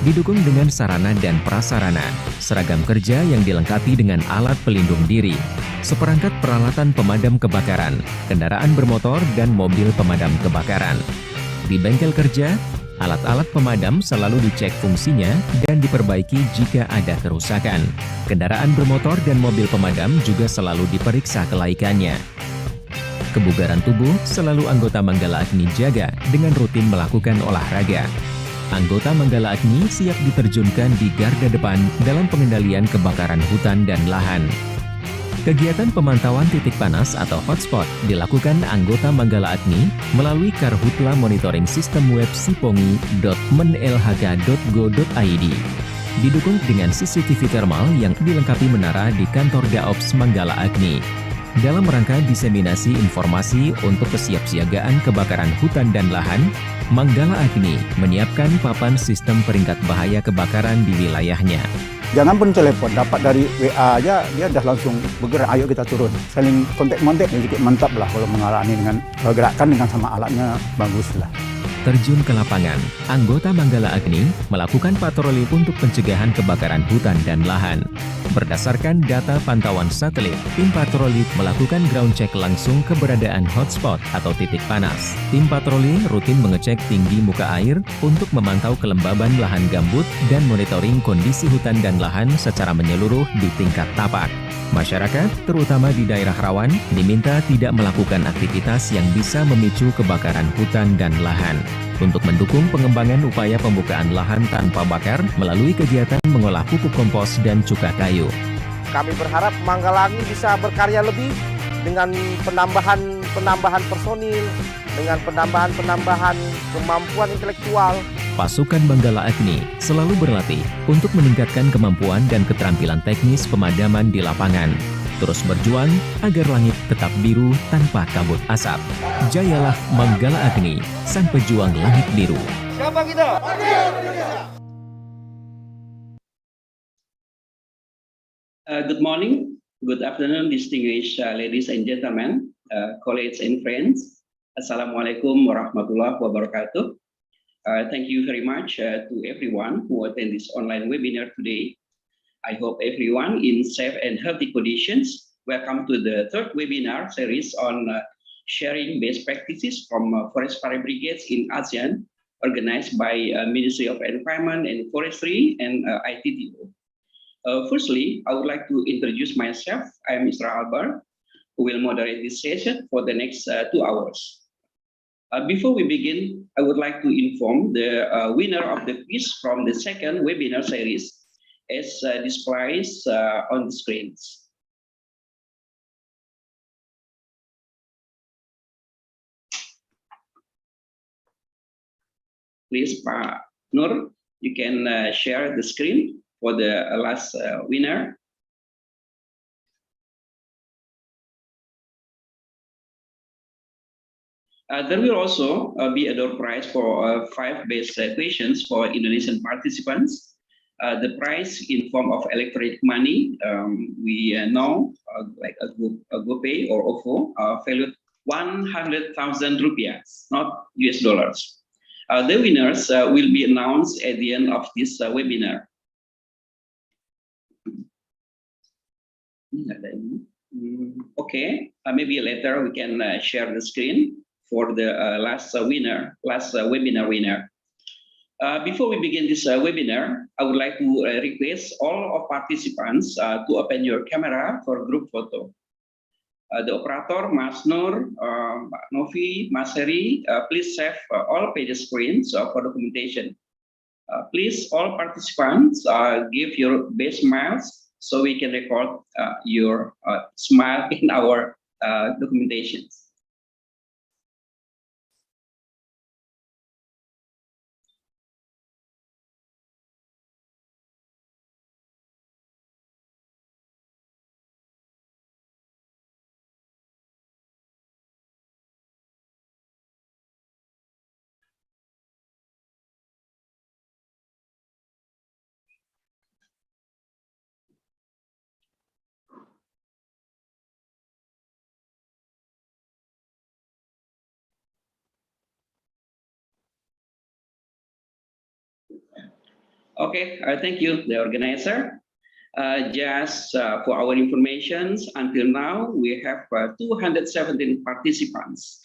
Didukung dengan sarana dan prasarana, seragam kerja yang dilengkapi dengan alat pelindung diri, seperangkat peralatan pemadam kebakaran, kendaraan bermotor dan mobil pemadam kebakaran. Di bengkel kerja, alat-alat pemadam selalu dicek fungsinya dan diperbaiki jika ada kerusakan. Kendaraan bermotor dan mobil pemadam juga selalu diperiksa kelaikannya. Kebugaran tubuh selalu anggota Manggala Agni jaga dengan rutin melakukan olahraga. Anggota Manggala Agni siap diterjunkan di garda depan dalam pengendalian kebakaran hutan dan lahan. Kegiatan pemantauan titik panas atau hotspot dilakukan anggota Manggala Agni melalui Karhutla Monitoring System web sipongi.menlhk.go.id. Didukung dengan CCTV thermal yang dilengkapi menara di kantor Daops Manggala Agni. Dalam rangka diseminasi informasi untuk kesiapsiagaan kebakaran hutan dan lahan, Manggala Agni menyiapkan papan sistem peringkat bahaya kebakaran di wilayahnya. Jangan pun telepon, dapat dari WA aja, dia dah langsung bergerak, ayo kita turun. Saling kontak-kontak, sedikit mantap lah kalau mengalami dengan gerakan dengan sama alatnya, bagus lah. Terjun ke lapangan, anggota Manggala Agni melakukan patroli untuk pencegahan kebakaran hutan dan lahan. Berdasarkan data pantauan satelit, tim patroli melakukan ground check langsung keberadaan hotspot atau titik panas. Tim patroli rutin mengecek tinggi muka air untuk memantau kelembaban lahan gambut dan monitoring kondisi hutan dan lahan secara menyeluruh di tingkat tapak. Masyarakat, terutama di daerah rawan, diminta tidak melakukan aktivitas yang bisa memicu kebakaran hutan dan lahan. Untuk mendukung pengembangan upaya pembukaan lahan tanpa bakar melalui kegiatan mengolah pupuk kompos dan cuka kayu. Kami berharap Manggala Agni bisa berkarya lebih dengan penambahan personil, dengan penambahan kemampuan intelektual. Pasukan Manggala Agni selalu berlatih untuk meningkatkan kemampuan dan keterampilan teknis pemadaman di lapangan. Terus berjuang agar langit tetap biru tanpa kabut asap. Jayalah Manggala Agni, sang pejuang langit biru. Siapa kita? Good morning, good afternoon, distinguished ladies and gentlemen, colleagues and friends. Assalamualaikum warahmatullahi wabarakatuh. Thank you very much to everyone who attend this online webinar today. I hope everyone in safe and healthy conditions. Welcome to the third webinar series on sharing best practices from forest fire brigades in ASEAN, organized by Ministry of Environment and Forestry and ITTO. Firstly, I would like to introduce myself. I am Mr. Albar, who will moderate this session for the next 2 hours. Before we begin, I would like to inform the winner of the quiz from the second webinar series as displayed on the screens. Please, Pak Nur, you can share the screen for the last winner. There will also be a door prize for 5 best questions for Indonesian participants. The prize in form of electronic money, we know like a GoPay or OVO, valued 100,000 rupiah, not US dollars. The winners will be announced at the end of this webinar. Okay, maybe later we can share the screen for the last webinar winner. Before we begin this webinar, I would like to request all of participants to open your camera for group photo. The operator, Mas Nur, Mbak Novi, Mas Heri, please save all page screens for documentation. Please, all participants, give your best smiles so we can record your smile in our documentations. Okay, thank you, the organizer. Just for our information, until now we have 217 participants.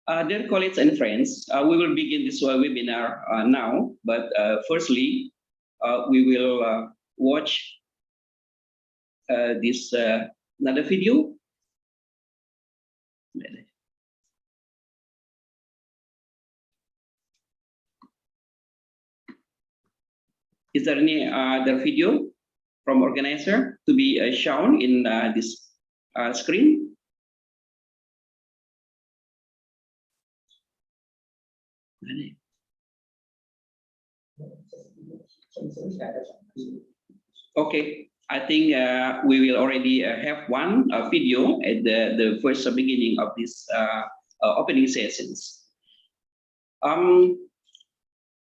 Dear colleagues and friends, we will begin this webinar now, but firstly, we will watch this another video. Is there any other video from organizer to be shown in this screen? Okay, I think we will already have one video at the first beginning of this opening sessions.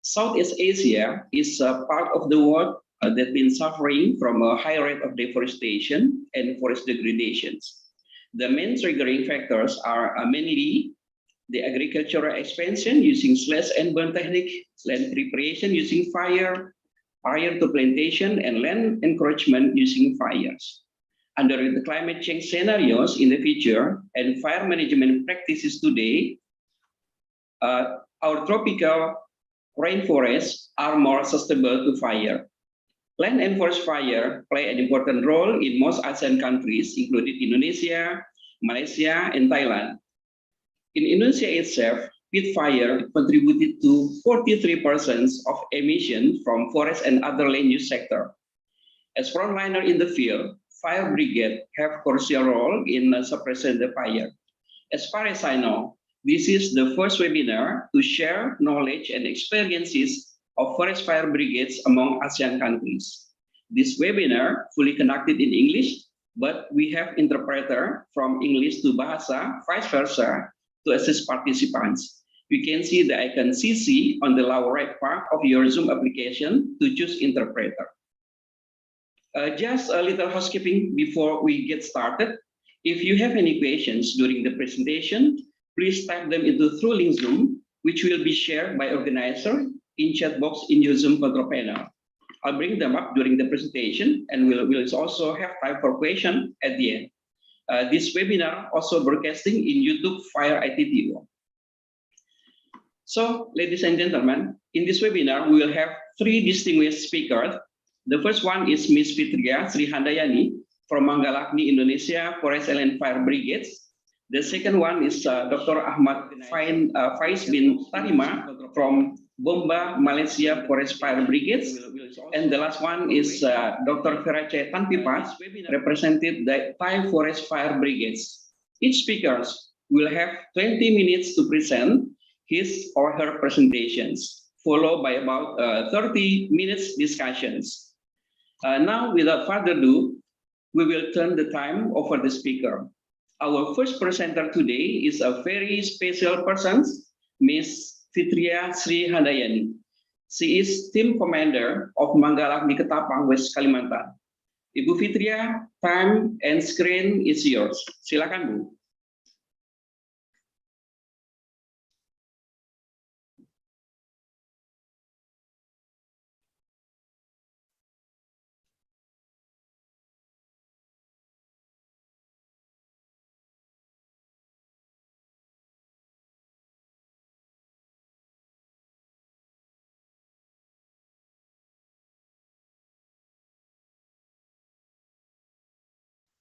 Southeast Asia is a part of the world that's been suffering from a high rate of deforestation and forest degradations. The main triggering factors are mainly the agricultural expansion using slash and burn technique, land preparation using fire, prior to plantation, and land encroachment using fires. Under the climate change scenarios in the future and fire management practices today, our tropical rainforests are more susceptible to fire. Land and forest fire play an important role in most ASEAN countries, including Indonesia, Malaysia, and Thailand. In Indonesia itself, peat fire contributed to 43% of emission from forest and other land use sector. As frontliner in the field, fire brigade have crucial role in suppressing the fire. As far as I know, this is the first webinar to share knowledge and experiences of forest fire brigades among ASEAN countries. This webinar fully conducted in English, but we have interpreter from English to Bahasa, vice versa, to assist participants. You can see the icon CC on the lower right part of your Zoom application to choose interpreter. Just a little housekeeping before we get started. If you have any questions during the presentation, please type them into through link Zoom, which will be shared by organizer in chat box in your Zoom control panel. I'll bring them up during the presentation, and we'll also have time for questions at the end. This webinar also broadcasting in YouTube Fire ITTO. So, ladies and gentlemen, in this webinar, we will have three distinguished speakers. The first one is Ms. Fitria Srihandayani from Mangalagni, Indonesia, Forest and Fire Brigades. The second one is Dr. Ahmad Faiz bin Tarima from Bomba, Malaysia Forest Fire Brigades. And the last one is Dr. Ferace Tanpipas, represented the Thai Forest Fire Brigades. Each speaker will have 20 minutes to present his or her presentations, followed by about 30 minutes discussions. Now, without further ado, we will turn the time over the speaker. Our first presenter today is a very special person, Ms. Fitria Srihandayani. She is team commander of Mangalagni Ketapang, West Kalimantan. Ibu Fitria, time and screen is yours. Silakan, Bu.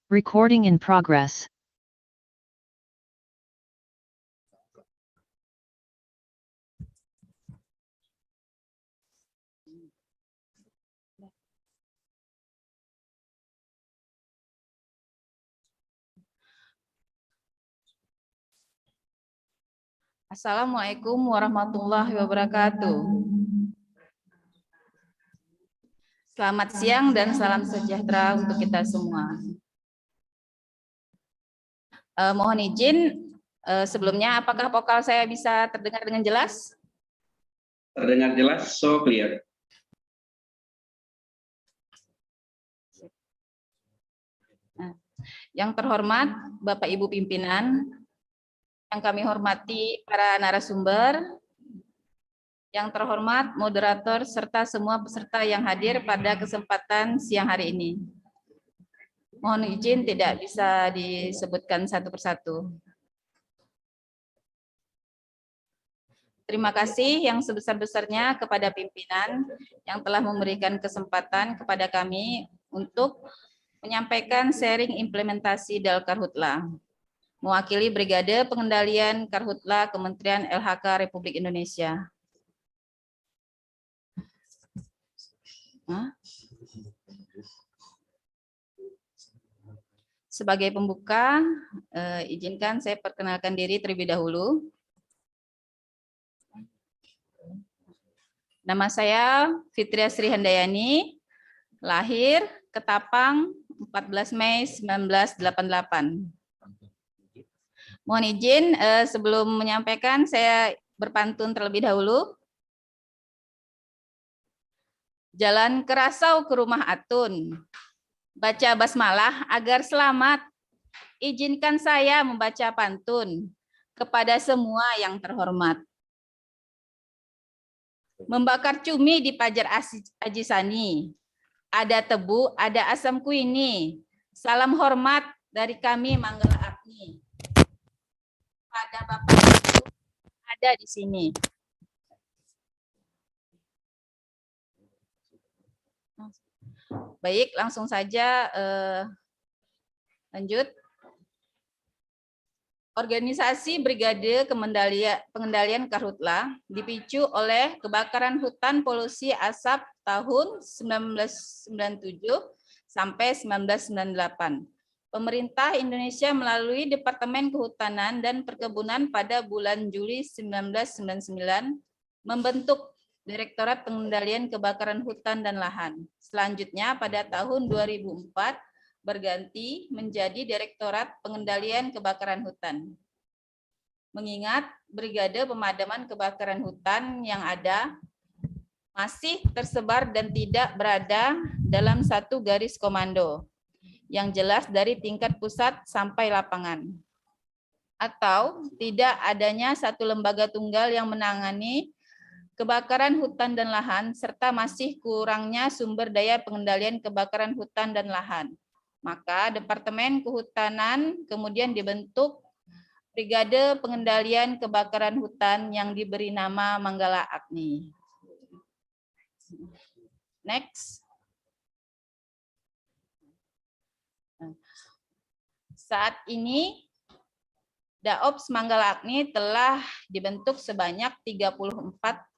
Recording in progress. Assalamualaikum warahmatullahi wabarakatuh. Selamat siang dan salam sejahtera untuk kita semua. Mohon izin sebelumnya, apakah vokal saya bisa terdengar dengan jelas? Terdengar jelas, so clear. Yang terhormat Bapak Ibu pimpinan, yang kami hormati para narasumber, Yang terhormat moderator serta semua peserta yang hadir pada kesempatan siang hari ini. Mohon izin tidak bisa disebutkan satu persatu. Terima kasih yang sebesar-besarnya kepada pimpinan yang telah memberikan kesempatan kepada kami untuk menyampaikan sharing implementasi Dalkarhutla. Mewakili Brigade Pengendalian Karhutla Kementerian LHK Republik Indonesia. Sebagai pembuka, izinkan saya perkenalkan diri terlebih dahulu. Nama saya Fitria Sri Handayani, lahir Ketapang 14 Mei 1988. Mohon izin sebelum menyampaikan saya berpantun terlebih dahulu. Jalan kerasau ke rumah Atun, baca basmalah agar selamat. Izinkan saya membaca pantun kepada semua yang terhormat. Membakar cumi di Pajar Ajisani, ada tebu, ada asam kuini. Salam hormat dari kami Manggala Agni. Pada Bapak Ibu ada di sini. Baik, langsung saja lanjut. Organisasi Brigade Pengendalian Karhutla dipicu oleh kebakaran hutan polusi asap tahun 1997 sampai 1998. Pemerintah Indonesia melalui Departemen Kehutanan dan Perkebunan pada bulan Juli 1999 membentuk Direktorat Pengendalian Kebakaran Hutan dan Lahan. Selanjutnya pada tahun 2004 berganti menjadi Direktorat Pengendalian Kebakaran Hutan. Mengingat Brigade Pemadaman Kebakaran Hutan yang ada masih tersebar dan tidak berada dalam satu garis komando yang jelas dari tingkat pusat sampai lapangan, atau tidak adanya satu lembaga tunggal yang menangani kebakaran hutan dan lahan, serta masih kurangnya sumber daya pengendalian kebakaran hutan dan lahan. Maka Departemen Kehutanan kemudian dibentuk Brigade Pengendalian Kebakaran Hutan yang diberi nama Manggala Agni. Next. Saat ini Daops Manggala Agni telah dibentuk sebanyak 34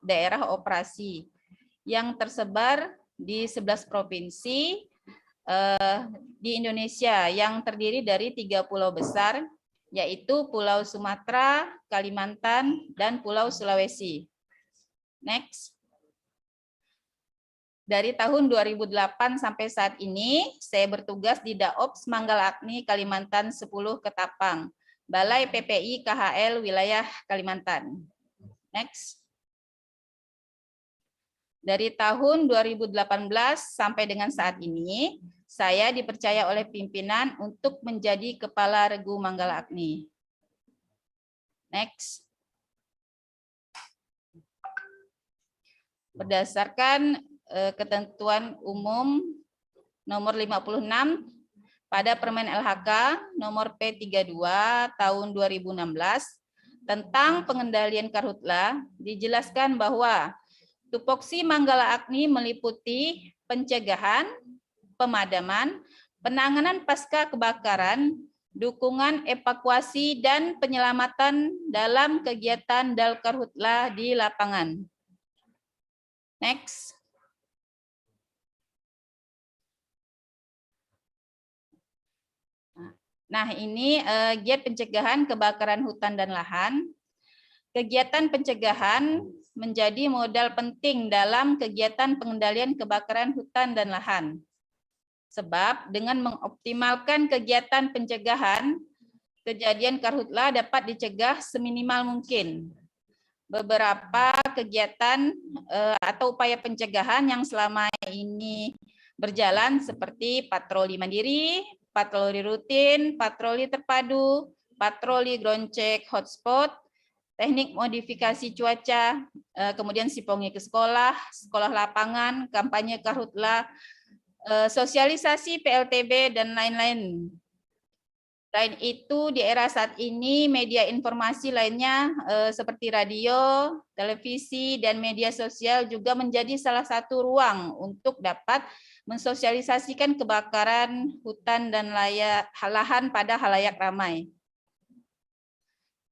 daerah operasi yang tersebar di 11 provinsi di Indonesia yang terdiri dari 3 pulau besar, yaitu Pulau Sumatera, Kalimantan, dan Pulau Sulawesi. Next. Dari tahun 2008 sampai saat ini, saya bertugas di Daops Manggala Agni Kalimantan 10 Ketapang, Balai PPI KHL Wilayah Kalimantan. Next. Dari tahun 2018 sampai dengan saat ini, saya dipercaya oleh pimpinan untuk menjadi Kepala Regu Manggala Agni. Next. Berdasarkan ketentuan umum nomor 56 pada Permen LHK nomor P32 tahun 2016 tentang pengendalian karhutla, dijelaskan bahwa tupoksi Manggala Agni meliputi pencegahan, pemadaman, penanganan pasca kebakaran, dukungan evakuasi, dan penyelamatan dalam kegiatan Dalkarhutla di lapangan. Next. Nah, ini giat pencegahan kebakaran hutan dan lahan. Kegiatan pencegahan menjadi modal penting dalam kegiatan pengendalian kebakaran hutan dan lahan. Sebab dengan mengoptimalkan kegiatan pencegahan, kejadian karhutla dapat dicegah seminimal mungkin. Beberapa kegiatan atau upaya pencegahan yang selama ini berjalan seperti patroli mandiri, patroli rutin, patroli terpadu, patroli ground check hotspot, teknik modifikasi cuaca, kemudian sipongi ke sekolah, sekolah lapangan, kampanye karhutla, sosialisasi PLTB, dan lain-lain. Selain itu, di era saat ini, media informasi lainnya seperti radio, televisi, dan media sosial juga menjadi salah satu ruang untuk dapat mensosialisasikan kebakaran hutan dan lahan pada halayak ramai.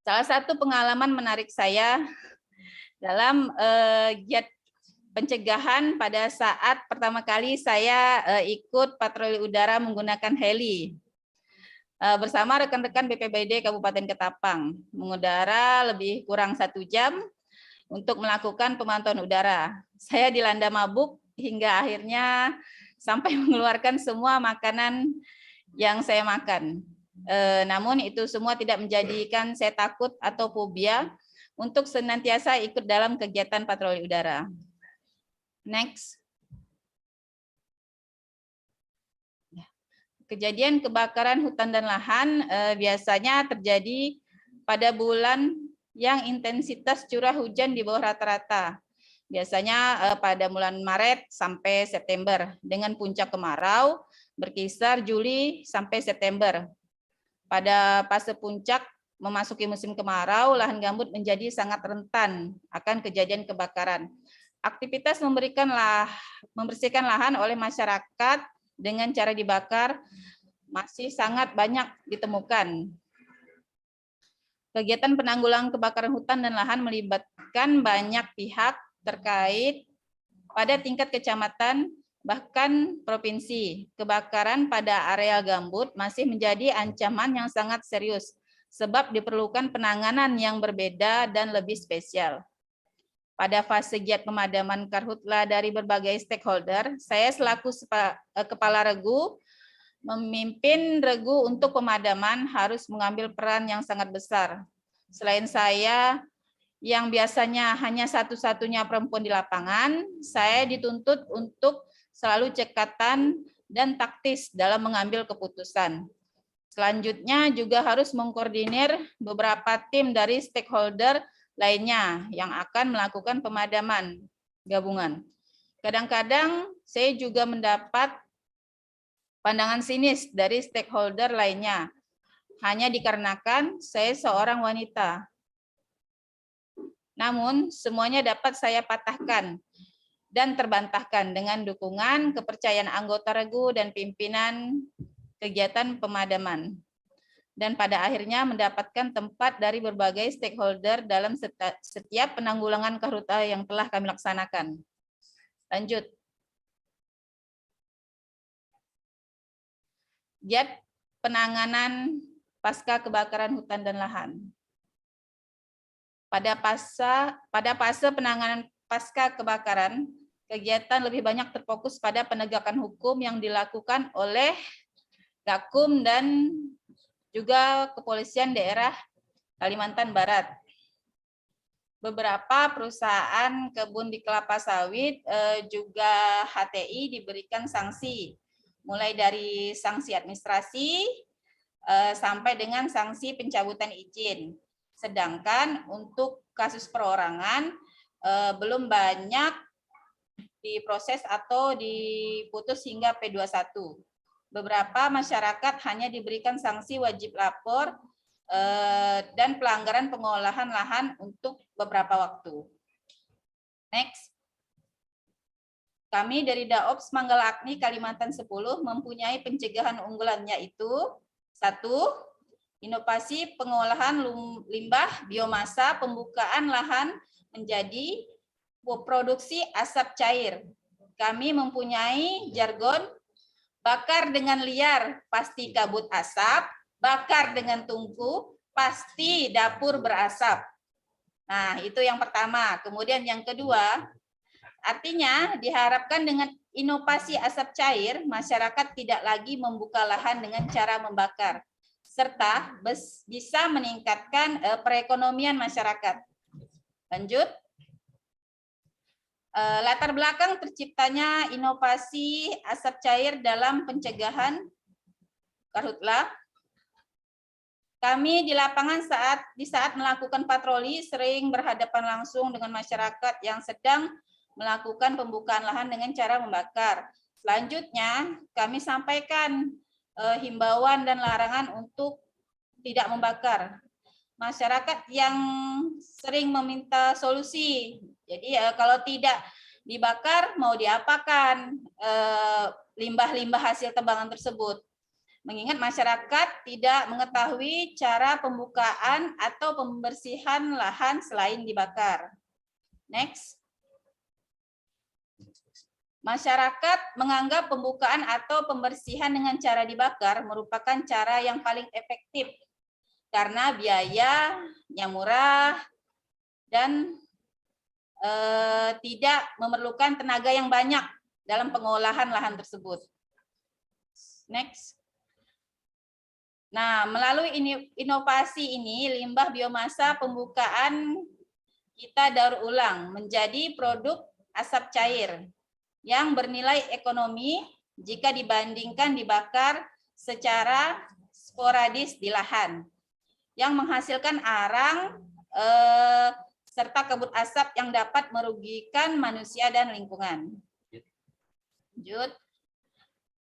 Salah satu pengalaman menarik saya dalam giat pencegahan pada saat pertama kali saya ikut patroli udara menggunakan heli. Bersama rekan-rekan BPBD Kabupaten Ketapang, mengudara lebih kurang 1 jam untuk melakukan pemantauan udara. Saya dilanda mabuk hingga akhirnya sampai mengeluarkan semua makanan yang saya makan. Namun itu semua tidak menjadikan saya takut atau fobia untuk senantiasa ikut dalam kegiatan patroli udara. Next. Kejadian kebakaran hutan dan lahan biasanya terjadi pada bulan yang intensitas curah hujan di bawah rata-rata. Biasanya pada bulan Maret sampai September, dengan puncak kemarau berkisar Juli sampai September. Pada fase puncak memasuki musim kemarau, lahan gambut menjadi sangat rentan akan kejadian kebakaran. Aktivitas membersihkan lahan oleh masyarakat dengan cara dibakar masih sangat banyak ditemukan. Kegiatan penanggulangan kebakaran hutan dan lahan melibatkan banyak pihak terkait pada tingkat kecamatan, bahkan provinsi. Kebakaran pada area gambut masih menjadi ancaman yang sangat serius, sebab diperlukan penanganan yang berbeda dan lebih spesial. Pada fase giat pemadaman karhutla dari berbagai stakeholder, saya selaku kepala regu memimpin regu untuk pemadaman harus mengambil peran yang sangat besar. Selain saya yang biasanya hanya satu-satunya perempuan di lapangan, saya dituntut untuk selalu cekatan dan taktis dalam mengambil keputusan. Selanjutnya juga harus mengkoordinir beberapa tim dari stakeholder lainnya yang akan melakukan pemadaman gabungan. Kadang-kadang saya juga mendapat pandangan sinis dari stakeholder lainnya, hanya dikarenakan saya seorang wanita. Namun, semuanya dapat saya patahkan dan terbantahkan dengan dukungan, kepercayaan anggota regu dan pimpinan kegiatan pemadaman. Dan pada akhirnya mendapatkan tempat dari berbagai stakeholder dalam setiap penanggulangan karhutla yang telah kami laksanakan. Lanjut. Giat penanganan pasca kebakaran hutan dan lahan. Pada fase penanganan pasca kebakaran, kegiatan lebih banyak terfokus pada penegakan hukum yang dilakukan oleh Gakum dan juga Kepolisian Daerah Kalimantan Barat. Beberapa perusahaan kebun di kelapa sawit juga HTI diberikan sanksi, mulai dari sanksi administrasi sampai dengan sanksi pencabutan izin. Sedangkan untuk kasus perorangan belum banyak diproses atau diputus hingga P21. Beberapa masyarakat hanya diberikan sanksi wajib lapor dan pelanggaran pengolahan lahan untuk beberapa waktu. Next. Kami dari Daops Manggala Agni Kalimantan 10 mempunyai pencegahan unggulan, yaitu 1. Inovasi pengolahan limbah biomasa, pembukaan lahan menjadi produksi asap cair. Kami mempunyai jargon bakar dengan liar pasti kabut asap, bakar dengan tungku pasti dapur berasap. Nah, itu yang pertama. Kemudian yang kedua, artinya diharapkan dengan inovasi asap cair, masyarakat tidak lagi membuka lahan dengan cara membakar, serta bisa meningkatkan perekonomian masyarakat. Lanjut. Latar belakang terciptanya inovasi asap cair dalam pencegahan karhutla. Kami di lapangan di saat melakukan patroli sering berhadapan langsung dengan masyarakat yang sedang melakukan pembukaan lahan dengan cara membakar. Selanjutnya, kami sampaikan himbauan dan larangan untuk tidak membakar. Masyarakat yang sering meminta solusi. Jadi kalau tidak dibakar, mau diapakan limbah-limbah hasil tebangan tersebut? Mengingat masyarakat tidak mengetahui cara pembukaan atau pembersihan lahan selain dibakar. Next. Masyarakat menganggap pembukaan atau pembersihan dengan cara dibakar merupakan cara yang paling efektif karena biayanya murah dan tidak memerlukan tenaga yang banyak dalam pengolahan lahan tersebut. Next. Nah, melalui inovasi ini, limbah biomasa pembukaan kita daur ulang menjadi produk asap cair yang bernilai ekonomi jika dibandingkan dibakar secara sporadis di lahan, yang menghasilkan arang serta kabut asap yang dapat merugikan manusia dan lingkungan. Lanjut.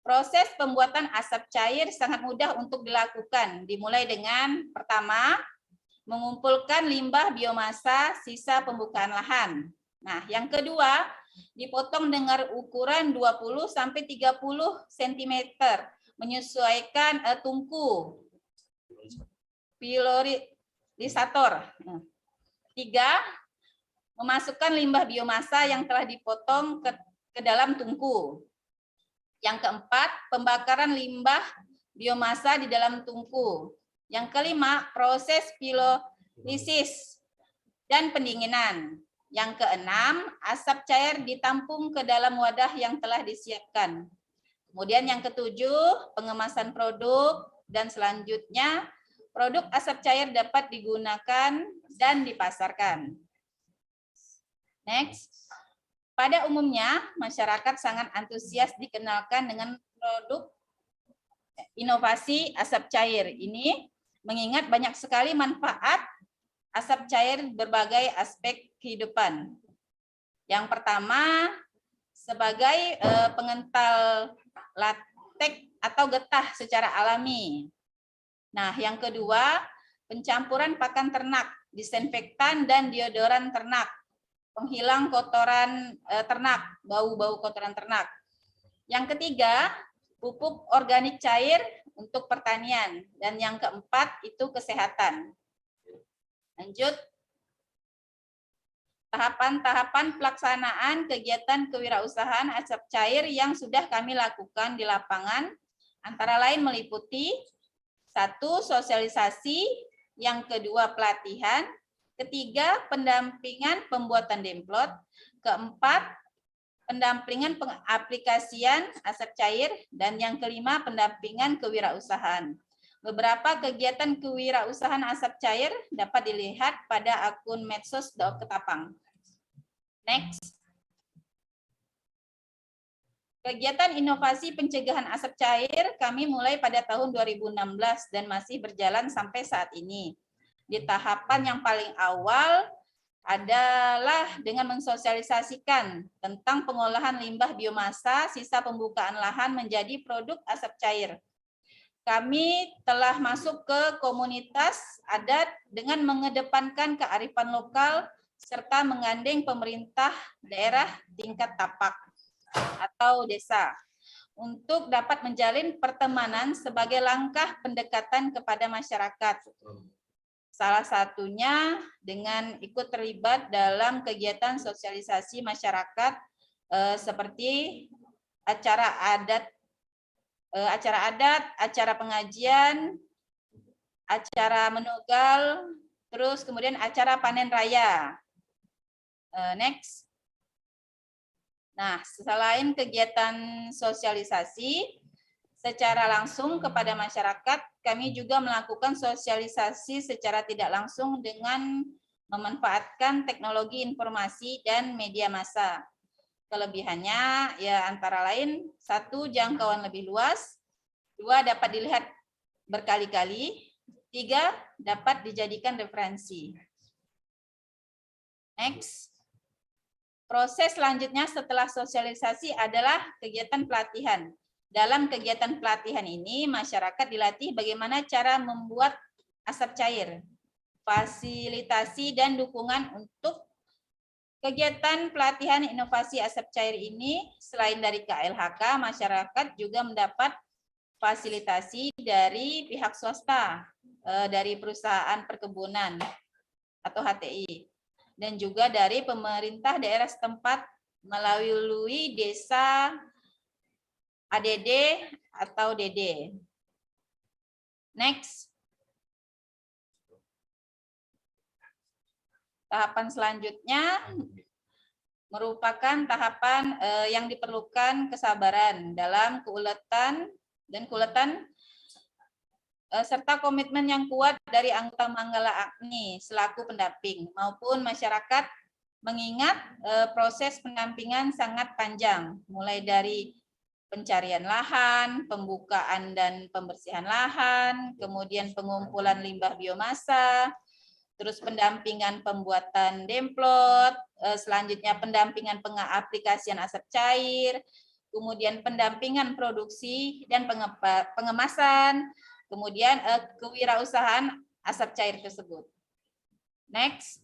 Proses pembuatan asap cair sangat mudah untuk dilakukan, dimulai dengan pertama, mengumpulkan limbah biomasa sisa pembukaan lahan. Nah, yang kedua, dipotong dengan ukuran 20-30 cm, menyesuaikan tungku pilorisator. Tiga, memasukkan limbah biomasa yang telah dipotong ke dalam tungku. Yang keempat, pembakaran limbah biomasa di dalam tungku. Yang kelima, proses pilolisis dan pendinginan. Yang keenam, asap cair ditampung ke dalam wadah yang telah disiapkan. Kemudian yang ketujuh, pengemasan produk, dan selanjutnya produk asap cair dapat digunakan dan dipasarkan. Next. Pada umumnya, masyarakat sangat antusias dikenalkan dengan produk inovasi asap cair ini, mengingat banyak sekali manfaat asap cair berbagai aspek kehidupan. Yang pertama, sebagai pengental latek atau getah secara alami. Nah, yang kedua, pencampuran pakan ternak, disinfektan dan deodoran ternak, penghilang kotoran ternak, bau-bau kotoran ternak. Yang ketiga, pupuk organik cair untuk pertanian. Dan yang keempat, itu kesehatan. Lanjut. Tahapan-tahapan pelaksanaan kegiatan kewirausahaan asap cair yang sudah kami lakukan di lapangan, antara lain meliputi 1. Sosialisasi, yang kedua pelatihan, ketiga, pendampingan pembuatan demplot. Keempat, pendampingan pengaplikasian asap cair. Dan yang kelima, pendampingan kewirausahaan. Beberapa kegiatan kewirausahaan asap cair dapat dilihat pada akun medsos Ketapang. Next. Kegiatan inovasi pencegahan asap cair kami mulai pada tahun 2016 dan masih berjalan sampai saat ini. Di tahapan yang paling awal adalah dengan mensosialisasikan tentang pengolahan limbah biomasa sisa pembukaan lahan menjadi produk asap cair. Kami telah masuk ke komunitas adat dengan mengedepankan kearifan lokal serta menggandeng pemerintah daerah tingkat tapak atau desa untuk dapat menjalin pertemanan sebagai langkah pendekatan kepada masyarakat. Salah satunya dengan ikut terlibat dalam kegiatan sosialisasi masyarakat seperti acara adat, acara pengajian, acara menugal, terus kemudian acara panen raya. Next. Nah, selain kegiatan sosialisasi secara langsung kepada masyarakat, kami juga melakukan sosialisasi secara tidak langsung dengan memanfaatkan teknologi informasi dan media massa. Kelebihannya ya antara lain, 1, jangkauan lebih luas, 2, dapat dilihat berkali-kali, 3 dapat dijadikan referensi. Next. Proses selanjutnya setelah sosialisasi adalah kegiatan pelatihan. Dalam kegiatan pelatihan ini, masyarakat dilatih bagaimana cara membuat asap cair, fasilitasi dan dukungan untuk kegiatan pelatihan inovasi asap cair ini. Selain dari KLHK, masyarakat juga mendapat fasilitasi dari pihak swasta, dari perusahaan perkebunan atau HTI, dan juga dari pemerintah daerah setempat melalui desa ADD atau DD. Next. Tahapan selanjutnya merupakan tahapan yang diperlukan kesabaran dalam keuletan serta komitmen yang kuat dari anggota Manggala Agni selaku pendamping maupun masyarakat, mengingat proses pendampingan sangat panjang, mulai dari pencarian lahan, pembukaan dan pembersihan lahan, kemudian pengumpulan limbah biomasa, terus pendampingan pembuatan demplot, selanjutnya pendampingan pengaplikasian asap cair, kemudian pendampingan produksi dan pengemasan, kemudian kewirausahaan asap cair tersebut. Next.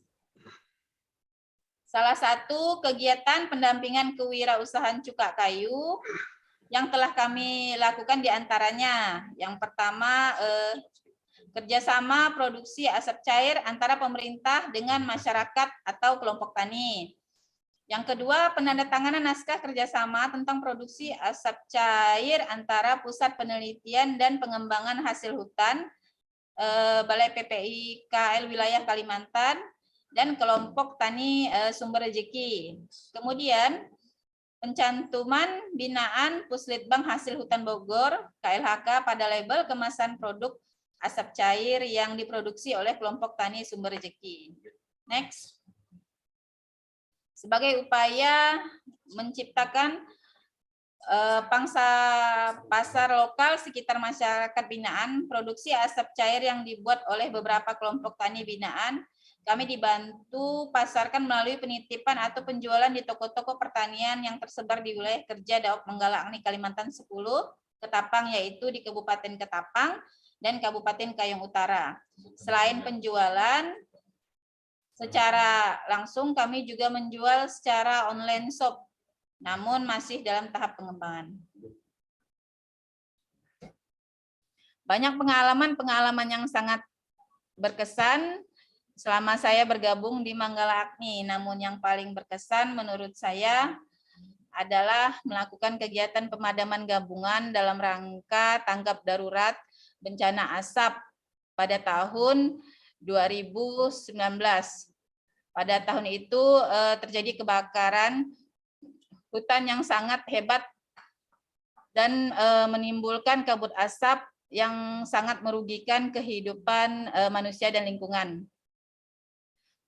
Salah satu kegiatan pendampingan kewirausahaan cuka kayu yang telah kami lakukan diantaranya, yang pertama kerjasama produksi asap cair antara pemerintah dengan masyarakat atau kelompok tani. Yang kedua, penandatanganan naskah kerjasama tentang produksi asap cair antara Pusat Penelitian dan Pengembangan Hasil Hutan, Balai PPI KL Wilayah Kalimantan, dan kelompok tani Sumber Rejeki. Kemudian, pencantuman binaan Puslitbang Hasil Hutan Bogor, KLHK, pada label kemasan produk asap cair yang diproduksi oleh kelompok tani Sumber Rejeki. Next. Sebagai upaya menciptakan pangsa pasar lokal sekitar masyarakat binaan, produksi asap cair yang dibuat oleh beberapa kelompok tani binaan, kami dibantu pasarkan melalui penitipan atau penjualan di toko-toko pertanian yang tersebar di wilayah kerja Daop Manggala Agni Kalimantan 10, Ketapang, yaitu di Kabupaten Ketapang dan Kabupaten Kayong Utara. Selain penjualan secara langsung, kami juga menjual secara online shop, namun masih dalam tahap pengembangan. Banyak pengalaman yang sangat berkesan selama saya bergabung di Manggala Agni, namun yang paling berkesan menurut saya adalah melakukan kegiatan pemadaman gabungan dalam rangka tanggap darurat bencana asap pada tahun 2019. Pada tahun itu terjadi kebakaran hutan yang sangat hebat dan menimbulkan kabut asap yang sangat merugikan kehidupan manusia dan lingkungan.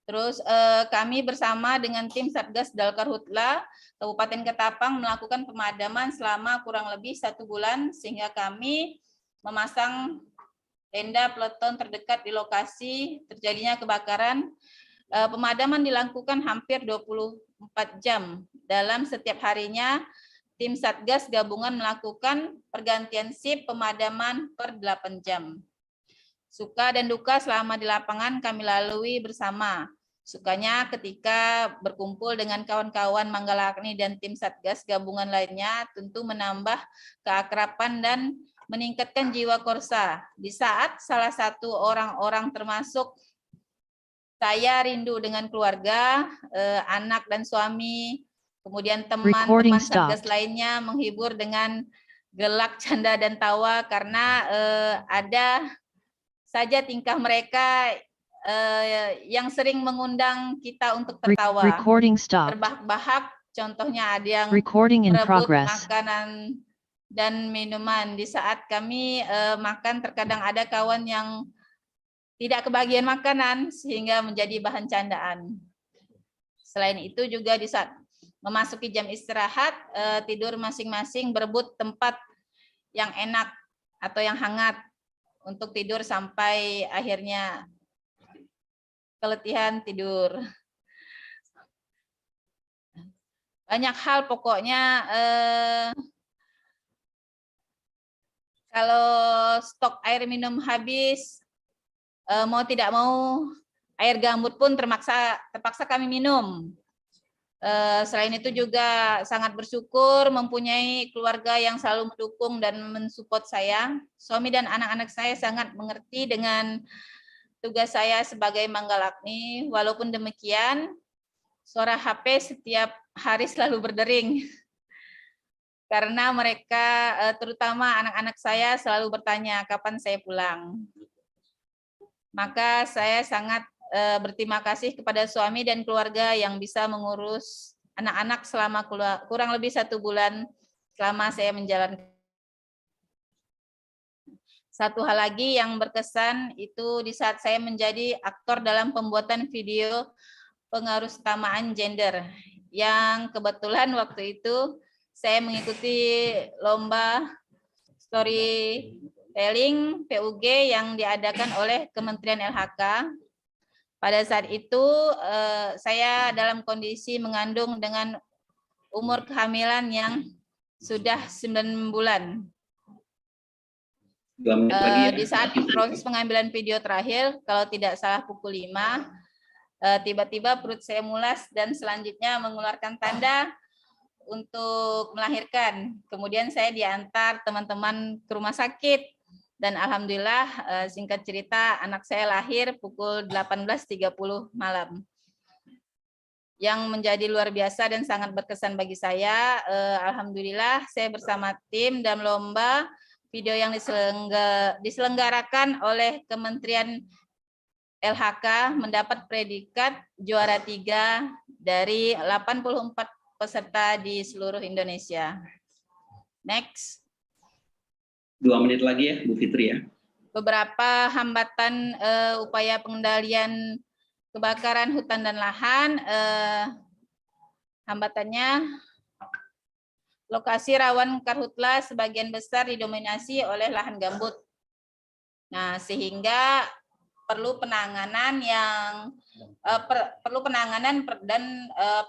Terus kami bersama dengan tim Satgas Dalkarhutla Kabupaten Ketapang melakukan pemadaman selama kurang lebih 1 bulan, sehingga kami memasang tenda peleton terdekat di lokasi terjadinya kebakaran. Pemadaman dilakukan hampir 24 jam. Dalam setiap harinya, tim Satgas gabungan melakukan pergantian shift pemadaman per 8 jam. Suka dan duka selama di lapangan kami lalui bersama. Sukanya ketika berkumpul dengan kawan-kawan Manggala Agni dan tim Satgas gabungan lainnya, tentu menambah keakraban dan meningkatkan jiwa korsa. Di saat salah satu orang-orang termasuk saya rindu dengan keluarga, anak dan suami, kemudian teman-teman Satgas lainnya menghibur dengan gelak, canda, dan tawa karena ada saja tingkah mereka yang sering mengundang kita untuk tertawa. Terbahak-bahak, contohnya ada yang merebut makanan dan minuman. Di saat kami makan, terkadang ada kawan yang tidak kebagian makanan sehingga menjadi bahan candaan. Selain itu juga di saat memasuki jam istirahat, tidur masing-masing berebut tempat yang enak atau yang hangat. untuk tidur sampai akhirnya keletihan tidur. Banyak hal pokoknya, kalau stok air minum habis, mau tidak mau air gambut pun terpaksa kami minum. Selain itu juga sangat bersyukur mempunyai keluarga yang selalu mendukung dan mensupport saya. Suami dan anak-anak saya sangat mengerti dengan tugas saya sebagai manggalakni. Walaupun demikian, suara HP setiap hari selalu berdering. Karena mereka, terutama anak-anak saya, selalu bertanya kapan saya pulang. Maka saya sangat berterima kasih kepada suami dan keluarga yang bisa mengurus anak-anak selama kurang lebih 1 bulan selama saya menjalankan. Satu hal lagi yang berkesan itu di saat saya menjadi aktor dalam pembuatan video pengarusutamaan gender, yang kebetulan waktu itu saya mengikuti lomba storytelling PUG yang diadakan oleh Kementerian LHK. Pada saat itu saya dalam kondisi mengandung dengan umur kehamilan yang sudah 9 bulan. Di saat proses pengambilan video terakhir, kalau tidak salah pukul 5, tiba-tiba perut saya mulas dan selanjutnya mengeluarkan tanda untuk melahirkan. Kemudian saya diantar teman-teman ke rumah sakit. Dan alhamdulillah, singkat cerita, anak saya lahir pukul 18.30 malam. Yang menjadi luar biasa dan sangat berkesan bagi saya, alhamdulillah saya bersama tim dalam lomba video yang diselenggarakan oleh Kementerian LHK mendapat predikat juara 3 dari 84 peserta di seluruh Indonesia. Next. 2 menit lagi ya, Bu Fitri ya. Beberapa hambatan upaya pengendalian kebakaran hutan dan lahan. Hambatannya, lokasi rawan karhutla sebagian besar didominasi oleh lahan gambut. Nah, sehingga perlu penanganan dan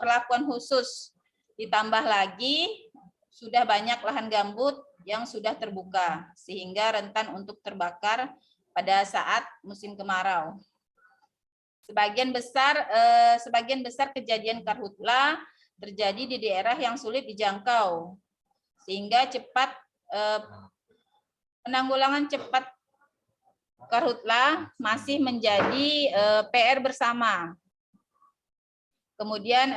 perlakuan khusus. Ditambah lagi sudah banyak lahan gambut yang sudah terbuka, sehingga rentan untuk terbakar pada saat musim kemarau. Sebagian besar kejadian karhutla terjadi di daerah yang sulit dijangkau, sehingga penanggulangan cepat karhutla masih menjadi PR bersama. Kemudian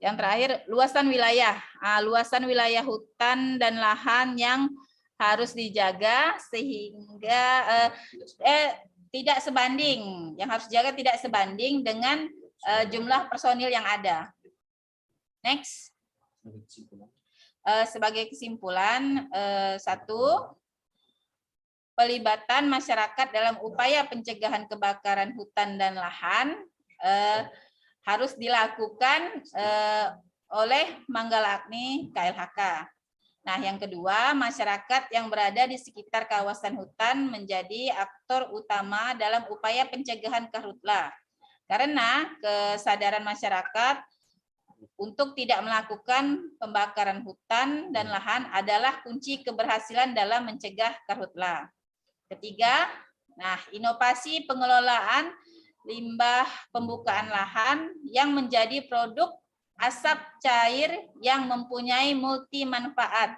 yang terakhir, luasan wilayah hutan dan lahan yang harus dijaga sehingga tidak sebanding dengan jumlah personil yang ada. Next. Sebagai kesimpulan, 1, pelibatan masyarakat dalam upaya pencegahan kebakaran hutan dan lahan harus dilakukan oleh Manggalakni KLHK. Nah, yang kedua, masyarakat yang berada di sekitar kawasan hutan menjadi aktor utama dalam upaya pencegahan karhutla. Karena kesadaran masyarakat untuk tidak melakukan pembakaran hutan dan lahan adalah kunci keberhasilan dalam mencegah karhutla. Ketiga, inovasi pengelolaan limbah pembukaan lahan yang menjadi produk asap cair yang mempunyai multi manfaat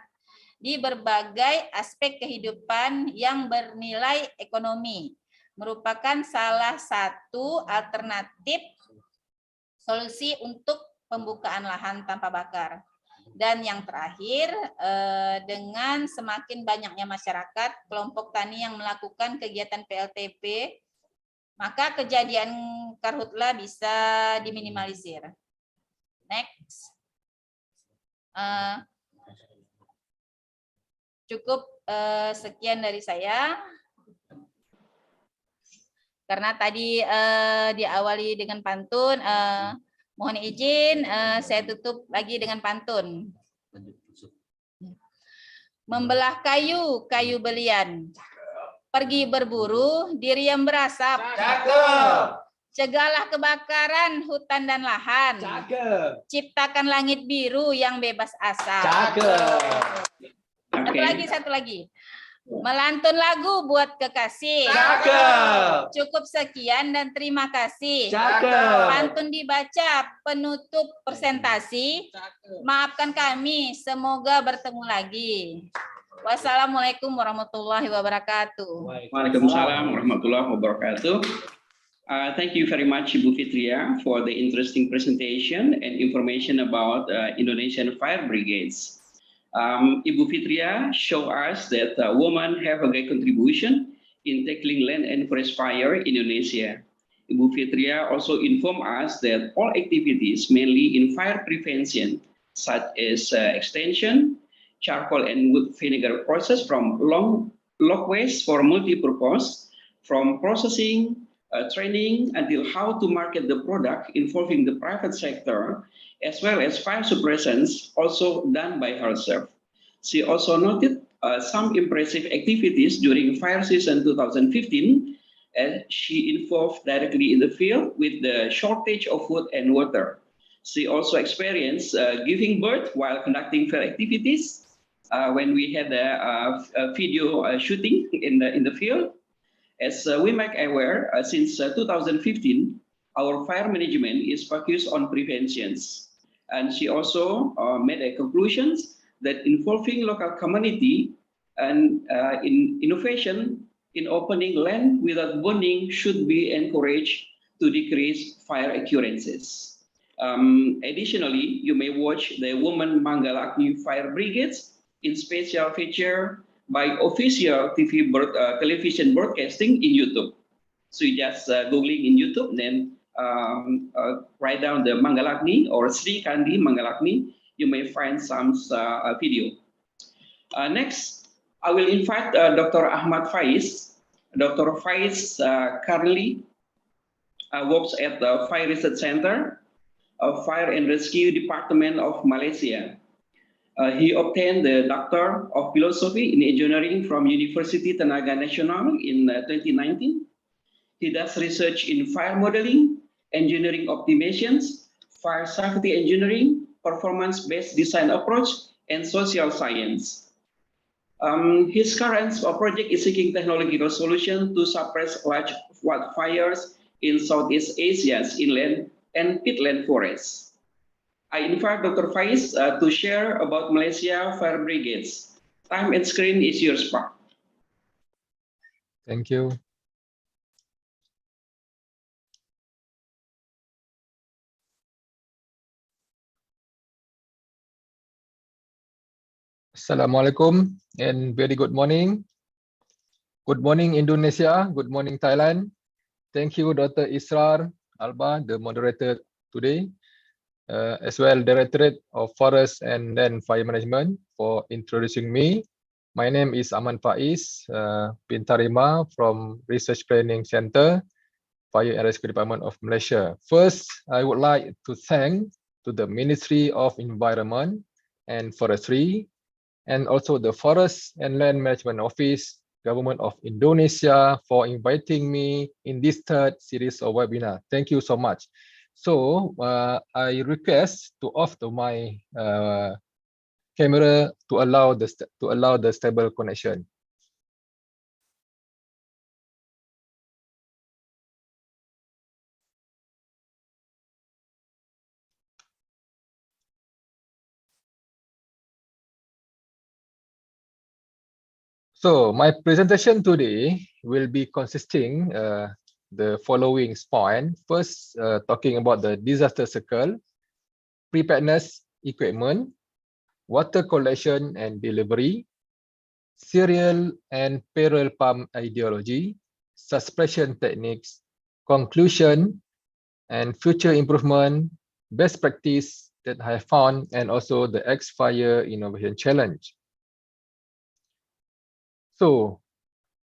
di berbagai aspek kehidupan yang bernilai ekonomi, merupakan salah satu alternatif solusi untuk pembukaan lahan tanpa bakar. Dan yang terakhir, dengan semakin banyaknya masyarakat, kelompok tani yang melakukan kegiatan PLTP, maka kejadian karhutla bisa diminimalisir. Next. Cukup sekian dari saya. Karena tadi diawali dengan pantun, mohon izin saya tutup lagi dengan pantun. Membelah kayu belian, Pergi berburu, diri yang berasap. Cakep. Cegahlah kebakaran hutan dan lahan. Cakep. Ciptakan langit biru yang bebas asap. Cakep. Satu lagi. Melantun lagu buat kekasih. Cakep. Cukup sekian dan terima kasih. Cakep. Pantun dibaca penutup presentasi. Maafkan kami, semoga bertemu lagi. Wassalamualaikum warahmatullahi wabarakatuh. Waalaikumsalam warahmatullahi wabarakatuh. Thank you very much, Ibu Fitria, for the interesting presentation and information about Indonesian fire brigades. Ibu Fitria show us that women have a great contribution in tackling land and forest fire in Indonesia. Ibu Fitria also inform us that all activities, mainly in fire prevention, such as extension, charcoal and wood vinegar process from long log waste for multi-purpose, from processing, training until how to market the product involving the private sector, as well as fire suppressants also done by herself. She also noted some impressive activities during fire season 2015, as she involved directly in the field with the shortage of food and water. She also experienced giving birth while conducting fire activities when we had a video shooting in the field. As we make aware, since 2015, our fire management is focused on preventions. And she also made a conclusion that involving local community and in innovation in opening land without burning should be encouraged to decrease fire occurrences. Additionally, you may watch the Women Mangalagni Fire Brigades in special feature by official television broadcasting in YouTube. So you just Googling in YouTube, then write down the Mangalagni or Sri Kandi Mangalagni, you may find some video. Next, I will invite Dr. Ahmad Faiz. Dr. Faiz currently works at the Fire Research Center of Fire and Rescue Department of Malaysia. He obtained the Doctor of Philosophy in Engineering from University Tenaga Nasional in 2019. He does research in fire modeling, engineering optimizations, fire safety engineering, performance-based design approach, and social science. His current project is seeking technological solution to suppress large wildfires in Southeast Asia's inland and peatland forests. I invite Dr. Faiz to share about Malaysia Fire Brigades. Time and screen is yours, Pak. Thank you. Assalamualaikum and very good morning. Good morning, Indonesia. Good morning, Thailand. Thank you, Dr. Israr Alba, the moderator today. As well, Directorate of Forest and Land Fire Management for introducing me. My name is Aman Faiz bin Tarima from Research Planning Center, Fire and Rescue Department of Malaysia. First, I would like to thank to the Ministry of Environment and Forestry, and also the Forest and Land Management Office, Government of Indonesia, for inviting me in this third series of webinar. Thank you so much. So I request to off my camera to allow the stable connection. So my presentation today will be consisting the following points. First, talking about the disaster circle, preparedness equipment, water collection and delivery, serial and parallel pump ideology, suppression techniques, conclusion, and future improvement, best practice that I found, and also the X-Fire Innovation Challenge. So,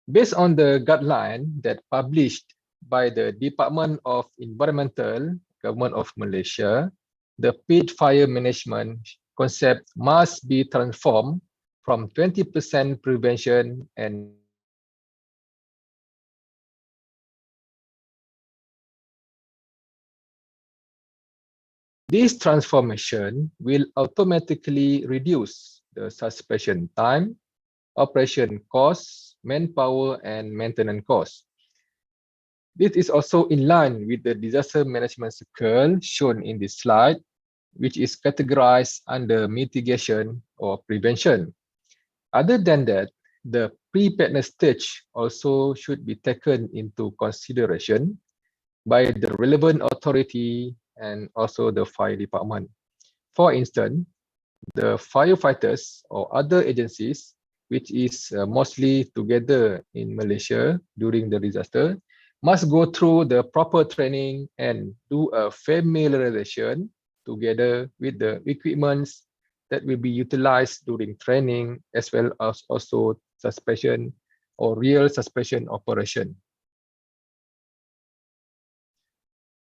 based on the guideline that published by the Department of Environmental, Government of Malaysia, the peat fire management concept must be transformed from 20% prevention and This transformation will automatically reduce the suspension time, operation costs, manpower, and maintenance costs. This is also in line with the disaster management circle shown in this slide, which is categorized under mitigation or prevention. Other than that, the preparedness stage also should be taken into consideration by the relevant authority and also the fire department. For instance, the firefighters or other agencies, which is mostly together in Malaysia during the disaster, must go through the proper training and do a familiarization together with the equipments that will be utilized during training, as well as also suspension or real suspension operation.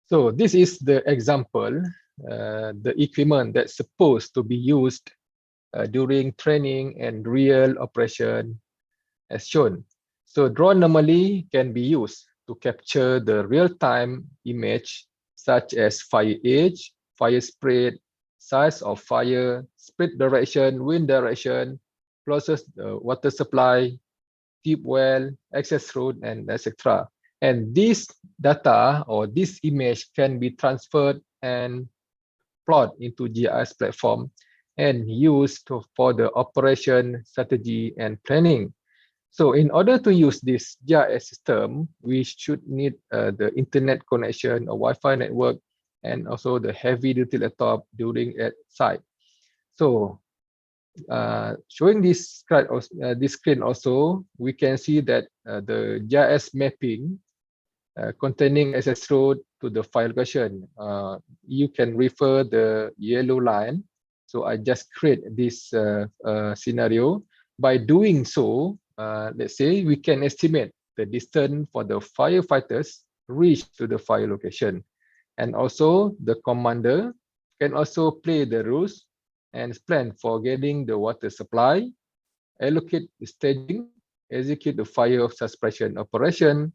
So this is the example, the equipment that's supposed to be used during training and real operation as shown. So drone normally can be used to capture the real-time image such as fire age, fire spread, size of fire, spread direction, wind direction, closest water supply, deep well, access road, and etc. And this data or this image can be transferred and plot into GIS platform and used for the operation strategy and planning. So in order to use this GIS system, we should need the internet connection, a Wi-Fi network, and also the heavy duty laptop during at site. So showing this screen also, we can see that the GIS mapping containing access road to the file location. You can refer the yellow line. So I just create this scenario. By doing so, let's say we can estimate the distance for the firefighters reach to the fire location. And also the commander can also play the rules and plan for getting the water supply, allocate the staging, execute the fire suppression operation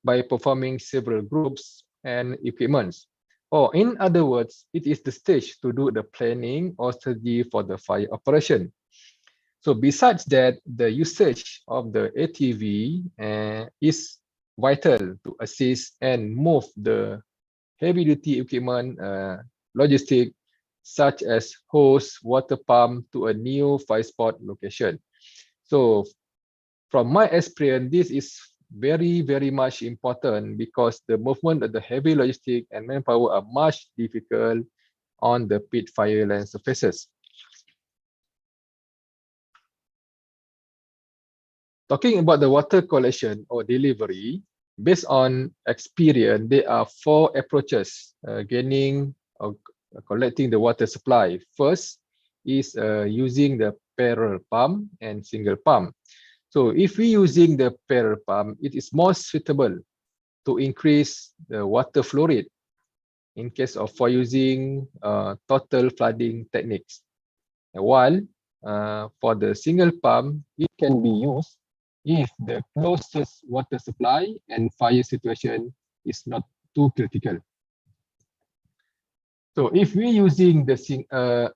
by performing several groups and equipments. Or in other words, it is the stage to do the planning or strategy for the fire operation. So besides that, the usage of the ATV is vital to assist and move the heavy duty equipment logistic such as hose, water pump to a new fire spot location. So from my experience, this is very, very much important because the movement of the heavy logistic and manpower are much difficult on the pit fire land surfaces. Talking about the water collection or delivery, based on experience, there are 4 approaches gaining or collecting the water supply. First is using the parallel pump and single pump. So if we using the parallel pump, it is more suitable to increase the water flow rate in case of for using total flooding techniques. While for the single pump, it can be used if the closest water supply and fire situation is not too critical. So if we using the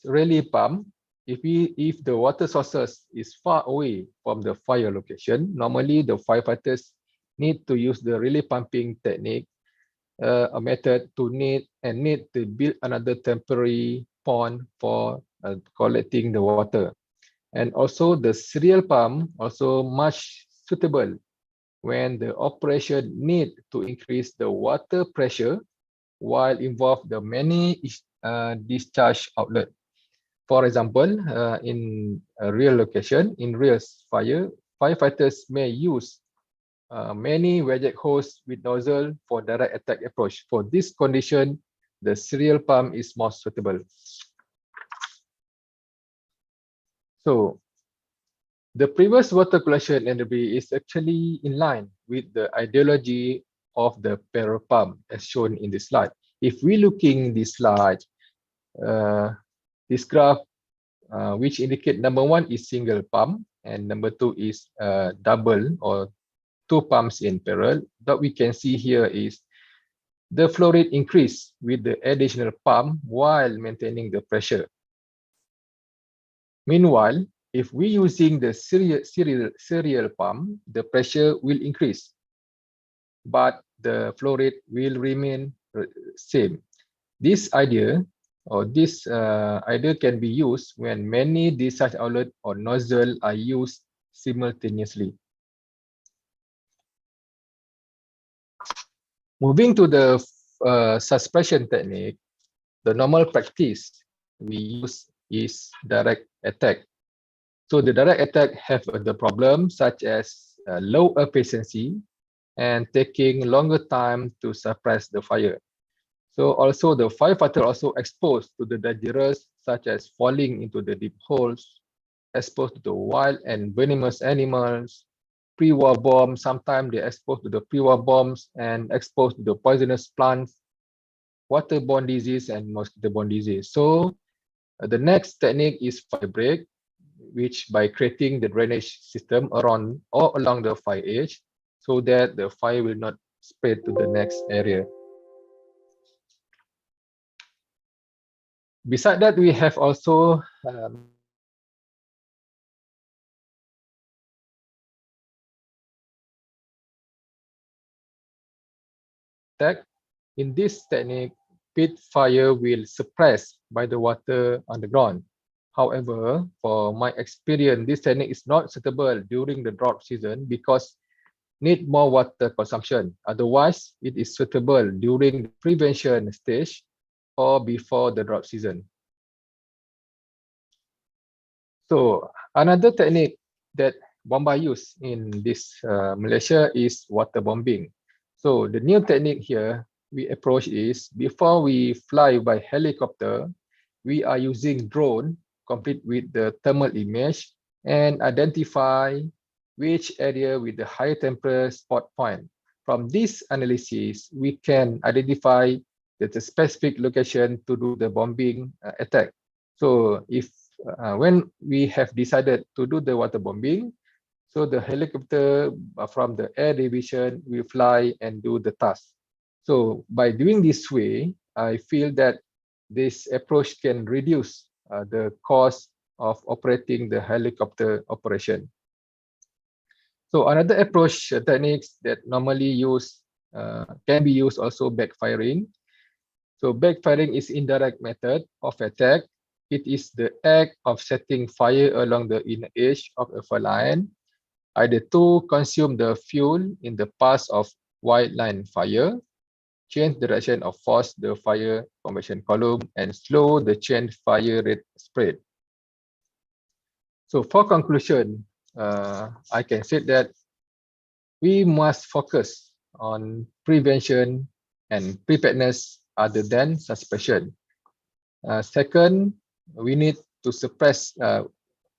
relay pump, if the water sources is far away from the fire location, normally the firefighters need to use the relay pumping technique, a method to need to build another temporary pond for collecting the water. And also the serial pump also much suitable when the operation need to increase the water pressure while involve the many discharge outlet. For example, in a real location, in real fire, firefighters may use many wedge hose with nozzle for direct attack approach. For this condition, the serial pump is more suitable. So the previous water collection energy is actually in line with the ideology of the parallel pump as shown in this slide. If we looking this slide, this graph, which indicate number 1 is single pump and number 2 is double or 2 pumps in parallel. What we can see here is the flow rate increase with the additional pump while maintaining the pressure. Meanwhile, if we using the serial pump, the pressure will increase, but the flow rate will remain same. This idea can be used when many discharge outlet or nozzle are used simultaneously. Moving to the suppression technique, the normal practice we use is direct attack. So the direct attack have the problem such as low efficiency and taking longer time to suppress the fire. So also the firefighter also exposed to the dangerous such as falling into the deep holes, exposed to the wild and venomous animals, pre-war bombs. Sometimes they're exposed to the pre-war bombs and exposed to the poisonous plants, waterborne disease and mosquito-borne disease. So the next technique is fire break, which by creating the drainage system around or along the fire edge so that the fire will not spread to the next area. Besides that, we have also in this technique, pit fire will suppress by the water underground. However, for my experience, this technique is not suitable during the drought season because need more water consumption. Otherwise, it is suitable during the prevention stage or before the drought season. So another technique that Bomba use in this Malaysia is water bombing. So the new technique here we approach is before we fly by helicopter, we are using drone complete with the thermal image and identify which area with the high temperature spot point. From this analysis, we can identify the specific location to do the bombing attack. So if when we have decided to do the water bombing, so the helicopter from the air division will fly and do the task. So by doing this way, I feel that this approach can reduce the cost of operating the helicopter operation. So another approach techniques that normally use can be used also backfiring. So backfiring is indirect method of attack. It is the act of setting fire along the inner edge of a fire line, either to consume the fuel in the path of white line fire, change direction or force the fire formation column, and slow the change fire rate spread. So for conclusion, I can say that we must focus on prevention and preparedness other than suppression. Second, we need to suppress.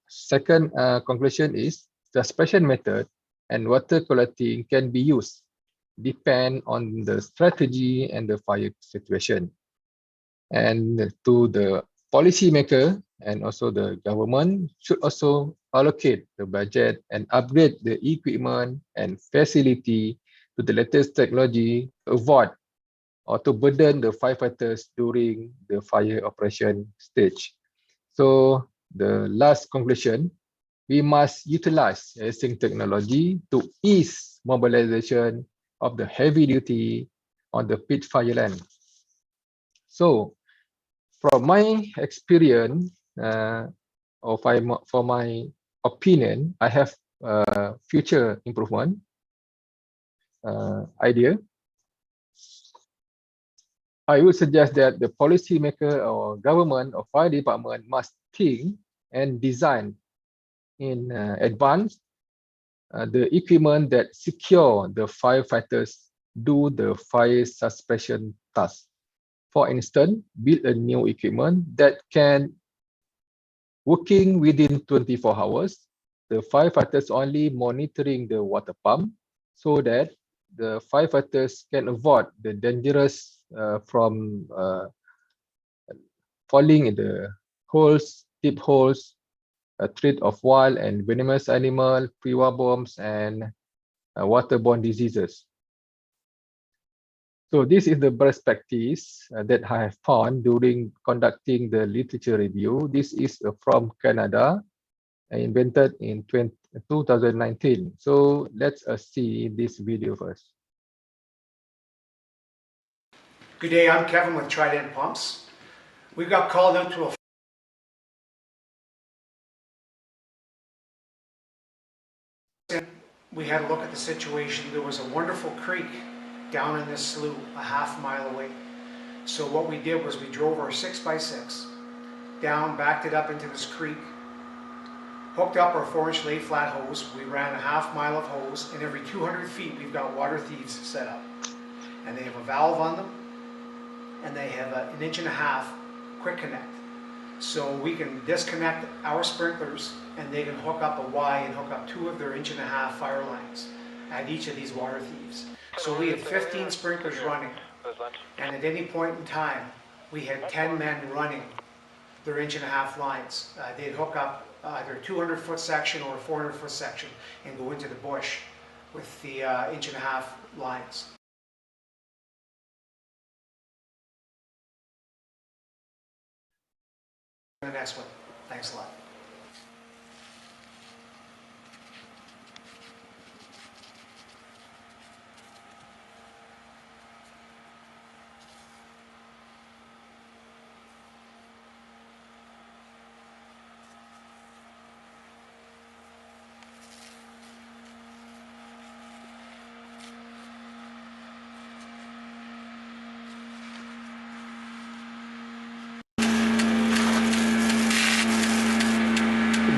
Second conclusion is the suppression method and water quality can be used depend on the strategy and the fire situation. And to the policymaker and also the government should also allocate the budget and upgrade the equipment and facility to the latest technology to avoid or to burden the firefighters during the fire operation stage. So the last conclusion, we must utilize ASEAN technology to ease mobilization of the heavy duty on the pit fire land. So from my experience, for my opinion, I have future improvement idea. I would suggest that the policymaker or government or fire department must think and design in advance the equipment that secure the firefighters do the fire suppression task. For instance, build a new equipment that can working within 24 hours. The firefighters only monitoring the water pump so that the firefighters can avoid the dangerous from falling in the holes, deep holes, a threat of wild and venomous animal, pre-war bombs, and waterborne diseases. So this is the best practice that I have found during conducting the literature review. This is from Canada, invented in 2019. So let's see this video first. Good day, I'm Kevin with Trident Pumps. We got called out to a we had a look at the situation. There was a wonderful creek down in this slough a half-mile away. So what we did was we drove our 6x6 down, backed it up into this creek, hooked up our 4-inch lay flat hose. We ran a half-mile of hose, and every 200 feet we've got water thieves set up. And they have a valve on them, and they have an 1.5 inch quick connect. So we can disconnect our sprinklers and they can hook up a Y and hook up 2 of their 1.5 inch fire lines at each of these water thieves. So we had 15 sprinklers running, and at any point in time we had 10 men running their 1.5 inch lines. They'd hook up either a 200-foot section or a 400-foot section and go into the bush with the 1.5 inch lines. The next one. Thanks a lot.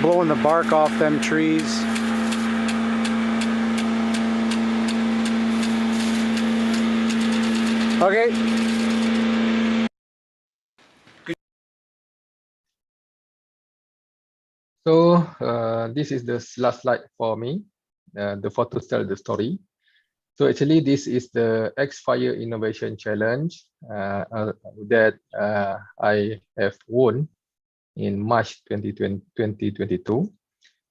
Blowing the bark off them trees. Okay. So this is the last slide for me. The photos tell the story. So actually, this is the X-Fire Innovation Challenge that I have won in March 2022.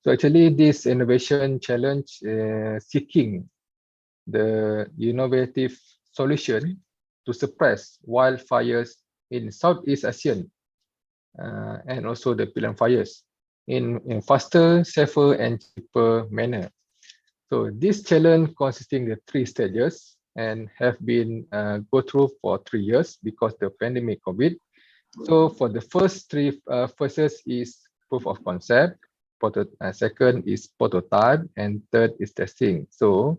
So actually, this innovation challenge seeking the innovative solution to suppress wildfires in Southeast ASEAN and also the peatland fires in faster, safer, and cheaper manner. So this challenge consisting of 3 stages and have been go through for 3 years because the pandemic COVID. So for the first 3 phases is proof of concept, second is prototype, and third is testing. So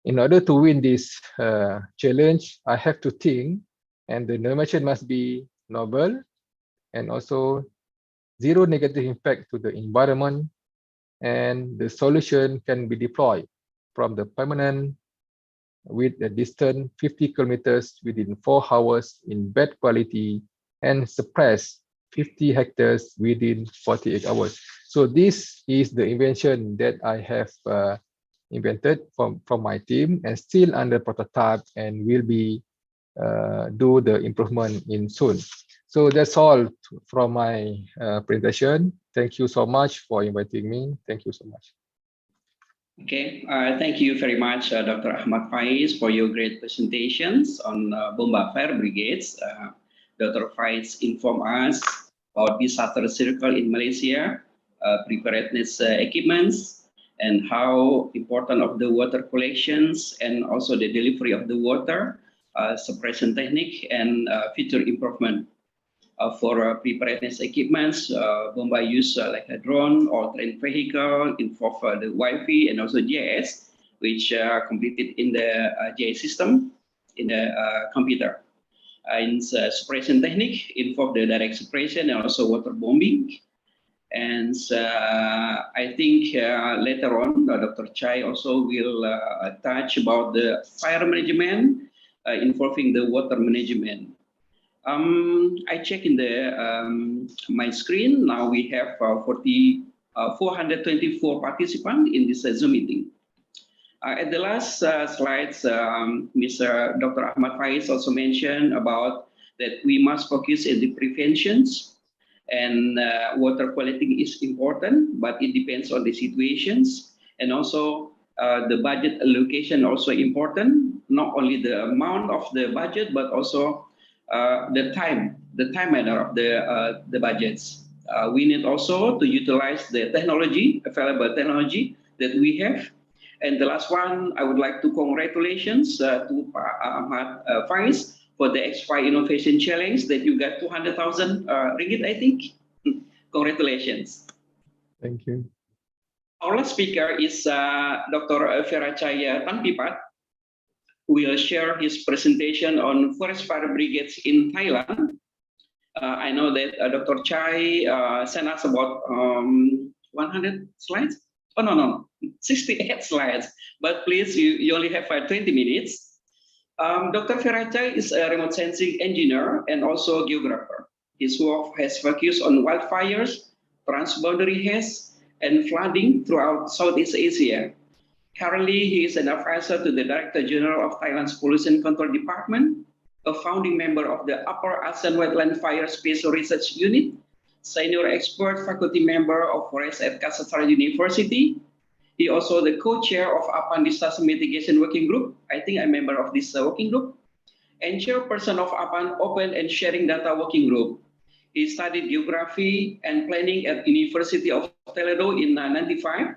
in order to win this challenge, I have to think, and the innovation must be novel and also zero negative impact to the environment, and the solution can be deployed from the permanent with a distance 50 kilometers within 4 hours in bad quality and suppress 50 hectares within 48 hours. So this is the invention that I have invented from my team and still under prototype and will be do the improvement in soon. So that's all from my presentation. Thank you so much for inviting me. Thank you so much. Okay, thank you very much, Dr. Ahmad Faiz, for your great presentations on Bomba Fire Brigades. Dr. Faiz informed us about disaster circle in Malaysia, preparedness equipments, and how important of the water collections and also the delivery of the water, suppression technique, and future improvement. For preparedness equipments, Bomba use like a drone or train vehicle, involve the Wi-Fi and also GIS, which are completed in the GIS system in the computer. In suppression technique, involve the direct suppression and also water bombing. And I think later on, Dr. Chai also will touch about the fire management involving the water management. I check in the my screen. Now we have 424 participants in this Zoom meeting. At the last slides, Mr. Dr. Ahmad Faiz also mentioned about that we must focus on the preventions, and water quality is important, but it depends on the situations, and also the budget allocation also important. not only the amount of the budget, but also the time manner of the budgets. We need also to utilize the available technology that we have. And the last one, I would like to congratulations to Ahmad Faiz for the X5 Innovation Challenge that you got 200,000 ringgit, I think. Congratulations. Thank you. Our last speaker is Dr. Verachaya Tanpipat, who will share his presentation on forest fire brigades in Thailand. I know that Dr. Chai sent us about 100 slides. Oh, no, 68 slides. But please, you only have 20 minutes. Dr. Verachaya is a remote sensing engineer and also geographer. His work has focused on wildfires, transboundary haze, and flooding throughout Southeast Asia. Currently, he is an advisor to the Director General of Thailand's Pollution Control Department, a founding member of the Upper ASEAN Wetland Fire Spatial Research Unit, senior expert faculty member of Forest at Kasetsart University. He also the co-chair of APAN Disaster Mitigation Working Group. I think I'm a member of this working group. And chairperson of APAN Open and Sharing Data Working Group. He studied geography and planning at University of Toledo in 95.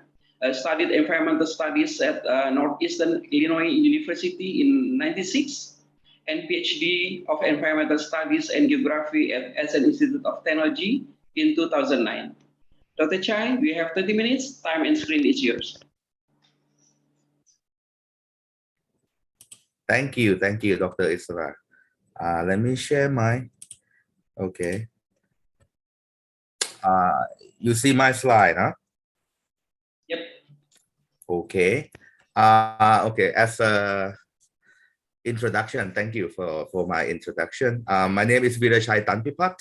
Studied environmental studies at Northeastern Illinois University in 96. And PhD of Environmental Studies and Geography at ASEAN Institute of Technology in 2009. Dr. Chai, we have 30 minutes. Time and screen is yours. Thank you, Dr. Isra. Let me share my, okay. You see my slide, huh? Yep. Okay. Okay, as a introduction, thank you for my introduction. My name is Virachai Tanpipat,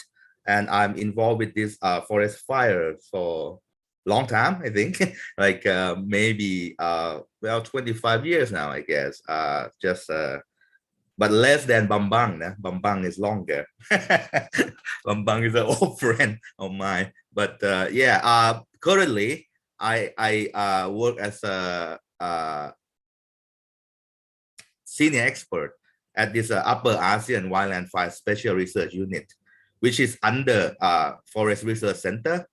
and I'm involved with this forest fire for a long time, I think, like maybe, well, 25 years now, I guess, but less than Bambang. Bambang is longer. Bambang is an old friend of mine. But yeah, currently, I work as a senior expert at this Upper ASEAN Wildland Fire Special Research Unit, which is under Forestry Research Center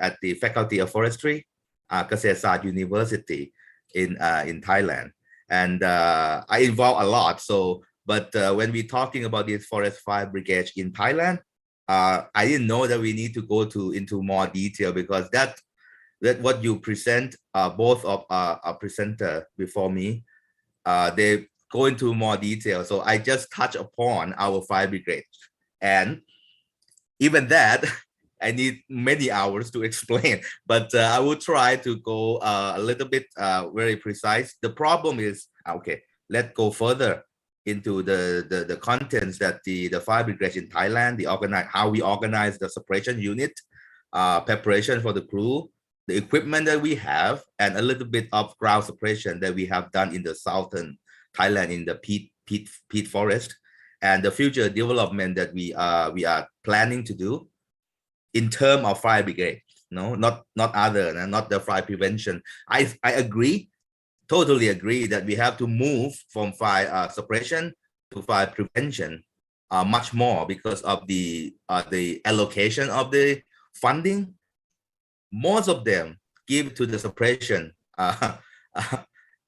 at the Faculty of Forestry, Kasetsart University in Thailand. And I involve a lot. So, but when we're talking about this forest fire brigade in Thailand, I didn't know that we need to go into more detail, because that what you present, both of a presenter before me, they go into more detail. So I just touch upon our fire brigade, and even that I need many hours to explain. But I will try to go a little bit very precise. The problem is, okay, let's go further into the contents that the fire brigade in Thailand, how we organize the suppression unit, preparation for the crew, the equipment that we have, and a little bit of ground suppression that we have done in the southern Thailand in the peat forest, and the future development that we are planning to do in terms of fire brigade. No, not the fire prevention. I agree, totally agree that we have to move from fire suppression to fire prevention much more, because of the allocation of the funding. Most of them give to the suppression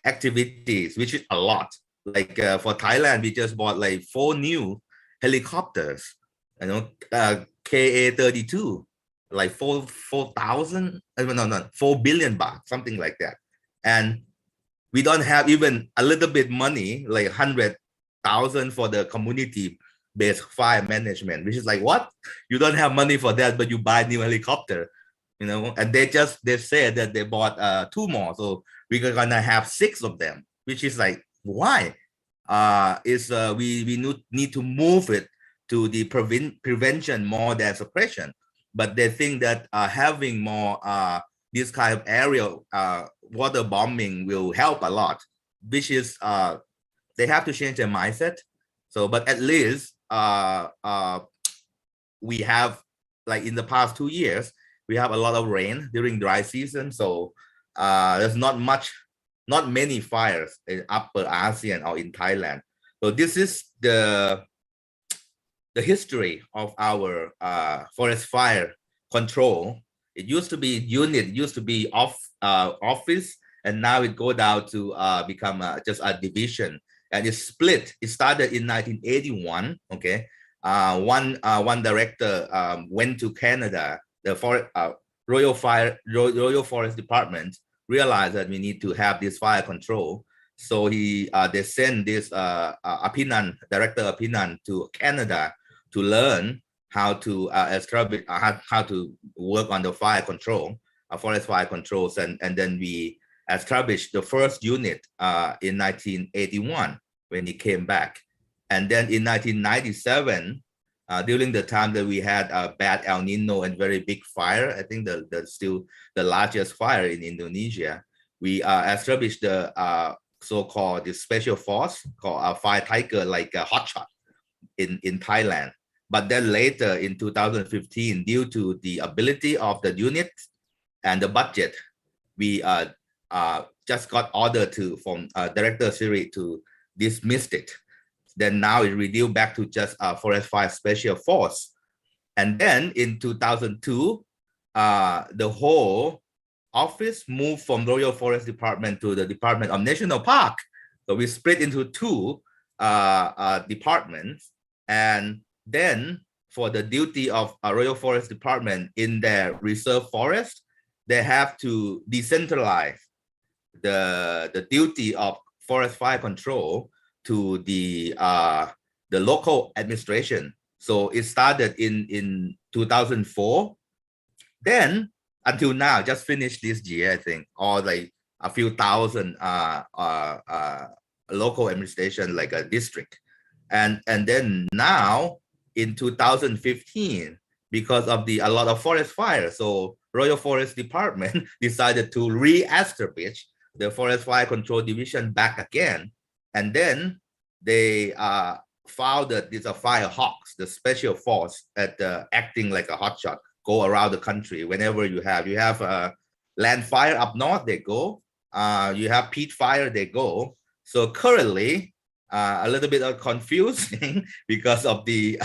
activities, which is a lot. Like for Thailand, we just bought like 4 new helicopters, you know, KA-32, like 4,000, no, 4 billion baht, something like that. And we don't have even a little bit money, like 100,000 for the community-based fire management, which is like, what? You don't have money for that, but you buy a new helicopter, you know? And they said that they bought 2 more, so we're gonna have 6 of them, which is like, why? We need to move it to the prevention more than suppression. But they think that having more this kind of aerial water bombing will help a lot, which is they have to change their mindset. So, but at least we have, like in the past 2 years, we have a lot of rain during dry season. So there's not much not many fires in Upper ASEAN or in Thailand. So this is the history of our forest fire control. It used to be unit, it used to be office, and now it go down to become just a division, and it's split. It started in 1981. Okay, one director went to Canada. The Royal Forest Department realized that we need to have this fire control. So they sent this Director Apinan to Canada to learn how to establish how to work on the fire control, forest fire controls, and then we established the first unit in 1981 when he came back, and then in 1997, during the time that we had a bad El Nino and very big fire, I think still the largest fire in Indonesia, we established the so-called the special force called Fire Tiger, like a hotshot in Thailand. But then later in 2015, due to the ability of the unit and the budget, we just got order from Director Siri to dismiss it. Then now it reduced back to just a Forest Fire Special Force. And then in 2002, the whole office moved from Royal Forest Department to the Department of National Park. So we split into two departments. And then for the duty of Royal Forest Department in their reserve forest, they have to decentralize the duty of forest fire control to the local administration. So it started in 2004. Then until now, just finished this year, I think, or like a few thousand local administration, like a district. And then now in 2015, because of a lot of forest fires, so Royal Forest Department decided to re-establish the Forest Fire Control Division back again. And then they founded these Fire Hawks, the special force acting like a hotshot, go around the country. Whenever you have land fire up north, they go. You have peat fire, they go. So currently, a little bit of confusing because of the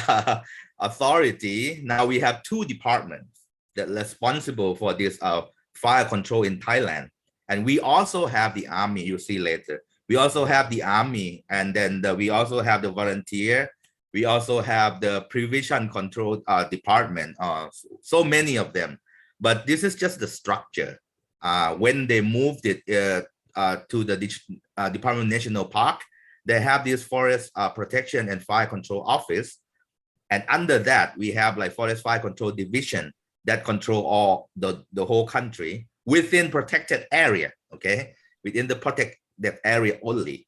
authority. Now we have two departments that are responsible for this fire control in Thailand. And we also have the army, you'll see later. We also have the army, and then we also have the volunteer. We also have the prevention control department, so many of them. But this is just the structure. When they moved it to the Department of National Park, they have this Forest Protection and Fire Control Office. And under that, we have like Forest Fire Control Division that control all the whole country within protected area, okay? Within the protected area only.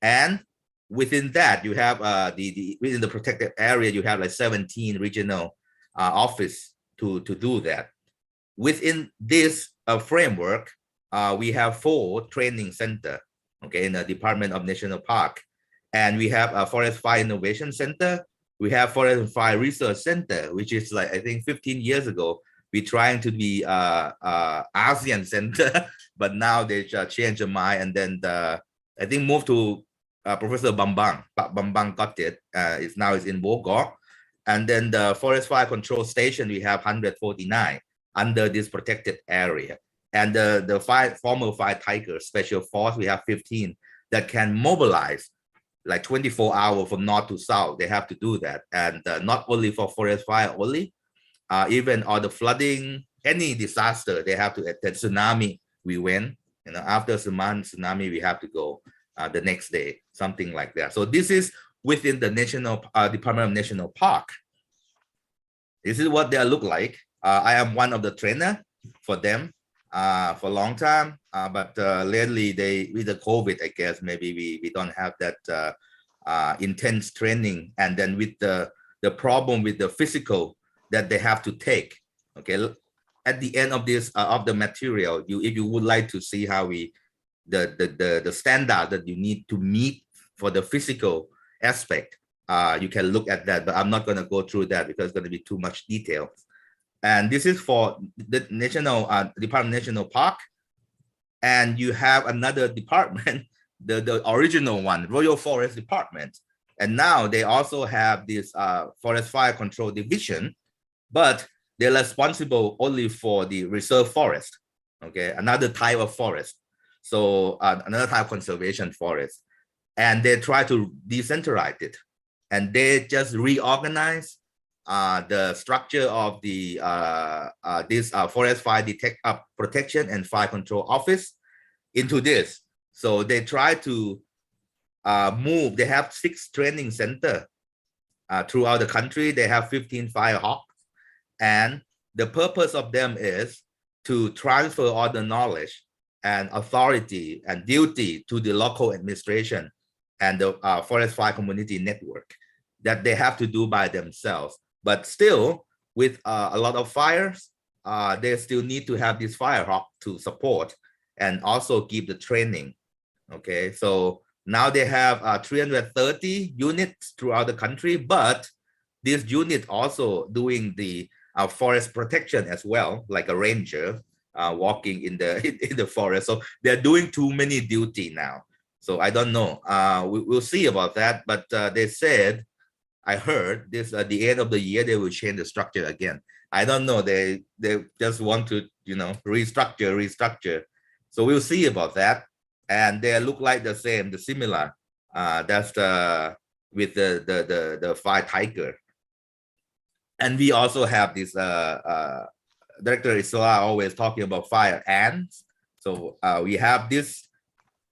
And within that, you have within the protected area, you have like 17 regional office to do that. Within this framework, we have 4 training center, okay, in the Department of National Park. And we have a Forest Fire Innovation Center. We have Forest Fire Research Center, which is like, I think 15 years ago, we're trying to be ASEAN Center, but now they changed their mind, and then I think moved to Professor Bambang. Bambang got it. It's now in Bogor. And then the Forest Fire Control Station, we have 149 under this protected area. And the former Fire Tiger Special Force, we have 15 that can mobilize like 24 hours from north to south. They have to do that. And not only for forest fire only, even all the flooding, any disaster, they have to attend. Tsunami, we went, you know, after tsunami, we have to go the next day, something like that. So this is within the National Department of National Park. This is what they look like. I am one of the trainer for them for a long time, but lately with the COVID, I guess maybe we don't have that intense training, and then with the problem with the physical that they have to take. Okay, at the end of this of the material, if you would like to see how the standard that you need to meet for the physical aspect, you can look at that, but I'm not going to go through that because it's going to be too much detail. And this is for the National Department of National Park. and you have another department, the original one, Royal Forest Department. And now they also have this Forest Fire Control Division, but they're responsible only for the reserve forest, okay, another type of forest. So another type of conservation forest. And they try to decentralize it. And they just reorganize the structure of the this Forest Fire Protection and Fire Control Office into this. So they try to move. They have 6 training centers throughout the country. They have 15 fire hawks, and the purpose of them is to transfer all the knowledge and authority and duty to the local administration and the forest fire community network that they have to do by themselves. But still, with a lot of fires, they still need to have this fire hawk to support and also give the training. Okay, so now they have 330 units throughout the country, but this unit also doing the forest protection as well, like a ranger walking in the forest. So they're doing too many duty now. So I don't know. We'll see about that. But they said, I heard this at the end of the year, they will change the structure again. I don't know. They just want to, restructure. So we'll see about that. And they look like the same, the similar. That's with the fire tiger. And we also have this Director Isla always talking about fire ants. So we have this.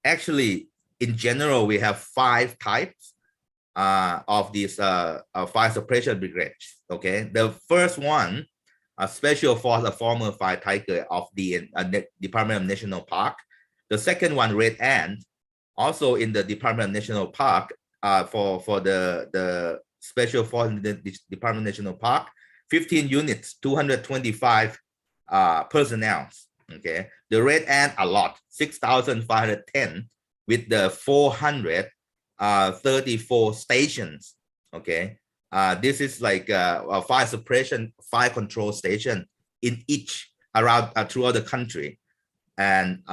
Actually, in general, we have 5 types of these fire suppression brigades. Okay, the first one, a special force, a former fire tiger of the Department of National Park. The second one, red ant, also in the Department of National Park for the special force in the Department of National Park, 15 units, 225 personnel. Okay, the red ant a lot, 6,510 with the 434 stations. Okay, this is like a fire suppression, fire control station in each around throughout the country, and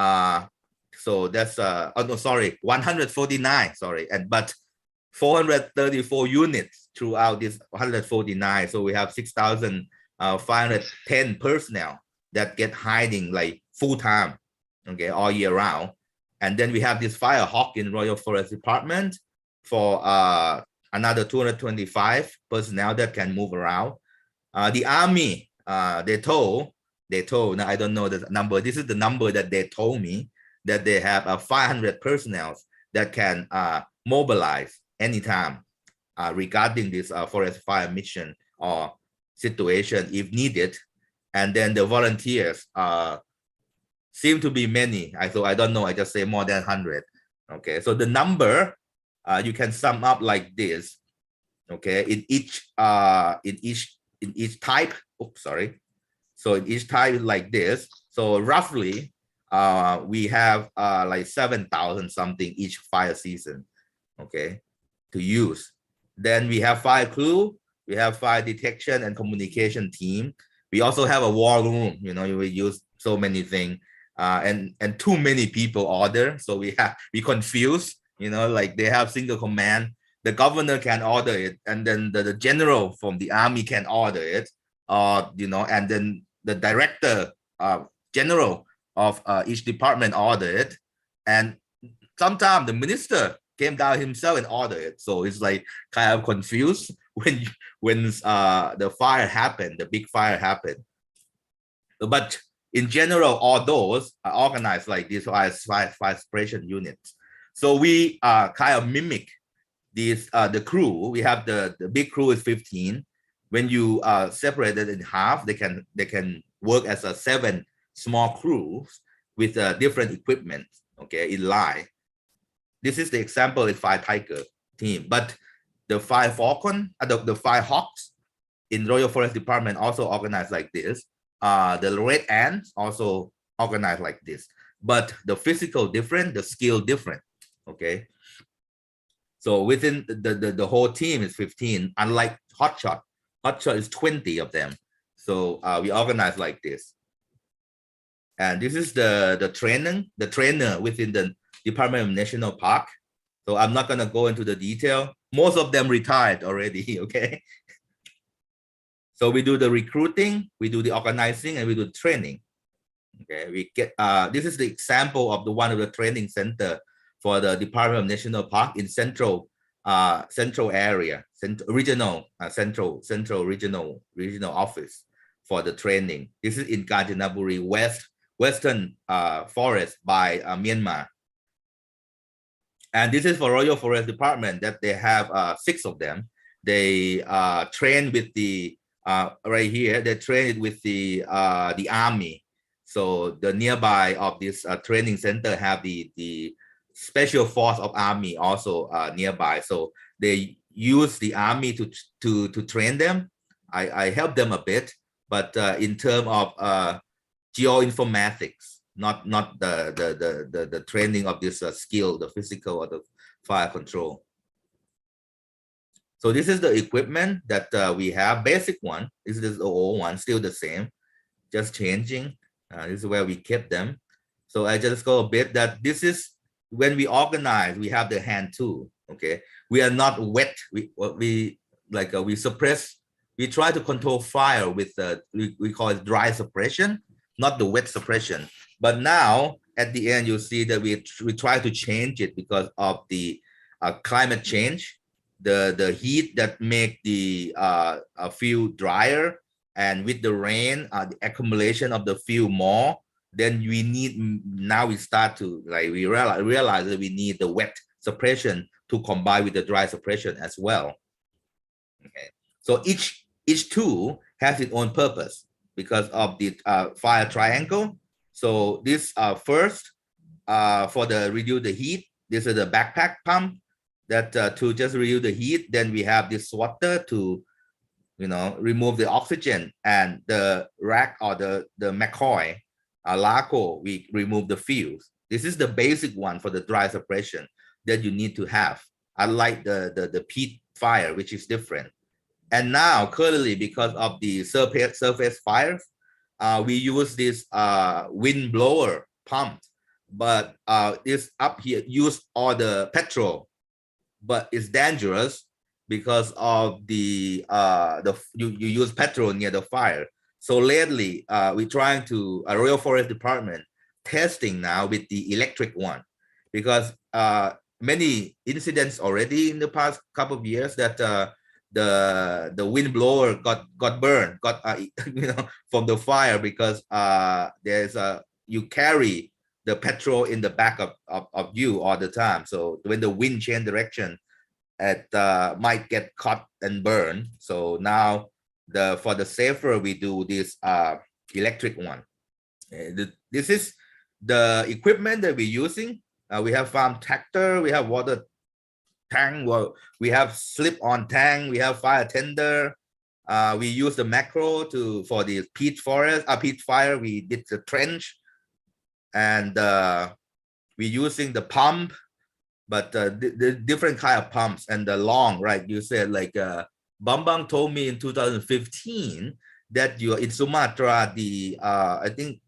so that's 149, sorry, but 434 units throughout this 149. So we have 6,510 personnel that get hiding like full time, okay, all year round. And then we have this fire hawk in Royal Forest Department for another 225 personnel that can move around. The Army, they told, now I don't know the number, this is the number that they told me, that they have 500 personnel that can mobilize anytime regarding this forest fire mission or situation if needed. And then the volunteers seem to be many. I don't know, I just say more than 100. Okay, so the number you can sum up like this. Okay, in each type, oops, sorry. So in each type like this. So roughly we have like 7,000 something each fire season, okay, to use. Then we have fire crew, we have fire detection and communication team. We also have a war room, we use so many things, and too many people order, so we confuse, like they have single command. The governor can order it, and then the general from the army can order it, and then the director general of each department order it, and sometimes the minister came down himself and ordered it. So it's like kind of confused when the fire happened, the big fire happened. But in general, all those are organized like this as fire suppression units. So we kind of mimic these the crew. We have the big crew is 15. When you separate it in half, they can work as 7 small crews with different equipment, okay, in line. This is the example in Fire Tiger team, but the Fire Falcon, the Fire Hawks in Royal Forest Department also organized like this. The Red Ants also organized like this, but the physical different, the skill different, okay? So within the whole team is 15, unlike Hotshot. Hotshot is 20 of them. So we organize like this. And this is the trainer within the Department of National Park. So I'm not gonna go into the detail. Most of them retired already, okay? So we do the recruiting, we do the organizing, and we do training. Okay, we get this is the example of one of the training center for the Department of National Park in central area, regional regional office for the training. This is in Kanchanaburi western forest by Myanmar. And this is for Royal Forest Department that they have 6 of them. They train with the right here. They train with the army. So the nearby of this training center have the special force of army also nearby. So they use the army to train them. I help them a bit, but in terms of geoinformatics, not the training of this skill, the physical or the fire control. So this is the equipment that we have. Basic one. This is the old one, still the same, just changing. This is where we kept them. So I just go a bit that this is when we organize, we have the hand tool. Okay, we are not wet. We suppress. We try to control fire with we call it dry suppression, not the wet suppression. But now at the end, you see that we try to change it because of the climate change, the heat that make the fuel drier. And with the rain, the accumulation of the fuel more, then we need, now we start to, we realize that we need the wet suppression to combine with the dry suppression as well. Okay, so each tool has its own purpose because of the fire triangle. So this first, for the reduce the heat, this is the backpack pump that to just reduce the heat. Then we have this swatter to remove the oxygen, and the rack or the McCoy, Laco, we remove the fuels. This is the basic one for the dry suppression that you need to have, unlike the peat fire, which is different. And now currently, because of the surface fires, we use this wind blower pump, but this up here use all the petrol, but it's dangerous because of the you use petrol near the fire. So lately, we're trying to Royal Forest Department testing now with the electric one, because many incidents already in the past couple of years that the wind blower got burned, from the fire, because there's you carry the petrol in the back of you all the time. So when the wind change direction, it might get caught and burned. So now for the safer, we do this electric one. This is the equipment that we're using. We have farm tractor, we have water tank, we have slip-on tank, we have fire tender. We use the macro for the peat fire. We did the trench, and we're using the pump, but the different kind of pumps and the long, right? You said like Bambang told me in 2015 that you're in Sumatra, I think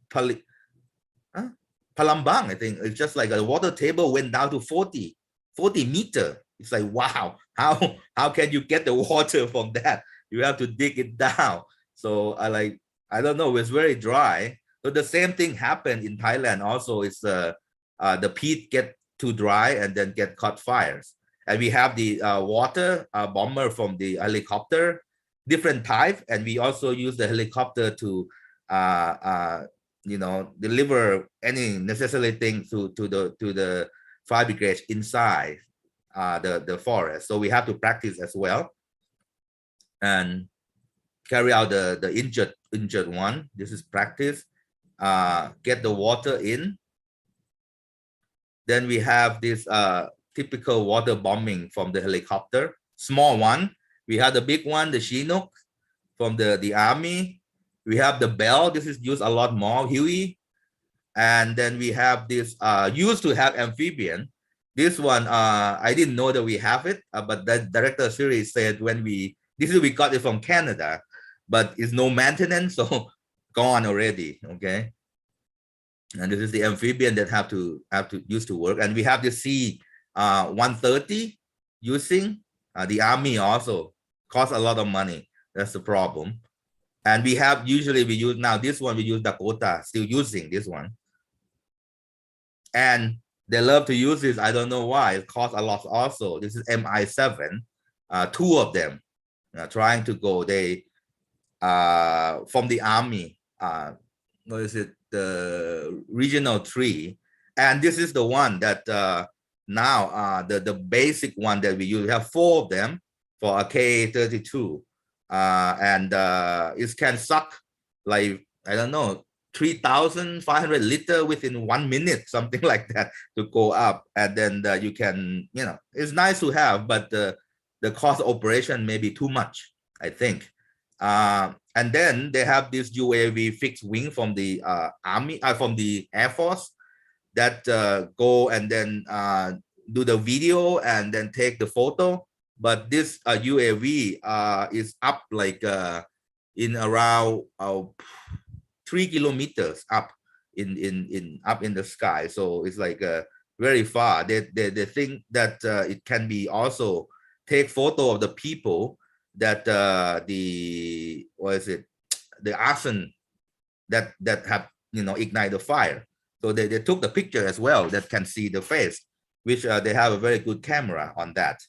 Palambang, I think it's just like a water table went down to 40 meter. It's like, wow, how can you get the water from that? You have to dig it down. So I don't know, it's very dry. So the same thing happened in Thailand also. It's the peat get too dry and then get caught fires. And we have the water bomber from the helicopter, different type, and we also use the helicopter to deliver any necessary things to the fire brigade inside the forest. So we have to practice as well and carry out the injured one. This is practice. Get the water in. Then we have this typical water bombing from the helicopter, small one. We have the big one, the Chinook from the army. We have the Bell. This is used a lot more, Huey. And then we have this, used to have amphibian. This one, I didn't know that we have it, but the director series said we got it from Canada, but it's no maintenance, so gone already, okay? And this is the amphibian that have to use to work. And we have the C-130 using the army also costs a lot of money. That's the problem. And we have usually we use now this one, we use Dakota, still using this one. And they love to use this. I don't know why. It costs a lot also. This is MI7, two of them trying to go. They from the army, what is it? The regional 3. And this is the one that now the basic one that we use. We have 4 of them for a KA-32. And it can suck like, I don't know, 3,500 liters within 1 minute, something like that, to go up. And then you can, you know, it's nice to have, but the cost of operation may be too much, I think. And then they have this UAV fixed wing from the army, from the Air Force, that go and then do the video and then take the photo. But this UAV is up like in around 3 kilometers up in the sky. So it's like very far. They think that it can be also take photo of the people that the arson that have, you know, ignite the fire. So they took the picture as well that can see the face, which they have a very good camera on that.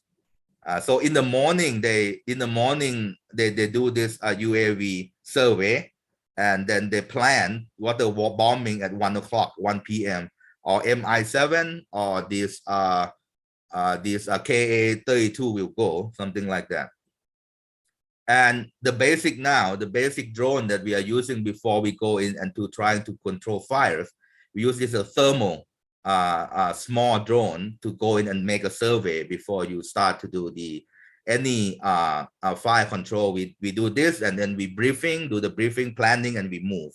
So in the morning they do this UAV survey, and then they plan what the bombing at 1 p.m. or MI7 or this KA-32 will go, something like that. And the basic drone that we are using before we go in and to trying to control fires, we use this thermal small drone to go in and make a survey before you start to do any fire control. We do this, and then we do the briefing, planning, and we move.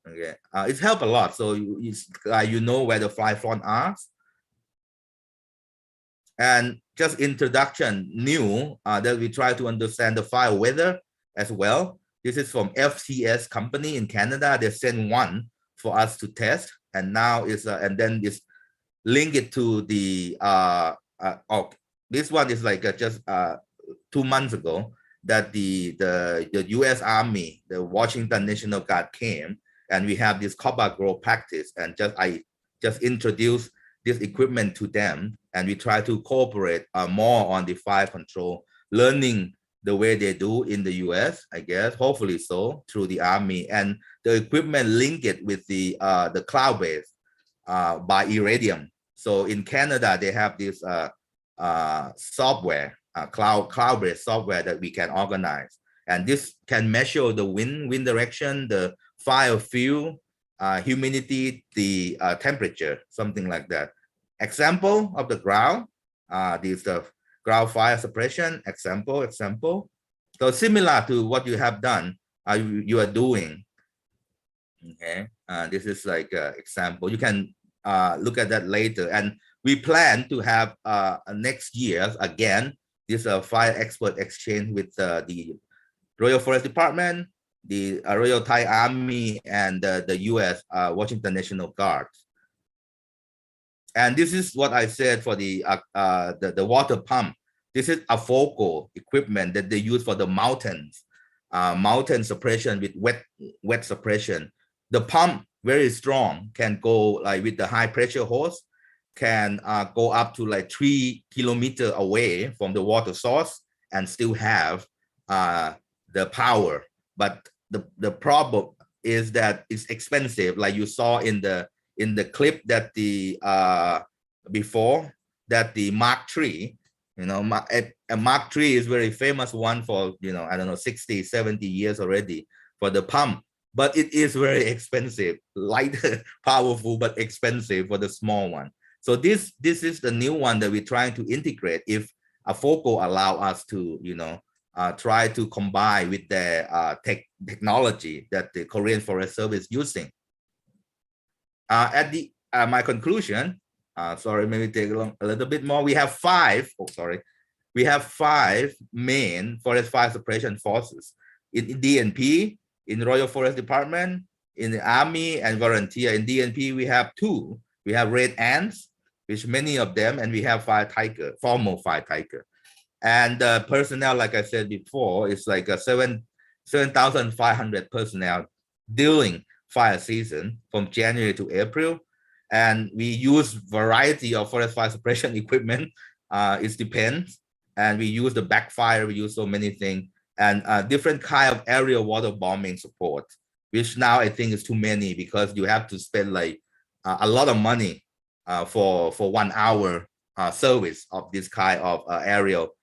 Okay, it's helped a lot. So you know where the fire front are. And just introduction new that we try to understand the fire weather as well. This is from FCS company in Canada. They sent one for us to test, and now is and then this link it to the this one is like just 2 months ago that the U.S. Army, the Washington National Guard came, and we have this Cobra Grove practice, and I just introduced this equipment to them, and we try to cooperate more on the fire control, learning the way they do in the US, I guess, hopefully so, through the Army, and the equipment link it with the cloud-based by Iridium. So in Canada, they have this software, cloud-based software that we can organize, and this can measure the wind direction, the fire fuel, humidity, the temperature, something like that. Example of the ground, this ground fire suppression, example. So similar to what you have done, you are doing. Okay, this is like an example. You can look at that later. And we plan to have next year, again, this fire expert exchange with the Royal Forest Department, the Royal Thai Army, and the US Washington National Guard. And this is what I said for the water pump. This is a focal equipment that they use for the mountains, mountain suppression with wet suppression. The pump, very strong, can go like with the high pressure hose, can go up to like 3 kilometers away from the water source and still have the power. But the problem is that it's expensive, like you saw in the clip that before that the Mark III, you know, a Mark III is very famous one for, you know, I don't know, 60, 70 years already for the pump, but it is very expensive, light, powerful, but expensive for the small one. So this is the new one that we're trying to integrate. If a focal allow us to, you know, try to combine with the technology that the Korean Forest Service using. At the my conclusion, sorry, maybe take a little bit more. We have five main forest fire suppression forces in DNP, in Royal Forest Department, in the army and volunteer. In DNP, we have two. We have red ants, which many of them, and we have fire tiger, formal fire tiger. And personnel, like I said before, is like a 7,500 personnel during fire season from January to April. And we use variety of forest fire suppression equipment. It depends. And we use the backfire, we use so many things, and different kind of aerial water bombing support, which now I think is too many because you have to spend like a lot of money for 1 hour service of this kind of aerial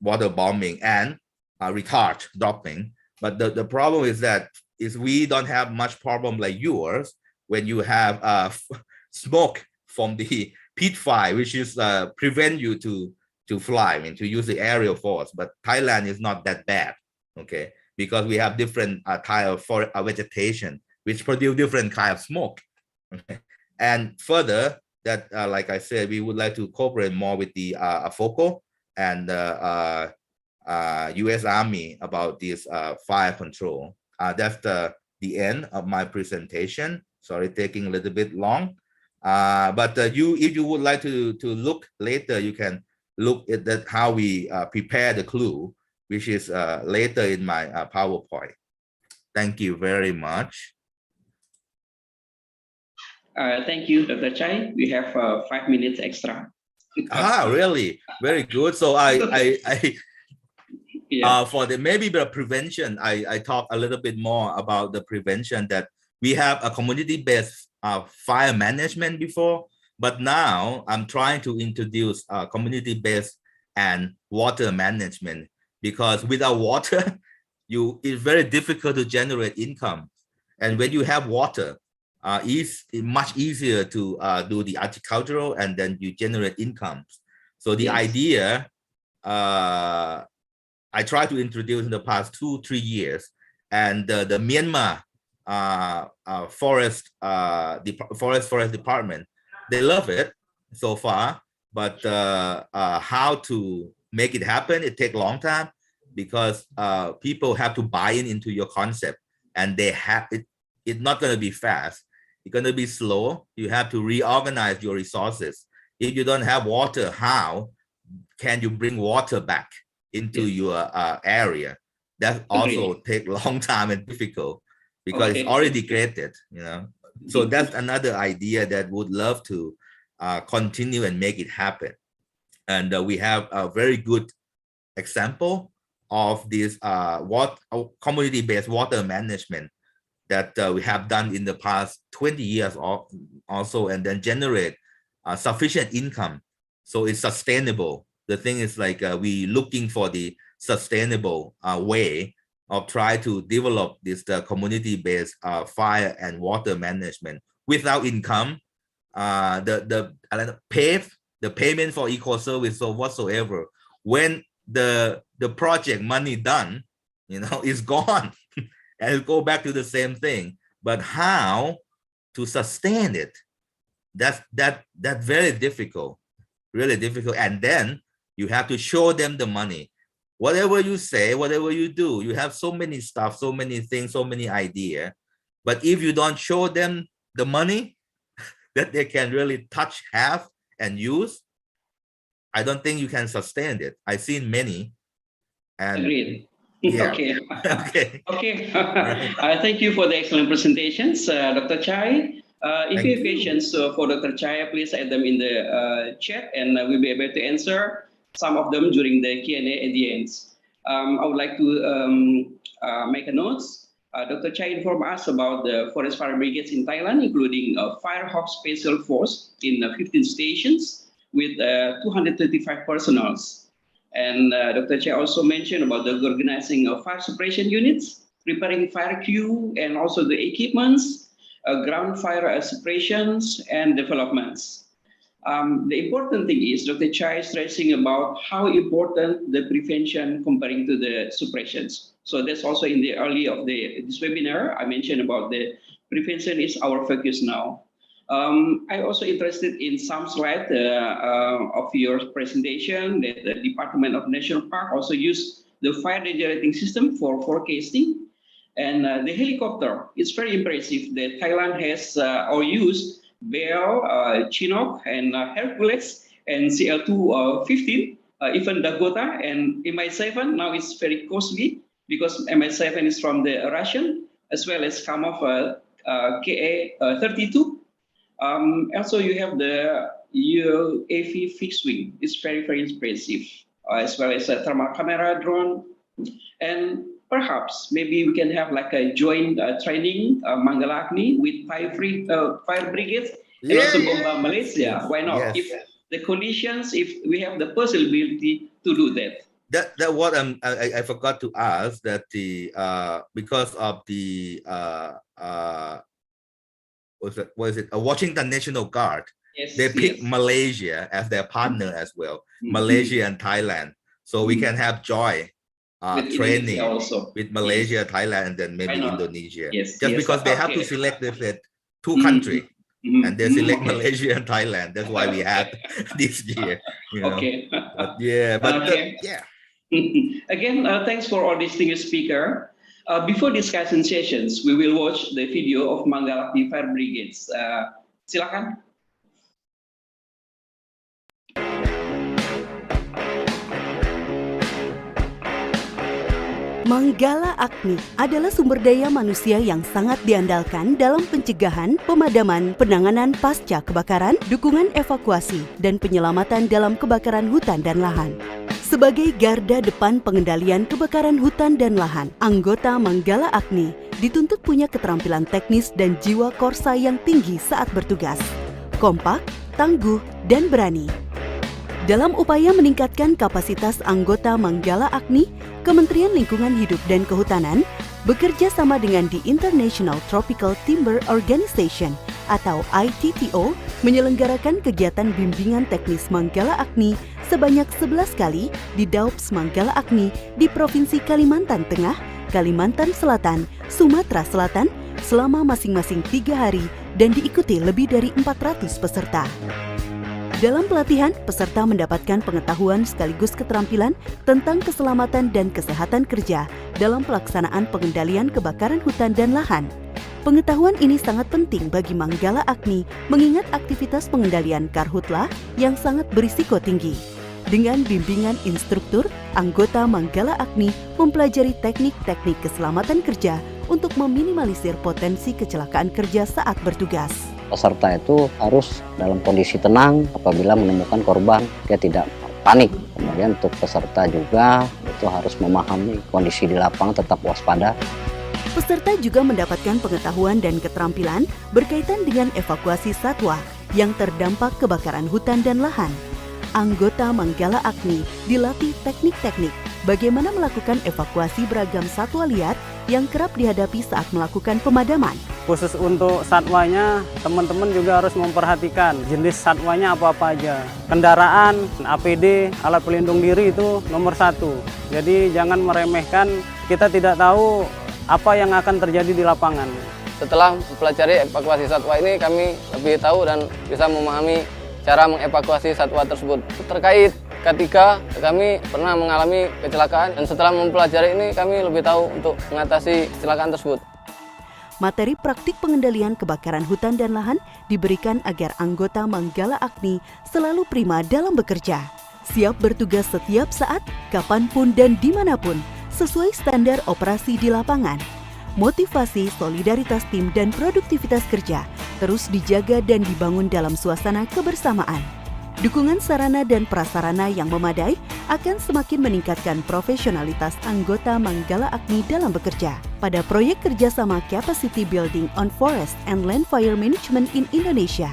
water bombing and retard dropping. But the problem is that we don't have much problem like yours when you have smoke from the pit fire, which is prevent you to fly, I mean, to use the aerial force. But Thailand is not that bad, okay, because we have different type of vegetation which produce different kind of smoke. Okay? And further, that like I said, we would like to cooperate more with the FOCO and U.S. Army about this fire control. That's the end of my presentation. Sorry, taking a little bit long. But if you would like to look later, you can look at that how we prepare the clue, which is later in my PowerPoint. Thank you very much. Thank you, Dr. Chai. We have 5 minutes extra. Really? Very good. So Yeah. for the maybe the prevention, I talk a little bit more about the prevention, that we have a community-based fire management before, but now I'm trying to introduce community-based and water management, because without water, it's very difficult to generate income. And when you have water, it's much easier to do the agricultural, and then you generate income. So the idea I tried to introduce in the past 2-3 years, and the Myanmar forest department, they love it so far, but how to make it happen, it takes a long time, because people have to buy into your concept, and they have it's not going to be fast. It's going to be slow. You have to reorganize your resources. If you don't have water, how can you bring water back into your area? That also take a long time and difficult, because it's already created, you know. So that's another idea that would love to continue and make it happen. And we have a very good example of this community-based water management that we have done in the past 20 years also, and then generate sufficient income. So it's sustainable. The thing is, like, we looking for the sustainable way of try to develop this community-based fire and water management without income. The payment for eco service or whatsoever, when the project money done, you know, is gone and it go back to the same thing. But how to sustain it, that's very difficult, really difficult. And then you have to show them the money. Whatever you say, whatever you do, you have so many stuff, so many things, so many ideas. But if you don't show them the money that they can really touch, have, and use, I don't think you can sustain it. I've seen many. And agreed. Yeah. Okay. Okay. Okay. Thank you for the excellent presentations, Dr. Chai. If you have questions for Dr. Chai, please add them in the chat, and we'll be able to answer some of them during the Q&A at the end. I would like to make a note. Dr. Chai informed us about the forest fire brigades in Thailand, including a Firehawk Special Force in 15 stations with 235 personnel. And Dr. Chai also mentioned about the organizing of fire suppression units, preparing fire queue, and also the equipments, ground fire suppressions, and developments. The important thing is Dr. Chai is stressing about how important the prevention comparing to the suppressions. So that's also in the early of this webinar, I mentioned about the prevention is our focus now. I also interested in some slide of your presentation that the Department of National Park also use the fire danger rating system for forecasting. And the helicopter is very impressive that Thailand has or used Bell, Chinook, and Hercules, and CL-2 15, even Dakota, and Mi-7 now is very costly because Mi-7 is from the Russian, as well as Kamov KA-32. Also, you have the UAV fixed wing. It's very, very impressive, as well as a thermal camera drone. And perhaps maybe we can have like a joint training Manggala Agni with fire brigades and also Bomba Malaysia. Why not? Yes. If the conditions, if we have the possibility to do that. That what I forgot to ask that the because of the was it a Washington National Guard, Yes, they pick yes. Malaysia as their partner as well, Malaysia and Thailand, so we can have joint With training Indonesia also. with Malaysia, Thailand, and then maybe Why not? Indonesia. Yes, Just yes, because they have to okay. select the two countries. And they select Okay. Malaysia and Thailand. That's why we had this year. You know? Okay. But yeah, but Okay. yeah. Again, thanks for all distinguished speaker. Before discussion sessions, we will watch the video of Manggala Fire Brigades. Silakan. Manggala Agni adalah sumber daya manusia yang sangat diandalkan dalam pencegahan, pemadaman, penanganan pasca kebakaran, dukungan evakuasi, dan penyelamatan dalam kebakaran hutan dan lahan. Sebagai garda depan pengendalian kebakaran hutan dan lahan, anggota Manggala Agni dituntut punya keterampilan teknis dan jiwa korsa yang tinggi saat bertugas, kompak, tangguh, dan berani. Dalam upaya meningkatkan kapasitas anggota Manggala Agni, Kementerian Lingkungan Hidup dan Kehutanan bekerja sama dengan the International Tropical Timber Organization atau ITTO menyelenggarakan kegiatan bimbingan teknis Manggala Agni sebanyak 11 kali di Daups Manggala Agni di Provinsi Kalimantan Tengah, Kalimantan Selatan, Sumatera Selatan selama masing-masing 3 hari dan diikuti lebih dari 400 peserta. Dalam pelatihan, peserta mendapatkan pengetahuan sekaligus keterampilan tentang keselamatan dan kesehatan kerja dalam pelaksanaan pengendalian kebakaran hutan dan lahan. Pengetahuan ini sangat penting bagi Manggala Agni mengingat aktivitas pengendalian karhutla yang sangat berisiko tinggi. Dengan bimbingan instruktur, anggota Manggala Agni mempelajari teknik-teknik keselamatan kerja untuk meminimalisir potensi kecelakaan kerja saat bertugas. Peserta itu harus dalam kondisi tenang apabila menemukan korban, dia tidak panik. Kemudian untuk peserta juga itu harus memahami kondisi di lapangan, tetap waspada. Peserta juga mendapatkan pengetahuan dan keterampilan berkaitan dengan evakuasi satwa yang terdampak kebakaran hutan dan lahan. Anggota Manggala Agni dilatih teknik-teknik bagaimana melakukan evakuasi beragam satwa liar yang kerap dihadapi saat melakukan pemadaman. Khusus untuk satwanya, teman-teman juga harus memperhatikan jenis satwanya apa-apa aja. Kendaraan, APD, alat pelindung diri itu nomor 1. Jadi jangan meremehkan, kita tidak tahu apa yang akan terjadi di lapangan. Setelah mempelajari evakuasi satwa ini, kami lebih tahu dan bisa memahami cara mengevakuasi satwa tersebut. Terkait ketika kami pernah mengalami kecelakaan dan setelah mempelajari ini kami lebih tahu untuk mengatasi kecelakaan tersebut. Materi praktik pengendalian kebakaran hutan dan lahan diberikan agar anggota Manggala Agni selalu prima dalam bekerja, siap bertugas setiap saat, kapanpun dan dimanapun, sesuai standar operasi di lapangan. Motivasi, solidaritas tim dan produktivitas kerja terus dijaga dan dibangun dalam suasana kebersamaan. Dukungan sarana dan prasarana yang memadai akan semakin meningkatkan profesionalitas anggota Manggala Agni dalam bekerja. Pada proyek kerjasama Capacity Building on Forest and Land Fire Management in Indonesia,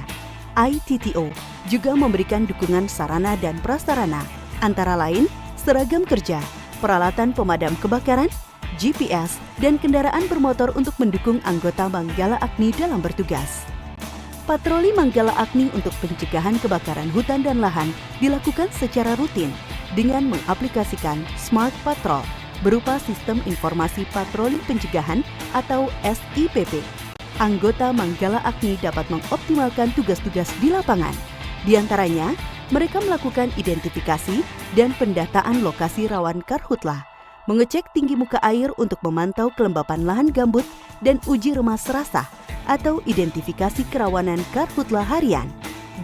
ITTO juga memberikan dukungan sarana dan prasarana, antara lain seragam kerja, peralatan pemadam kebakaran, GPS, dan kendaraan bermotor untuk mendukung anggota Manggala Agni dalam bertugas. Patroli Manggala Agni untuk pencegahan kebakaran hutan dan lahan dilakukan secara rutin dengan mengaplikasikan Smart Patrol berupa Sistem Informasi Patroli Pencegahan atau SIPP. Anggota Manggala Agni dapat mengoptimalkan tugas-tugas di lapangan. Di antaranya, mereka melakukan identifikasi dan pendataan lokasi rawan karhutla, mengecek tinggi muka air untuk memantau kelembapan lahan gambut, dan uji remas rasah atau identifikasi kerawanan karhutla harian.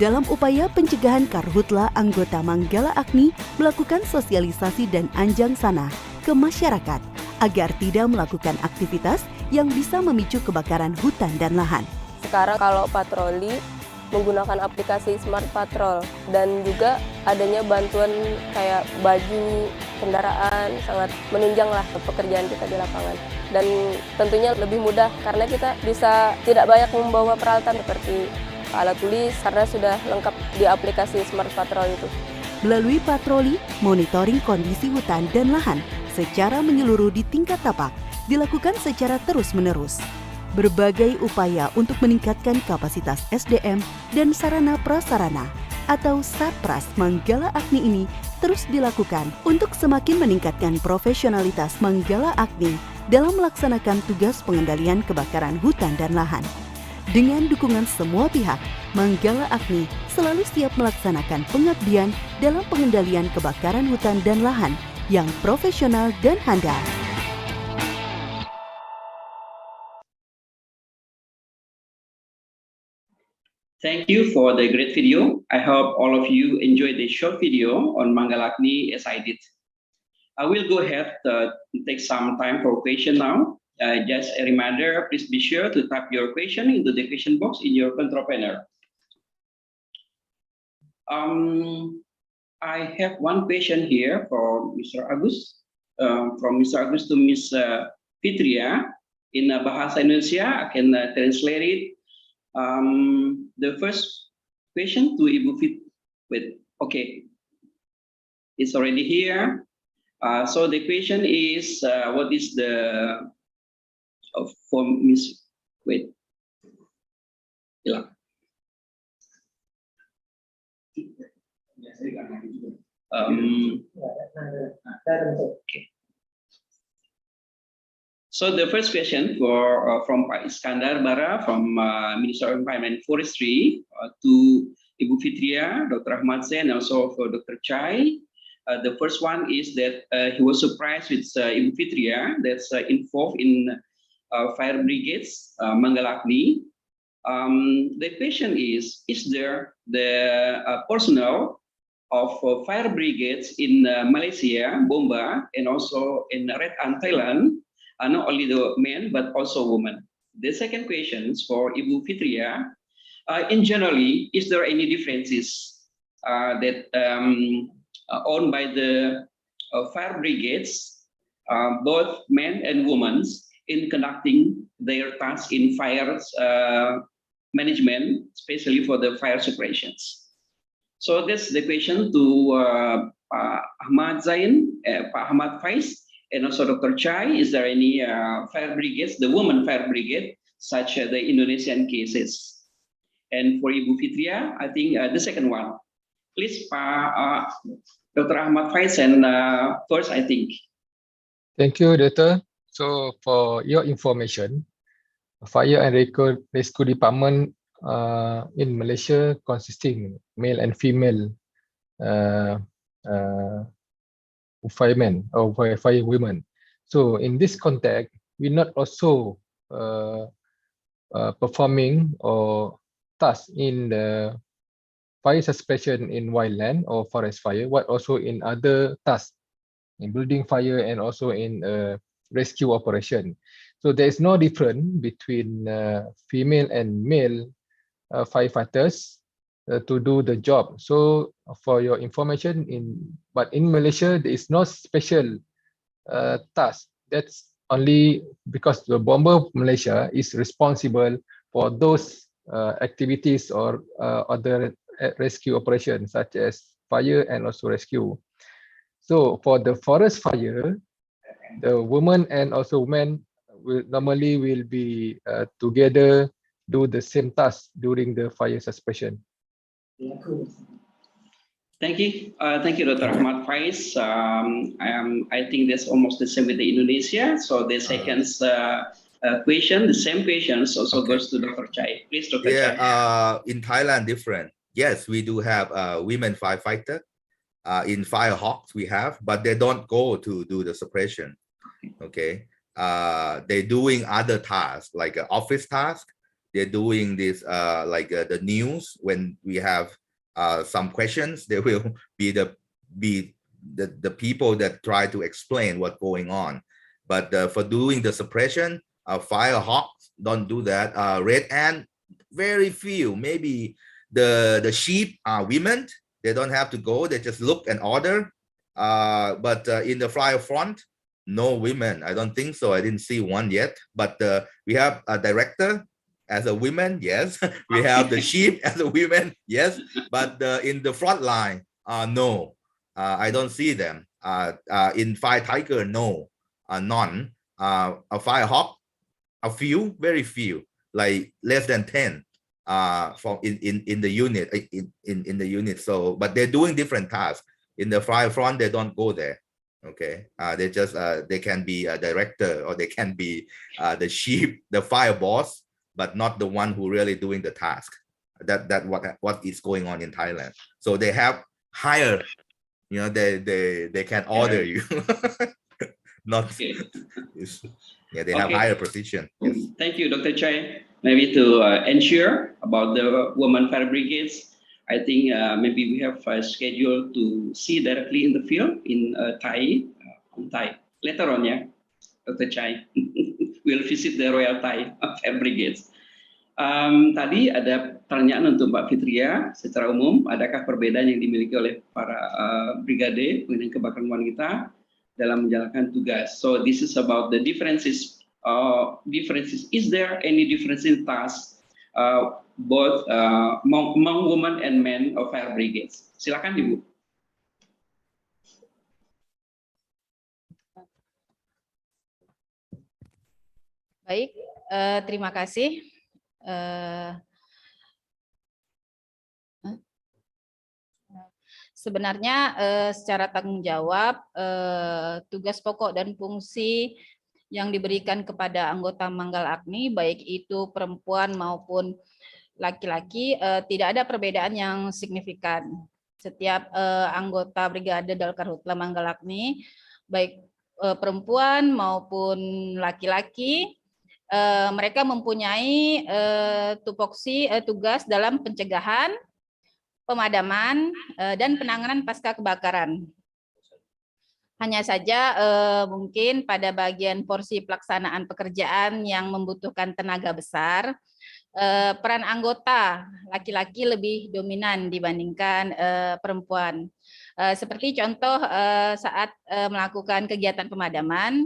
Dalam upaya pencegahan karhutla, anggota Manggala Agni melakukan sosialisasi dan anjang sana ke masyarakat agar tidak melakukan aktivitas yang bisa memicu kebakaran hutan dan lahan. Sekarang kalau patroli menggunakan aplikasi Smart Patrol dan juga adanya bantuan kayak baju, kendaraan, sangat menunjang lah pekerjaan kita di lapangan. Dan tentunya lebih mudah karena kita bisa tidak banyak membawa peralatan seperti alat tulis karena sudah lengkap di aplikasi Smart Patrol itu. Melalui patroli, monitoring kondisi hutan dan lahan secara menyeluruh di tingkat tapak dilakukan secara terus-menerus. Berbagai upaya untuk meningkatkan kapasitas SDM dan sarana prasarana atau Satpras Manggala Agni ini terus dilakukan untuk semakin meningkatkan profesionalitas Manggala Agni dalam melaksanakan tugas pengendalian kebakaran hutan dan lahan. Dengan dukungan semua pihak, Manggala Agni selalu siap melaksanakan pengabdian dalam pengendalian kebakaran hutan dan lahan yang profesional dan handal. Thank you for the great video. I hope all of you enjoyed the short video on Manggala Agni as I did. I will go ahead take some time for question now. Just a reminder, please be sure to type your question into the question box in your control panel. I have one question here for Mr. Agus, from Mr. Agus to Ms. Fitria. In Bahasa Indonesia, I can translate it. The first question to Ibu Fit, okay, it's already here. So the question is, what is the for Miss? Wait, hilang. Okay. So the first question from Pak Iskandar Bara from Minister of Environment and Forestry to Ibu Fitria, Dr. Ahmad Zain, and also for Dr. Chai. The first one is that he was surprised with Ibu Fitria that's involved in fire brigades, Manggala Agni. The question is there the personnel of fire brigades in Malaysia, Bomba, and also in Red Ant, Thailand, not only the men but also women. The second question is for Ibu Fitria. In generally, is there any differences that owned by the fire brigades, both men and women, in conducting their tasks in fire management, especially for the fire suppressions? So that's the question to Ahmad Zain, Pak Ahmad Faiz, and also Dr. Chai. Is there any fire brigades, the women fire brigade, such as the Indonesian cases? And for Ibu Fitria, I think the second one. Please, Dr. Ahmad Faiz, and first, I think. Thank you, Doctor. So for your information, Fire and Rescue Department in Malaysia consisting male and female firemen or fire women. So in this context, we're not also performing or tasks in the fire suppression in wildland or forest fire, but also in other tasks, in building fire and also in rescue operation. So there is no difference between female and male firefighters to do the job. So for your information, but in Malaysia there is no special task. That's only because the Bomber Malaysia is responsible for those activities or other rescue operations such as fire and also rescue. So for the forest fire, the women and also men will normally be together, do the same task during the fire suppression. Thank you, Dr. Ahmad Faiz. I think that's almost the same with the Indonesia. So the second question, the same questions also goes to Dr. Chai. Please, Dr. Chai. In Thailand, different. Yes, we do have women firefighter. in Firehawks we have, but they don't go to do the suppression. Okay, they're doing other tasks like office task. They're doing this like the news. When we have some questions, they will be the people that try to explain what's going on. But for doing the suppression, Firehawks don't do that. Red Ant, very few. Maybe the sheep are women. They don't have to go. They just look and order. But in the Fire Front, no women. I don't think so. I didn't see one yet. But we have a director as a woman. Yes. We have the sheep as a woman. Yes. But in the front line, no. I don't see them. In Fire Tiger, no. None. A Firehawk, a few, very few, like less than 10 from in the unit, in the unit. So, but they're doing different tasks. In the Fire Front, they don't go there. Okay, they just they can be a director, or they can be the sheep, the fire boss, but not the one who really doing the task. That what is going on in Thailand. So they have higher, you know, they can order you. Not yeah, they have higher position. Yes. Thank you, Dr. Chai. Maybe to ensure about the women fire brigades, I think maybe we have a schedule to see directly in the field in Thai. Later on, yeah, Dr. Chai. We'll visit the Royal Thai Fire Brigades. Tadi ada pertanyaan untuk Mbak Fitria. Secara umum, adakah perbedaan yang dimiliki oleh para brigade pengendalian kebakaran wanita dalam menjalankan tugas? So this is about the differences. Is there any difference in tasks both among women and men of fire brigades? Silakan Ibu. Baik, terima kasih. Sebenarnya secara tanggung jawab, tugas pokok dan fungsi yang diberikan kepada anggota Manggal Agni, baik itu perempuan maupun laki-laki, tidak ada perbedaan yang signifikan. Setiap anggota Brigade Dalkarhutla Manggal Agni, baik perempuan maupun laki-laki, mereka mempunyai tupoksi tugas dalam pencegahan, pemadaman, dan penanganan pasca kebakaran. Hanya saja mungkin pada bagian porsi pelaksanaan pekerjaan yang membutuhkan tenaga besar, peran anggota laki-laki lebih dominan dibandingkan perempuan. Seperti contoh saat melakukan kegiatan pemadaman,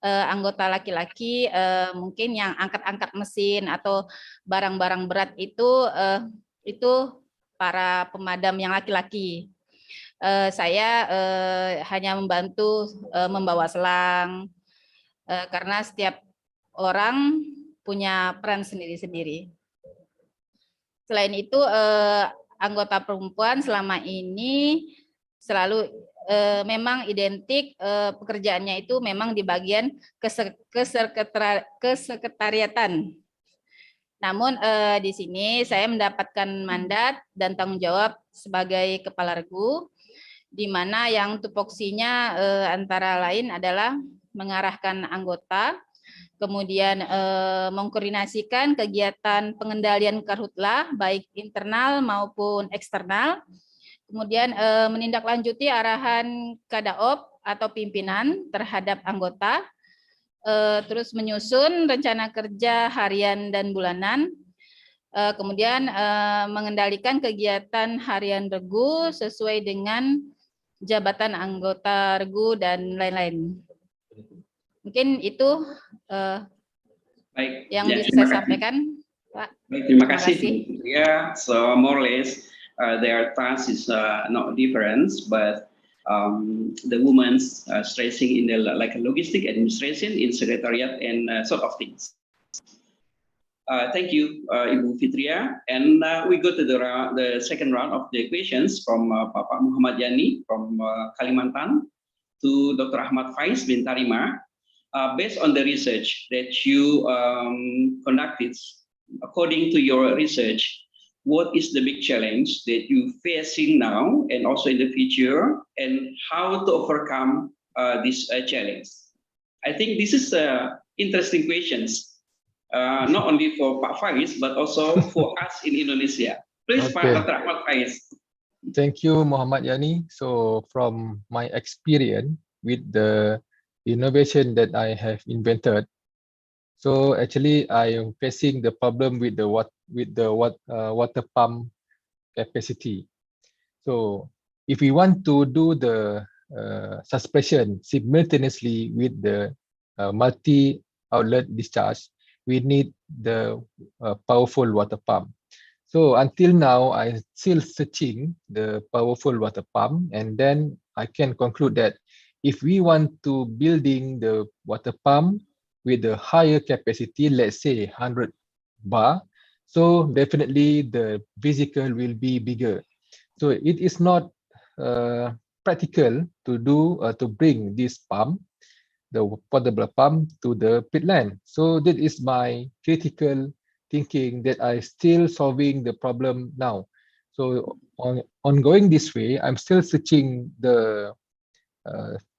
anggota laki-laki mungkin yang angkat-angkat mesin atau barang-barang berat itu para pemadam yang laki-laki. Saya hanya membantu membawa selang, karena setiap orang punya peran sendiri-sendiri. Selain itu, anggota perempuan selama ini selalu memang identik pekerjaannya itu memang di bagian kesekretariatan. Namun di sini saya mendapatkan mandat dan tanggung jawab sebagai kepala regu, di mana yang tupoksinya antara lain adalah mengarahkan anggota, kemudian mengkoordinasikan kegiatan pengendalian karhutla baik internal maupun eksternal, kemudian menindaklanjuti arahan Kadaop atau pimpinan terhadap anggota, terus menyusun rencana kerja harian dan bulanan, kemudian mengendalikan kegiatan harian regu sesuai dengan jabatan anggota regu dan lain-lain. Mungkin itu baik, yang ya, bisa saya sampaikan, Pak. Baik, terima kasih. Yeah, so more or less their task is not different, but the women's stressing in the like logistic administration in secretariat and sort of things. Thank you, Ibu Fitria. And we go to the second round of the questions from Bapak Muhammad Yani from Kalimantan to Dr. Ahmad Faiz bin Tarima. Based on the research that you conducted, according to your research, what is the big challenge that you facing now and also in the future, and how to overcome this challenge? I think this is interesting questions, not only for Pak Faiz, but also for us in Indonesia. Please, Okay. Pak Dr. Ahmad Faiz. Thank you, Muhammad Yani. So from my experience with the innovation that I have invented, so actually I am facing the problem with the water pump capacity. So if we want to do the suspension simultaneously with the multi-outlet discharge, we need the powerful water pump. So until now, I'm still searching the powerful water pump, and then I can conclude that if we want to building the water pump with a higher capacity, let's say 100 bar, so definitely the vehicle will be bigger. So it is not practical to bring this pump, the portable pump, to the pitland. So that is my critical thinking that I still solving the problem now. So ongoing this way, I'm still searching the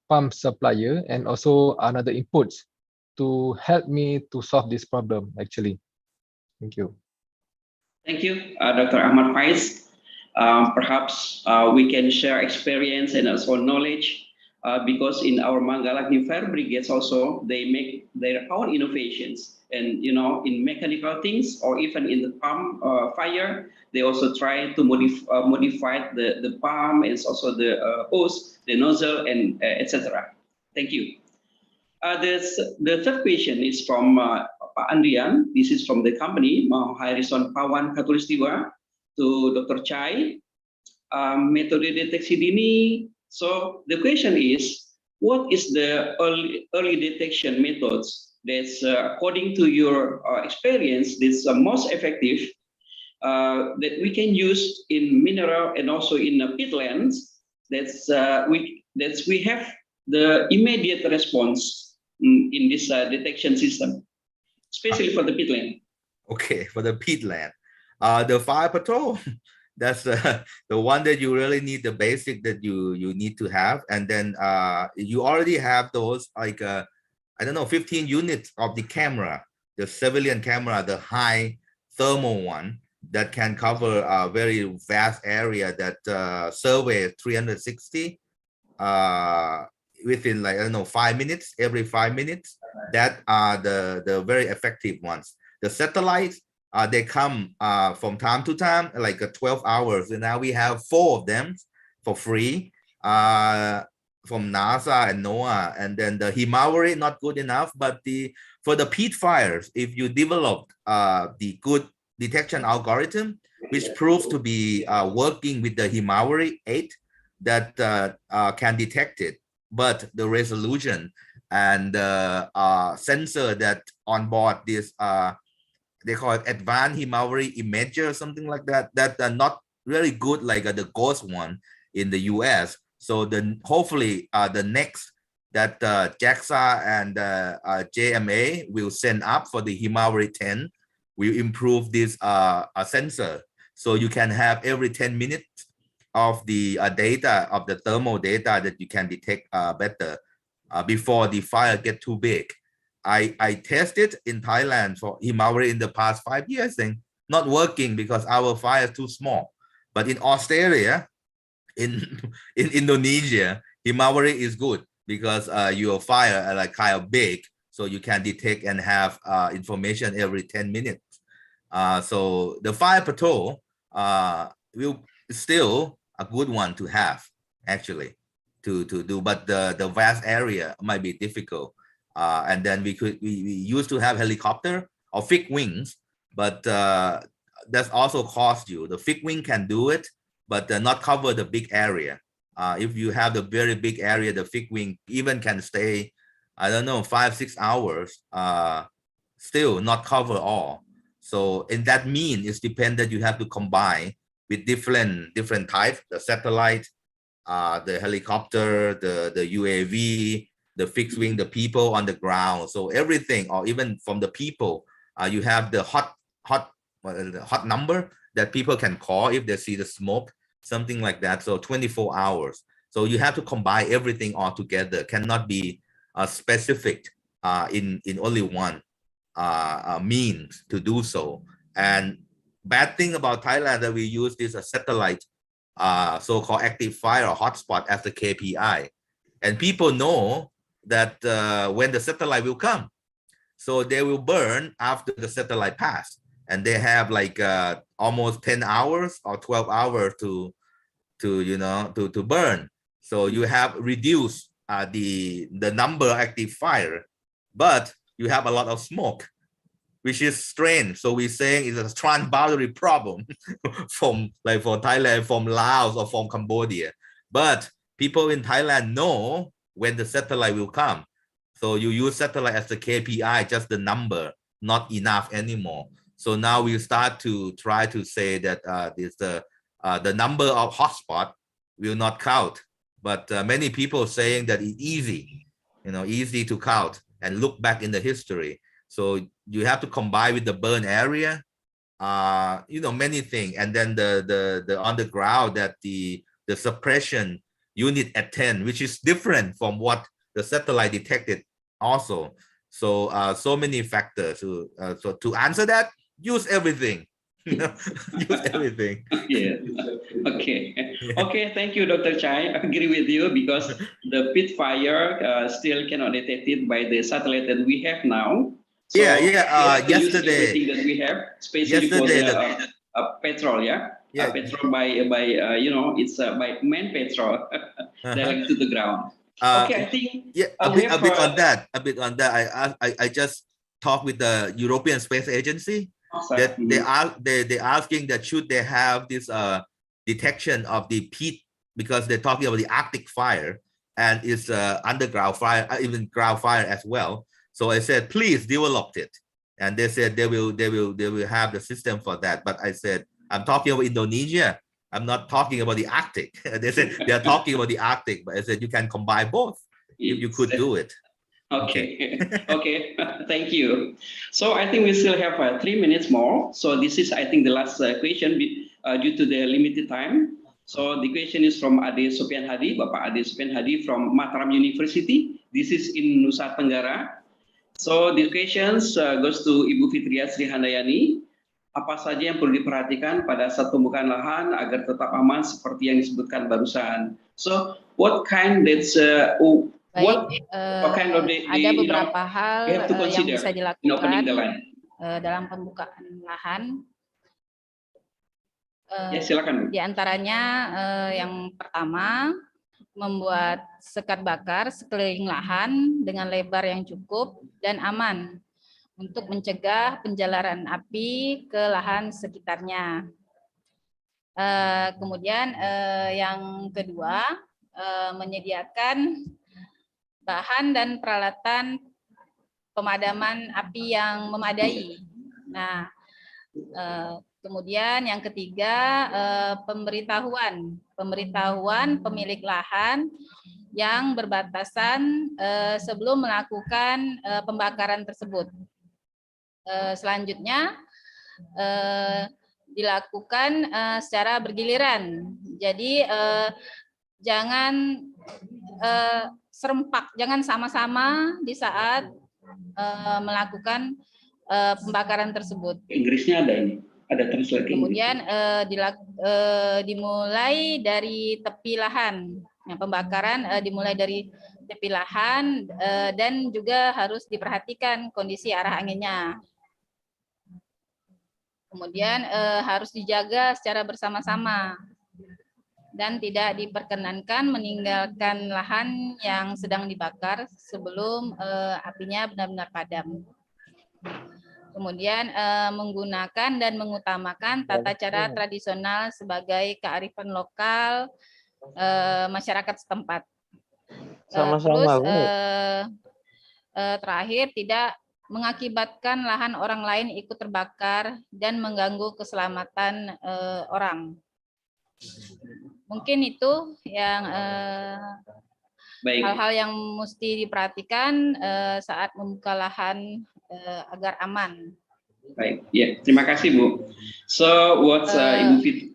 pump supplier and also another inputs to help me to solve this problem actually. Thank you. Thank you, Dr. Ahmad Faiz. Perhaps we can share experience and also knowledge because in our Manggala Fire Brigades also, they make their own innovations. And, you know, in mechanical things or even in the pump fire, they also try to modify the pump and also the hose, the nozzle, and etc. Thank you. The third question is from Pak Andrian. This is from the company, Harrison Pawan Katulistiwa, to Dr. Chai. Metode deteksi dini. So the question is, what is the early detection methods that's according to your experience, that's most effective that we can use in mineral and also in peatlands? We have the immediate response in this detection system, especially for the peatland. Okay, for the peatland, the fire patrol. That's the one that you really need, the basic that you need to have. And then you already have those like I don't know, 15 units of the camera, the civilian camera, the high thermal one that can cover a very vast area that surveys 360 within, like, I don't know, 5 minutes, every 5 minutes. That are the very effective ones. The satellites, they come from time to time, like 12 hours. And now we have 4 of them for free from NASA and NOAA. And then the Himawari, not good enough, but for the peat fires, if you develop the good detection algorithm, which proves to be working with the Himawari 8, that can detect it, but the resolution and sensor that on board this they call it advanced Himawari imager or something like that, that are not really good like the ghost one in the US. So then hopefully the next that JAXA and JMA will send up for the Himawari 10 will improve this sensor. So you can have every 10 minutes of the data, of the thermal data, that you can detect better before the fire get too big. I tested in Thailand for Himawari in the past 5 years, and not working because our fire is too small. But in Australia, in Indonesia, Himawari is good because your fire are like kind of big, so you can detect and have information every 10 minutes. So the fire patrol will still a good one to have, actually, to do, but the vast area might be difficult. And then we used to have helicopter or fixed wings, but that's also cost you. The fixed wing can do it, but not cover the big area. If you have the very big area, the fixed wing even can stay, I don't know, 5-6 hours, still not cover all. So in that mean, it's dependent. You have to combine with different types, the satellite, the helicopter, the UAV, the fixed wing, the people on the ground. So everything, or even from the people, you have the hot number that people can call if they see the smoke, something like that. So 24 hours. So you have to combine everything all together. Cannot be specific in only one means to do so. And bad thing about Thailand that we use this satellite so-called active fire or hotspot as the KPI. And people know that when the satellite will come. So they will burn after the satellite pass. And they have like almost 10 hours or 12 hours to burn. So you have reduced the number of active fire, but you have a lot of smoke, which is strange. So we're saying it's a trans-boundary problem from like for Thailand, from Laos or from Cambodia. But people in Thailand know when the satellite will come. So you use satellite as the KPI, just the number, not enough anymore. So now we start to try to say that the number of hotspot will not count. But many people saying that it's easy, easy to count and look back in the history. So you have to combine with the burn area, many things. And then the on the ground that the suppression unit attend, which is different from what the satellite detected also. So so many factors. So to answer that, use everything. Use everything. Yeah. Okay. Okay. Thank you, Dr. Chai. I agree with you because the pit fire still cannot detect it by the satellite that we have now. So yesterday everything that we have, especially for the petrol, petrol by it's by man petrol direct to the ground. Okay, I think a bit on that. I just talked with the European Space Agency. That they asking that should they have this detection of the peat, because they're talking about the Arctic fire and it's underground fire, even ground fire as well. So I said, please develop it, and they said they will have the system for that. But I said, I'm talking about Indonesia. I'm not talking about the Arctic. They said they're talking about the Arctic, but I said you can combine both if you could do it. Okay. Okay. Thank you. So I think we still have 3 minutes more. So this is, I think, the last question due to the limited time. So the question is from Ade Sopian Hadi, Bapak Ade Sopian Hadi from Mataram University. This is in Nusa Tenggara. So the questions goes to Ibu Fitria Sri Handayani. Apa saja yang perlu diperhatikan pada saat pembukaan lahan agar tetap aman seperti yang disebutkan barusan? So what kind that's Baik, ada beberapa hal yang bisa dilakukan dalam pembukaan lahan. Silakan. Di antaranya yang pertama, membuat sekat bakar sekeliling lahan dengan lebar yang cukup dan aman untuk mencegah penjalaran api ke lahan sekitarnya. Kemudian yang kedua, menyediakan bahan dan peralatan pemadaman api yang memadai. Nah, kemudian yang ketiga, pemberitahuan pemilik lahan yang berbatasan sebelum melakukan pembakaran tersebut. Selanjutnya dilakukan secara bergiliran. Jadi jangan serempak, jangan sama-sama di saat melakukan pembakaran tersebut. Inggrisnya ada ini, ada translate. Kemudian dimulai dari tepi lahan. Pembakaran dimulai dari tepi lahan dan juga harus diperhatikan kondisi arah anginnya. Kemudian harus dijaga secara bersama-sama. Dan tidak diperkenankan meninggalkan lahan yang sedang dibakar sebelum apinya benar-benar padam. Kemudian menggunakan dan mengutamakan tata cara tradisional sebagai kearifan lokal masyarakat setempat. Terus terakhir, tidak mengakibatkan lahan orang lain ikut terbakar dan mengganggu keselamatan orang. Mungkin itu yang hal-hal yang mesti diperhatikan saat membuka lahan agar aman. Baik, ya, terima kasih Bu. So what's Ibu Fit?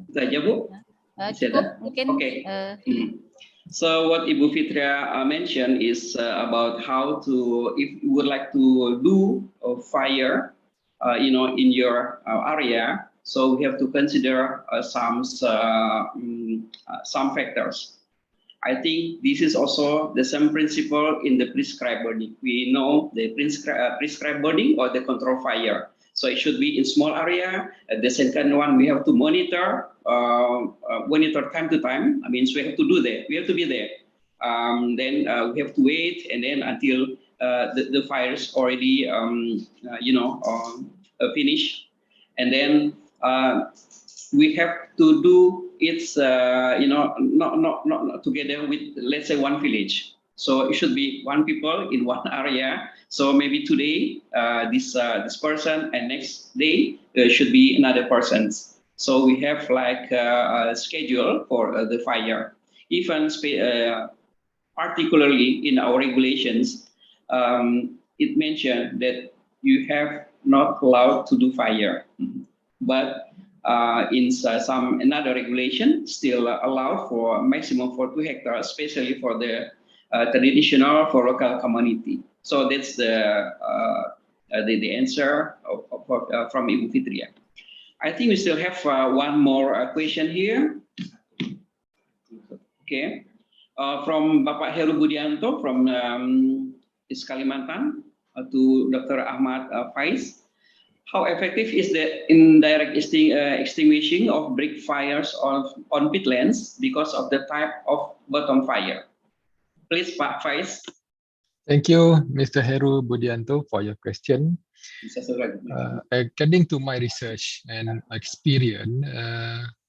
Saja Bu? Cukup mungkin. Okay. So what Ibu Fitria mentioned is about how to, if you would like to do a fire, in your area, so we have to consider some factors. I think this is also the same principle in the prescribed burning. We know the prescribed burning or the control fire. So it should be in small area. The second one, we have to monitor time to time. I mean, so we have to do that. We have to be there. Then we have to wait, and then until the fire is already, finished, and then we have to do it, not together with, let's say, one village. So it should be one people in one area. So maybe today this person, and next day should be another person. So we have like a schedule for the fire. Even particularly in our regulations, it mentioned that you have not allowed to do fire, but in some another regulation still allowed for maximum for 2 hectares, especially for the traditional for local community. So that's the answer from Ibu Fitria. I think we still have one more question here. Okay, from Bapak Heru Budianto from Kalimantan to Dr. Ahmad Faiz. How effective is the indirect extinguishing of brick fires on peatlands because of the type of bottom fire? Please, Pak Faiz. Thank you, Mr. Heru Budianto, for your question. According to my research and experience,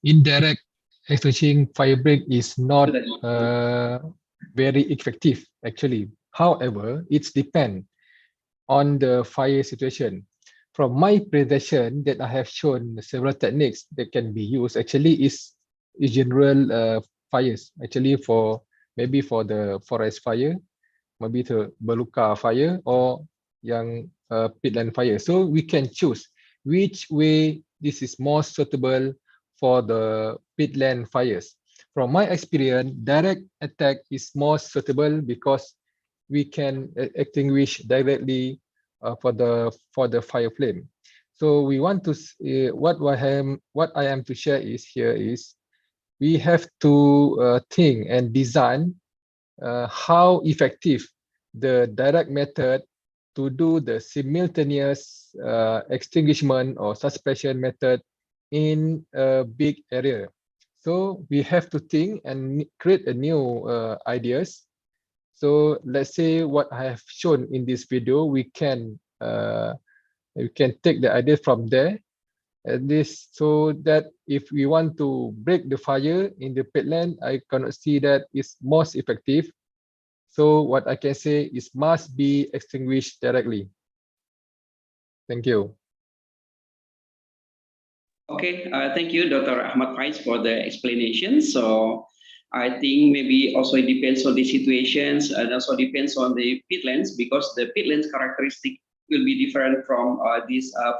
indirect extinguishing fire break is not very effective, actually. However, it depends on the fire situation. From my presentation that I have shown several techniques that can be used, actually is general fires, actually maybe for the forest fire, maybe the beluka fire, or yang peatland fire. So we can choose which way this is more suitable for the peatland fires. From my experience, direct attack is more suitable because we can extinguish directly for the fire flame. So we want to what I am to share is we have to think and design how effective the direct method to do the simultaneous extinguishment or suppression method in a big area. So we have to think and create a new ideas. So let's say what I have shown in this video, we can take the idea from there, so that if we want to break the fire in the peatland, I cannot see that is most effective. So what I can say is must be extinguished directly. Thank you. Okay, thank you, Dr. Ahmad Faiz, for the explanation. So I think maybe also it depends on the situations and also depends on the peatlands, because the peatlands characteristic will be different from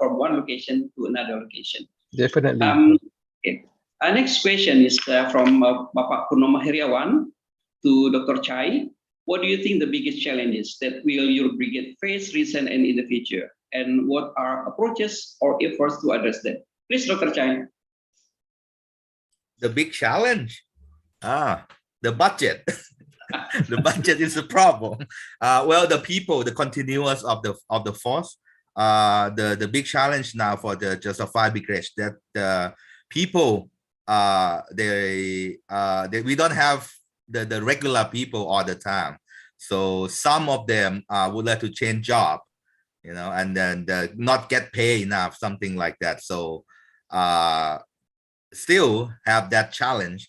from one location to another location. Definitely. Okay. Next question is from Bapak Purnomo Heriawan to Dr. Chai. What do you think the biggest challenges that will your brigade face recent and in the future? And what are approaches or efforts to address them? Please, Dr. Chai. The big challenge? The budget. The budget is a problem. Well, the people, the continuous of the force, the big challenge now for the Justified Brigade, that the people, we don't have the regular people all the time. So some of them would like to change job, and then not get paid enough, something like that. So still have that challenge.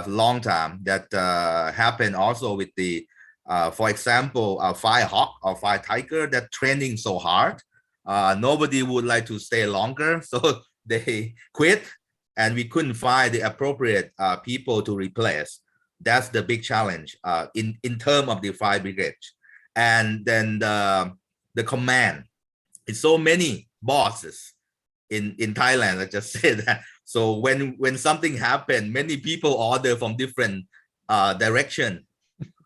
Long time that happened also with the for example Fire Hawk or Fire Tiger that training so hard, nobody would like to stay longer, so they quit and we couldn't find the appropriate people to replace. That's the big challenge in terms of the fire brigade. And then the command, it's so many bosses, in Thailand. I just say that. So when something happened, many people order from different direction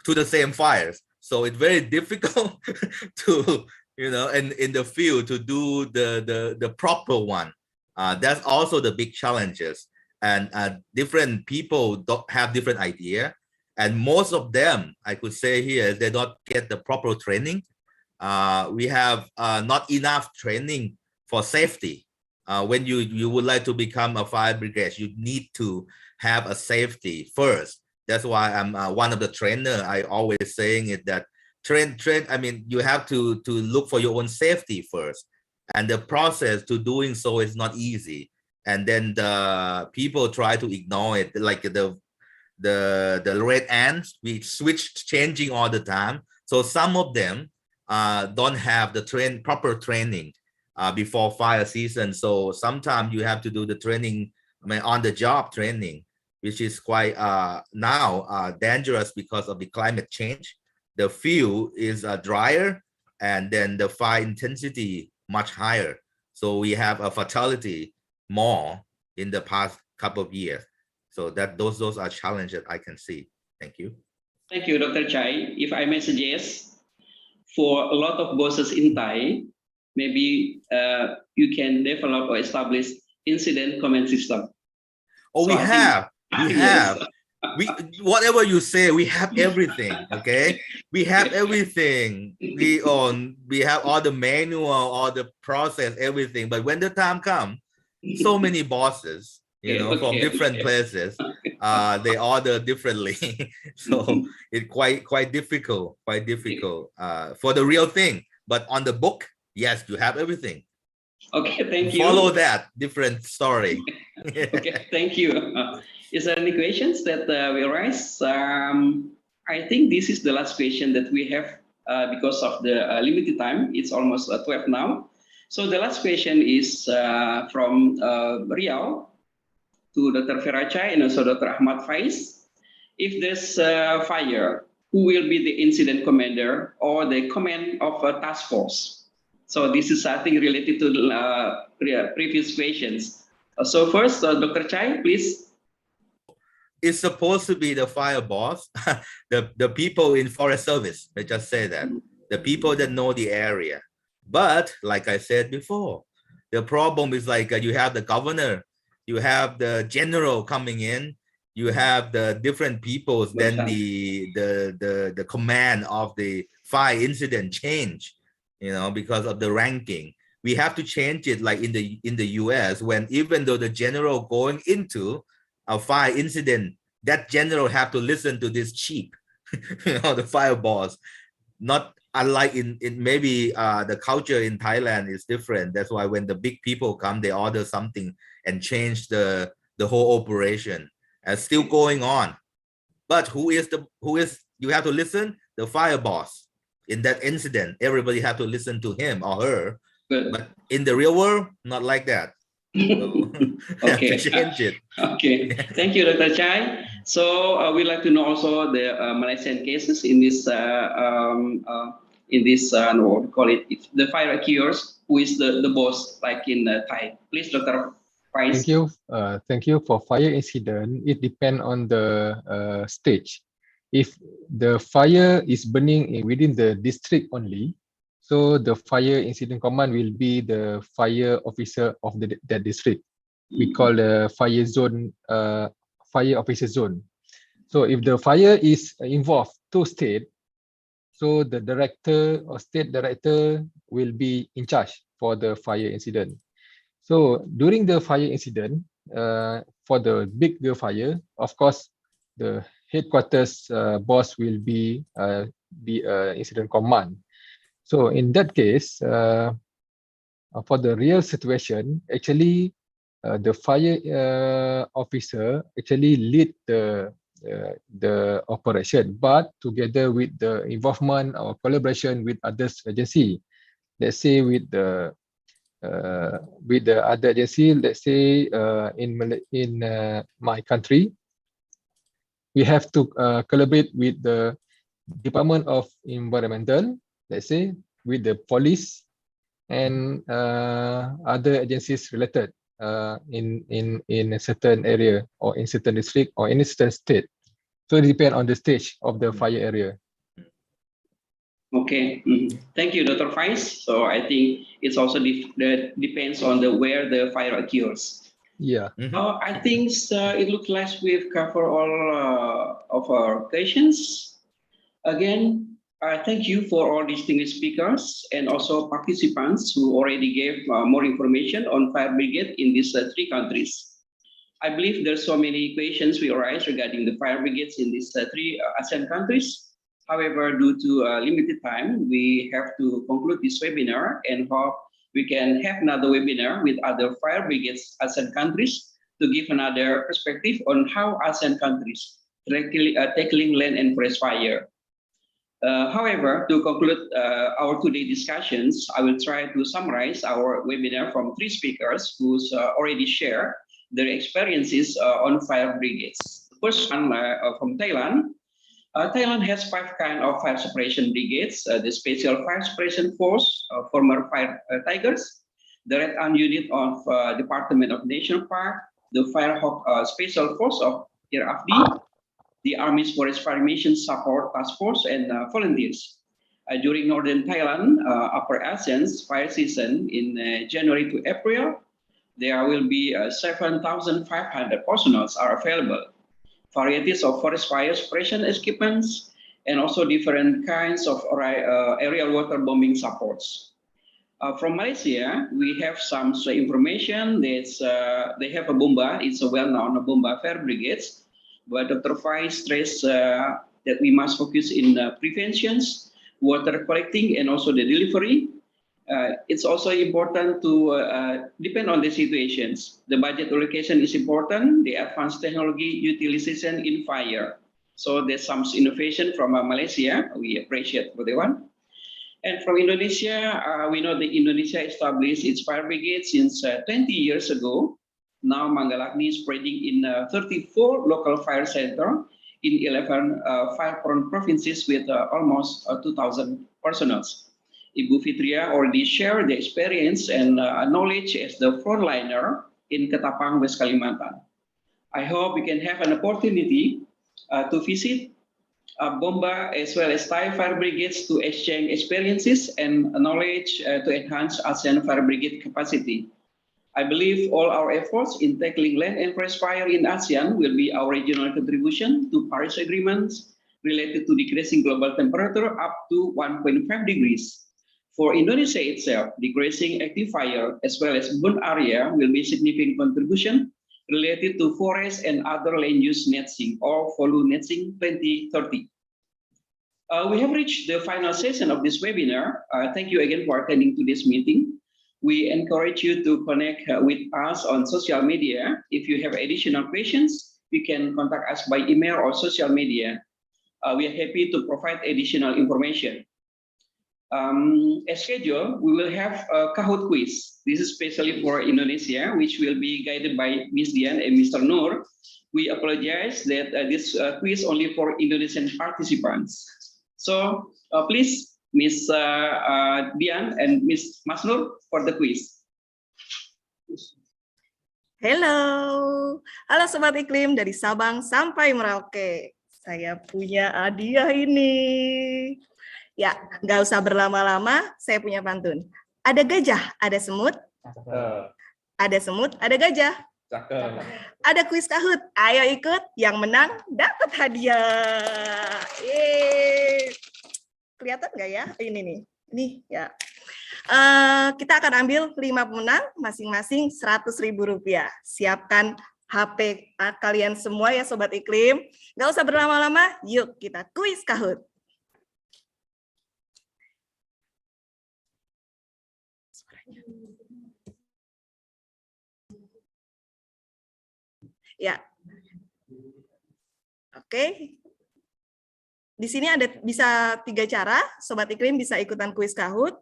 to the same fires. So it's very difficult to, you know, in the field to do the proper one. That's also the big challenges. And different people don't have different idea. And most of them, I could say here, they don't get the proper training. We have not enough training for safety. When you would like to become a fire brigade, you need to have a safety first. That's why I'm one of the trainer. I always saying it that train. I mean, you have to look for your own safety first, and the process to doing so is not easy. And then the people try to ignore it, like the red ants. We switch changing all the time. So some of them don't have the proper training before fire season. So sometimes you have to do the training, I mean, on the job training, which is quite now dangerous because of the climate change. The field is drier, and then the fire intensity much higher. So we have a fatality more in the past couple of years. So that those are challenges I can see. Thank you. Thank you, Dr. Chai. If I may suggest, for a lot of bosses in Thai, maybe you can develop or establish incident command system. Oh, So we have. Yes. We whatever you say, we have everything. Okay, we have everything. We have all the manual, all the process, everything. But when the time comes, so many bosses, you know, from different places, they order differently. So it's quite difficult for the real thing. But on the book, yes, you have everything. Okay, thank you. Follow that different story. Okay, thank you. Is there any questions that we raise? I think this is the last question that we have because of the limited time. It's almost 12 now. So the last question is from Riau to Dr. Ferachai and also Dr. Ahmad Faiz. If there's a fire, who will be the incident commander or the command of a task force? So this is something related to previous questions. So first, Dr. Chai, please. It's supposed to be the fire boss, the people in forest service. They just say that, the people that know the area. But like I said before, the problem is like you have the governor, you have the general coming in, you have the different peoples, then the command of the fire incident change, you know, because of the ranking. We have to change it like in the US, when even though the general going into a fire incident, that general have to listen to this chief, you know, the fire boss. Not unlike in maybe the culture in Thailand is different. That's why when the big people come, they order something and change the whole operation. And still going on. But who is you have to listen? The fire boss. In that incident, everybody have to listen to him or her. Good. But in the real world, not like that. So, okay. have to change it. Okay. Thank you, Dr. Chai. So we'd like to know also the Malaysian cases in this what we call it, if the fire occurs, who is the boss, like in Thai? Please, Dr. Faiz. Thank you. Thank you. For fire incident, it depends on the stage. If the fire is burning within the district only, so the fire incident command will be the fire officer of that district. We call the fire zone, fire officer zone. So if the fire is involved to state, so the director or state director will be in charge for the fire incident. So during the fire incident, for the bigger fire, of course, the headquarters boss will be incident command. So in that case, for the real situation, actually, the fire officer actually lead the operation, but together with the involvement or collaboration with others agency. Let's say with the other agency, let's say in my country, we have to collaborate with the Department of Environmental, let's say with the police, and other agencies related in a certain area or in certain district or in a certain state. So it depends on the stage of the fire area. Okay, thank you, Dr. Faiz. So I think it's also depends on the where the fire occurs. Yeah. I think it looks like we've covered all of our questions. Again, thank you for all distinguished speakers and also participants who already gave more information on fire brigade in these three countries. I believe there's so many questions will arise regarding the fire brigades in these three ASEAN countries. However, due to limited time, we have to conclude this webinar and hope we can have another webinar with other fire brigades ASEAN countries to give another perspective on how ASEAN countries tackling land and forest fire. However, to conclude our today's discussions, I will try to summarize our webinar from three speakers who already shared their experiences on fire brigades. The first one from Thailand. Thailand has 5 kinds of fire suppression brigades: the Special Fire Suppression Force, former Fire Tigers, the Red Arm Unit of Department of National Park, the Firehawk Special Force of RFD, the Army's Forest Fire Mission Support Task Force, and volunteers. During Northern Thailand, Upper ASEAN's fire season in January to April, there will be 7,500 personnel are available. Varieties of forest fire suppression equipments and also different kinds of aerial water bombing supports. From Malaysia, we have some information that they have a bomba. It's a well-known bomba fire brigades, but Dr. Faiz stressed that we must focus in preventions, water collecting, and also the delivery. It's also important to depend on the situations. The budget allocation is important, the advanced technology utilization in fire. So there's some innovation from Malaysia. We appreciate for the one. And from Indonesia, we know that Indonesia established its fire brigade since 20 years ago. Now Mangalagni is spreading in 34 local fire centers in 11 fire-prone provinces with almost 2,000 personnel. Ibu Fitria already shared the experience and knowledge as the frontliner in Ketapang, West Kalimantan. I hope we can have an opportunity to visit Bomba as well as Thai fire brigades to exchange experiences and knowledge to enhance ASEAN fire brigade capacity. I believe all our efforts in tackling land and forest fire in ASEAN will be our regional contribution to Paris agreements related to decreasing global temperature up to 1.5 degrees. For Indonesia itself, decreasing active fire as well as burn area will be significant contribution related to forest and other land use netting or FOLU netting 2030. We have reached the final session of this webinar. Thank you again for attending to this meeting. We encourage you to connect with us on social media. If you have additional questions, you can contact us by email or social media. We are happy to provide additional information. As scheduled, we will have a Kahoot quiz. This is especially for Indonesia, which will be guided by Ms. Dian and Mr. Noor. We apologize that this quiz only for Indonesian participants. So please, Ms. Dian and Ms. Mas Noor for the quiz. Halo Sobat Iklim dari Sabang sampai Merauke. Saya punya hadiah ini. Ya, nggak usah berlama-lama, saya punya pantun. Ada gajah, ada semut. Ada semut, ada gajah. Ada kuis Kahoot, ayo ikut, yang menang dapat hadiah. Yeay. Kelihatan nggak ya? Ini nih, ya. Kita akan ambil 5 pemenang, masing-masing Rp100.000. Siapkan HP kalian semua ya Sobat Iklim. Nggak usah berlama-lama, yuk kita kuis Kahoot. Ya, oke. Di sini ada bisa 3 cara, Sobat Iklim bisa ikutan kuis Kahoot.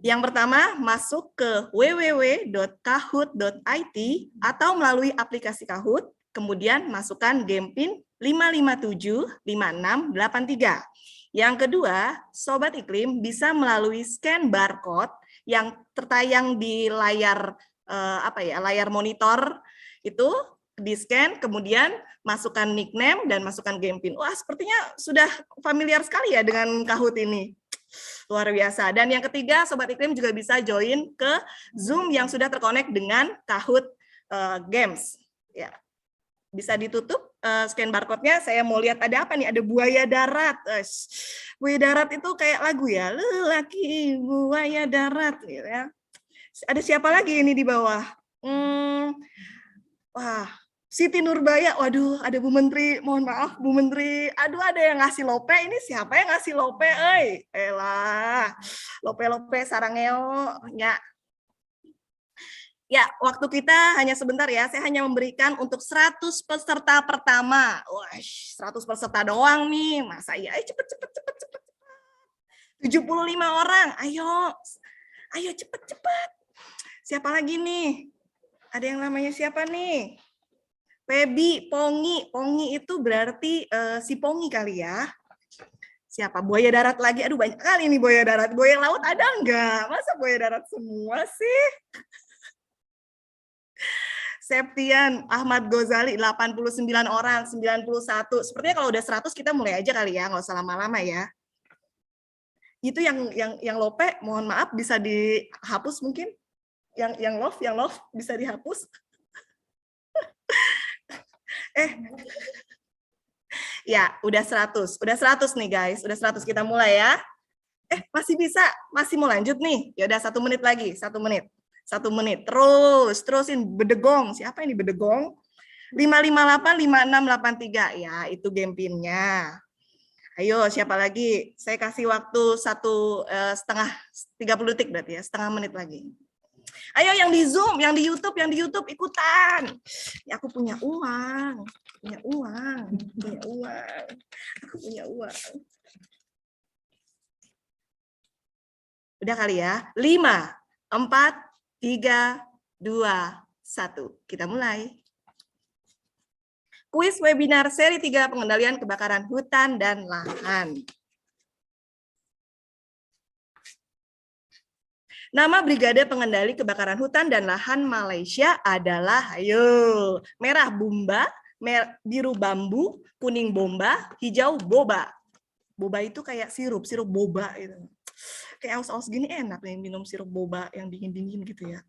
Yang pertama, masuk ke www.kahoot.it atau melalui aplikasi Kahoot, kemudian masukkan game PIN 5575683. Yang kedua, Sobat Iklim bisa melalui scan barcode yang tertayang di layar layar monitor itu di-scan, kemudian masukkan nickname dan masukkan game pin. Wah, sepertinya sudah familiar sekali ya dengan Kahoot ini. Luar biasa. Dan yang ketiga, Sobat Iklim juga bisa join ke Zoom yang sudah terkonek dengan Kahoot Games. Ya. Bisa ditutup scan barcode-nya. Saya mau lihat ada apa nih? Ada buaya darat. Buaya darat itu kayak lagu ya. Lelaki buaya darat. Gitu ya. Ada siapa lagi ini di bawah? Wah, Siti Nurbaya. Waduh, ada Bu Menteri. Mohon maaf, Bu Menteri. Aduh, ada yang ngasih lope. Ini siapa yang ngasih lope? Elah. Lope-lope sarangeo. Ya, waktu kita hanya sebentar ya. Saya hanya memberikan untuk 100 peserta pertama. Wah, 100 peserta doang nih. Masa ya? Cepet. 75 orang. Ayo cepet. Siapa lagi nih? Ada yang namanya siapa nih? Pebi, Pongi. Pongi itu berarti si Pongi kali ya. Siapa? Buaya darat lagi. Aduh, banyak kali nih buaya darat. Buaya laut ada enggak? Masa buaya darat semua sih? Septian, Ahmad Ghazali, 89 orang, 91. Sepertinya kalau udah 100 kita mulai aja kali ya, nggak usah lama-lama ya. Itu yang lope, mohon maaf bisa dihapus mungkin. Yang love bisa dihapus. Ya, udah 100. Udah 100 nih guys, udah 100 kita mulai ya. Masih bisa, masih mau lanjut nih. Ya udah 1 menit lagi, 1 menit. 1 menit. Terusin bedegong. Siapa ini bedegong? 558 5683. Ya, itu game pinnya. Ayo, siapa lagi? Saya kasih waktu 30 detik berarti ya, setengah menit lagi. Ayo yang di Zoom, yang di YouTube ikutan. Ya, aku punya uang. Aku punya uang. Udah kali ya? 5, 4, 3, 2, 1. Kita mulai. Kuis webinar seri 3 pengendalian kebakaran hutan dan lahan. Nama Brigade Pengendali Kebakaran Hutan dan Lahan Malaysia adalah, ayo, merah bumba, biru bambu, kuning bomba, hijau boba. Boba itu kayak sirup boba itu. Kayak aus-aus gini enak nih minum sirup boba yang dingin-dingin gitu ya.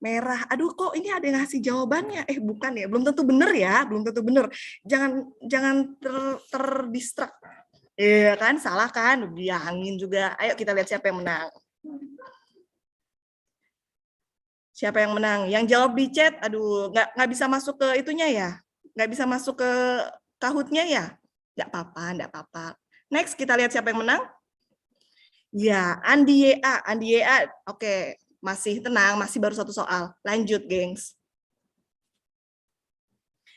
Merah, aduh kok ini ada yang ngasih jawabannya? Bukan ya, belum tentu bener ya, belum tentu bener. Jangan terdistrak. Iya kan, salah kan, diangin juga. Ayo kita lihat siapa yang menang. Siapa yang menang? Yang jawab di chat, aduh, nggak bisa masuk ke itunya ya, nggak bisa masuk ke Kahoot-nya ya. Nggak apa-apa. Next kita lihat siapa yang menang. Ya, Andi YA, oke, masih tenang, masih baru 1 soal. Lanjut, gengs.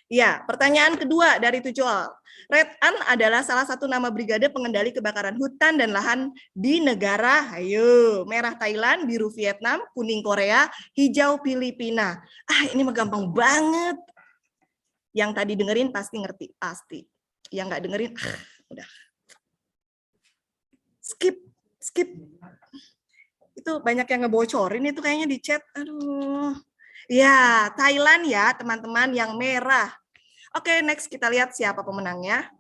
Ya, pertanyaan kedua dari Tujual. Red An adalah salah satu nama Brigade Pengendali Kebakaran Hutan dan Lahan di negara, ayo, merah Thailand, biru Vietnam, kuning Korea, hijau Filipina. Ini mah gampang banget. Yang tadi dengerin pasti ngerti, pasti. Yang nggak dengerin, udah. Skip. Itu banyak yang ngebocorin itu kayaknya di chat. Aduh. Ya, Thailand ya, teman-teman yang merah. Oke, next kita lihat siapa pemenangnya.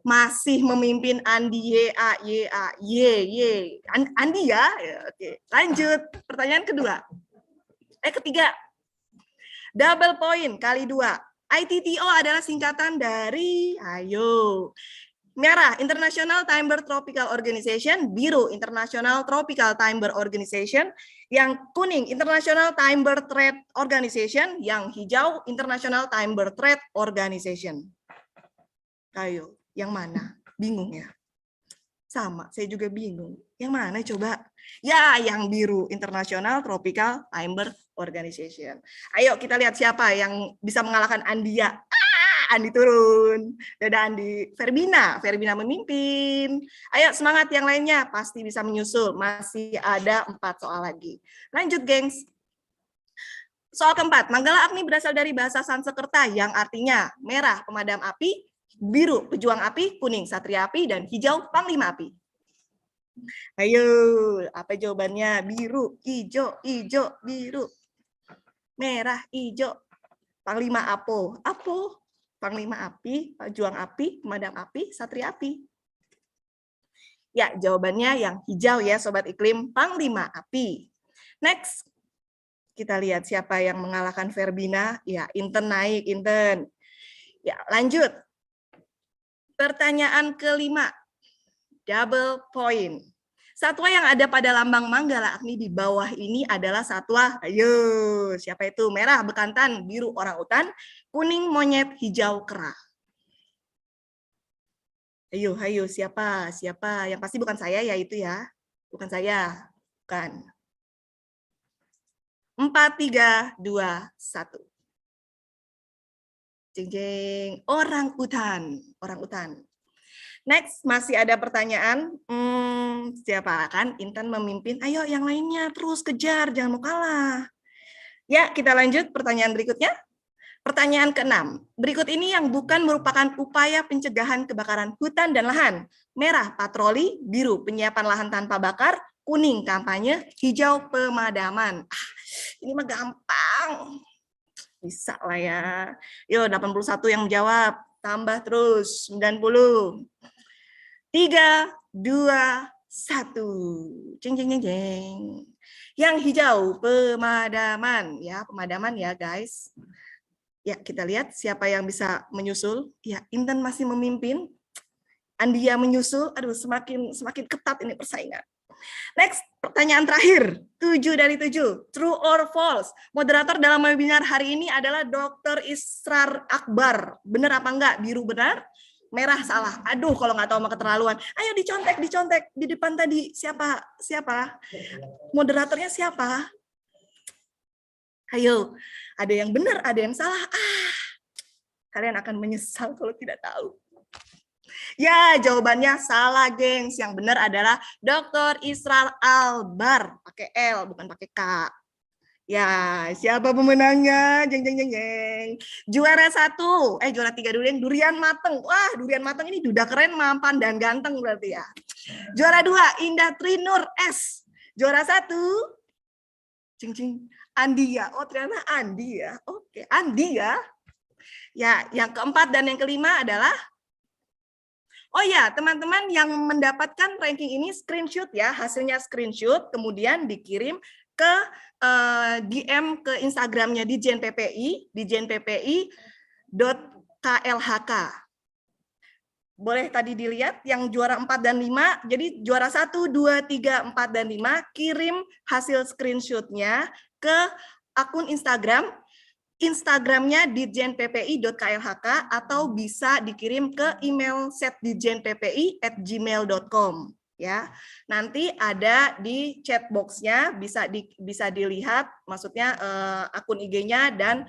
Masih memimpin Andi Andi ya. Oke, lanjut. Pertanyaan kedua. Ketiga. Double point kali 2. ITTO adalah singkatan dari, ayo, merah, International Timber Tropical Organization, biru, International Tropical Timber Organization, yang kuning, International Timber Trade Organization, yang hijau, International Timber Trade Organization. Ayo, yang mana? Bingung ya? Sama, saya juga bingung. Yang mana coba? Ya, yang biru, International Tropical Timber Organization. Ayo kita lihat siapa yang bisa mengalahkan Andia. Andi turun. Dadah Andi. Verbina memimpin. Ayo semangat yang lainnya, pasti bisa menyusul. Masih ada 4 soal lagi. Lanjut, gengs. Soal keempat, Manggala Agni berasal dari bahasa Sanskerta yang artinya merah pemadam api, biru pejuang api, kuning satria api, dan hijau panglima api. Ayo, apa jawabannya? Biru, hijau, hijau, biru. Merah, hijau. Panglima Apo. Apo. Panglima Api, Juang Api, Pemadam Api, Satria Api. Ya, jawabannya yang hijau ya, Sobat Iklim. Panglima Api. Next. Kita lihat siapa yang mengalahkan Verbina. Ya, Inten naik, Inten. Ya, lanjut. Pertanyaan kelima. Double point. Satwa yang ada pada lambang Manggala Agni di bawah ini adalah satwa, ayo, siapa itu? Merah bekantan, biru orangutan, kuning monyet, hijau kera. Ayo, ayo, siapa? Siapa? Yang pasti bukan saya ya itu ya. Bukan saya. Bukan. 4, 3, 2, 1. Jeng jeng, orang utan. Next, masih ada pertanyaan. Siapa kan? Intan memimpin. Ayo yang lainnya terus kejar, jangan mau kalah. Ya, kita lanjut pertanyaan berikutnya. Pertanyaan ke-6. Berikut ini yang bukan merupakan upaya pencegahan kebakaran hutan dan lahan. Merah, patroli. Biru, penyiapan lahan tanpa bakar. Kuning, kampanye. Hijau, pemadaman. Ini mah gampang. Bisa lah ya. Yo, 81 yang menjawab. Tambah terus, 90. 3, 2, 1. Jeng, jeng, jeng, jeng. Yang hijau, pemadaman. Ya, pemadaman ya guys. Ya, kita lihat siapa yang bisa menyusul. Ya, Intan masih memimpin. Andia menyusul. Aduh, semakin ketat ini persaingan. Next, pertanyaan terakhir. 7 dari 7. True or false? Moderator dalam webinar hari ini adalah Dr. Israr Akbar. Benar apa enggak? Biru benar, merah salah. Aduh, kalau nggak tahu mah keterlaluan. Ayo dicontek. Di depan tadi siapa? Moderatornya siapa? Ayo, ada yang benar, ada yang salah. Kalian akan menyesal kalau tidak tahu. Ya, jawabannya salah, gengs. Yang benar adalah Dr. Israr Albar. Pakai L, bukan pakai K. Ya, siapa pemenangnya? Jeng, jeng, jeng, jeng. Juara 1, juara 3 dulu yang Durian Mateng. Wah, Durian Mateng ini duda keren, mampan, dan ganteng berarti ya. Juara 2, Indah Trinur S. Juara 1, jeng, jeng, Andia. Oh, ternyata Andi ya. Oke, Andi ya. Ya, yang keempat dan yang kelima adalah oh ya, teman-teman yang mendapatkan ranking ini screenshot ya, hasilnya screenshot, kemudian dikirim ke DM ke Instagramnya di jnppi.klhk. Boleh tadi dilihat yang juara 4 dan 5, jadi juara 1, 2, 3, 4, dan 5, kirim hasil screenshotnya ke akun Instagramnya di jnppi.klhk atau bisa dikirim ke email setdijenppi@gmail.com ya. Nanti ada di chat box-nya bisa dilihat maksudnya akun IG-nya dan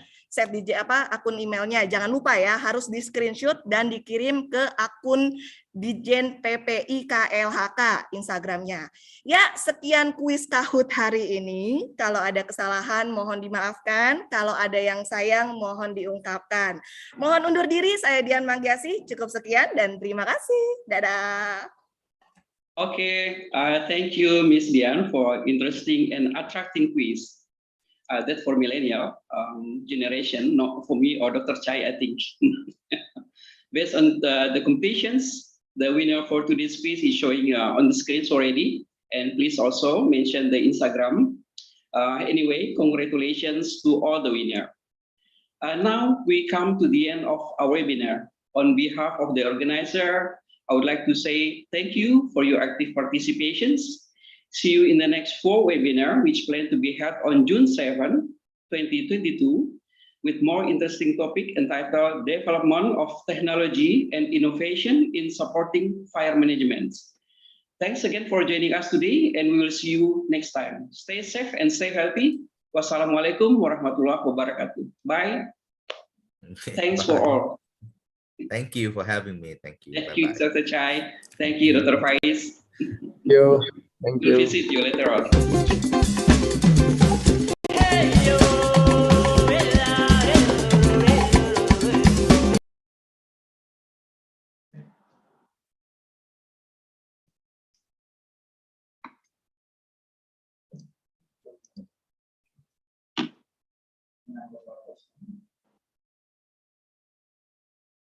akun emailnya. Jangan lupa ya, harus di screenshot dan dikirim ke akun Dijen PPI KLHK Instagramnya. Ya, sekian kuis Kahoot hari ini. Kalau ada kesalahan mohon dimaafkan. Kalau ada yang sayang mohon diungkapkan. Mohon undur diri, saya Dian Manggiasi. Cukup sekian dan terima kasih. Dadah. Okay, thank you, Miss Dian, for interesting and attracting quiz. That for millennial generation, not for me or Dr. Chai, I think. Based on the completions, the winner for today's quiz is showing on the screens already. And please also mention the Instagram. Anyway, congratulations to all the winner. Now we come to the end of our webinar. On behalf of the organizer, I would like to say thank you for your active participations. See you in the next 4 webinar, which plan to be held on June 7, 2022, with more interesting topic entitled Development of Technology and Innovation in Supporting Fire Management. Thanks again for joining us today, and we will see you next time. Stay safe and stay healthy. Wassalamualaikum warahmatullahi wabarakatuh. Bye. Thanks for all. Thank you for having me. Thank you. Thank you, Dr. Chai. Thank you, Dr. Faiz. Thank you. We'll visit you later on.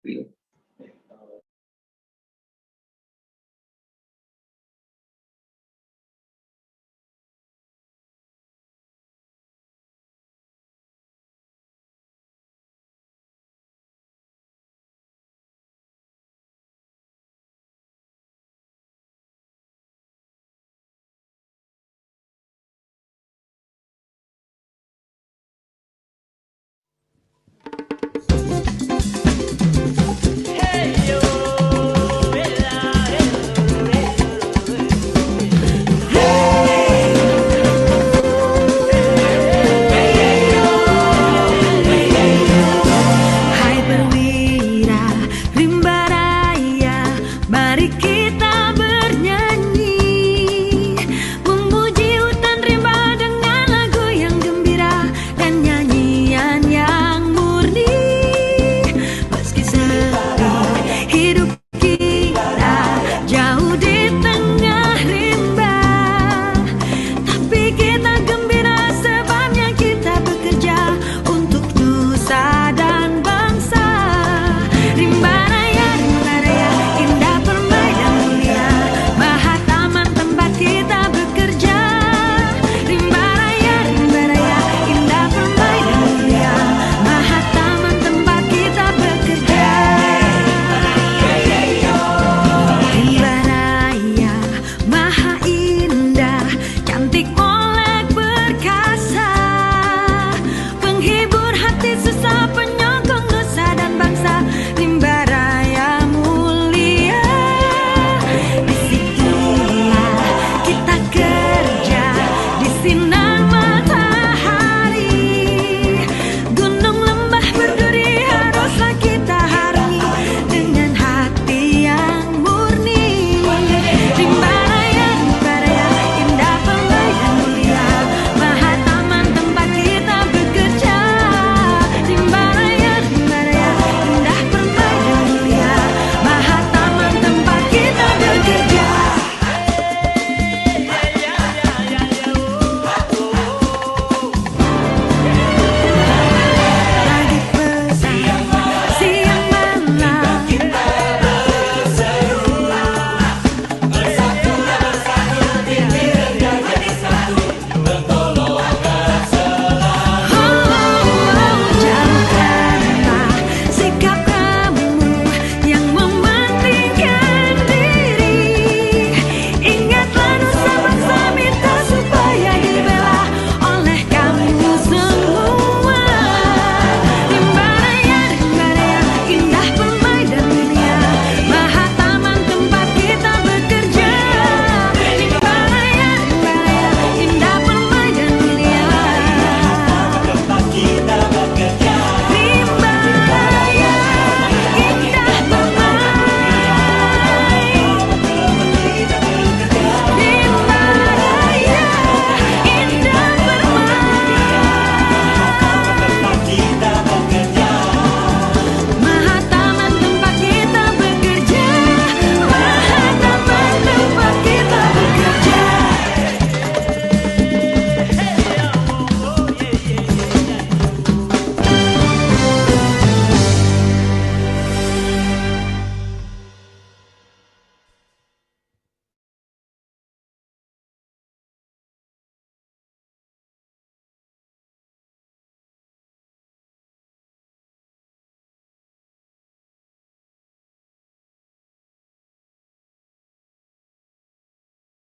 Real.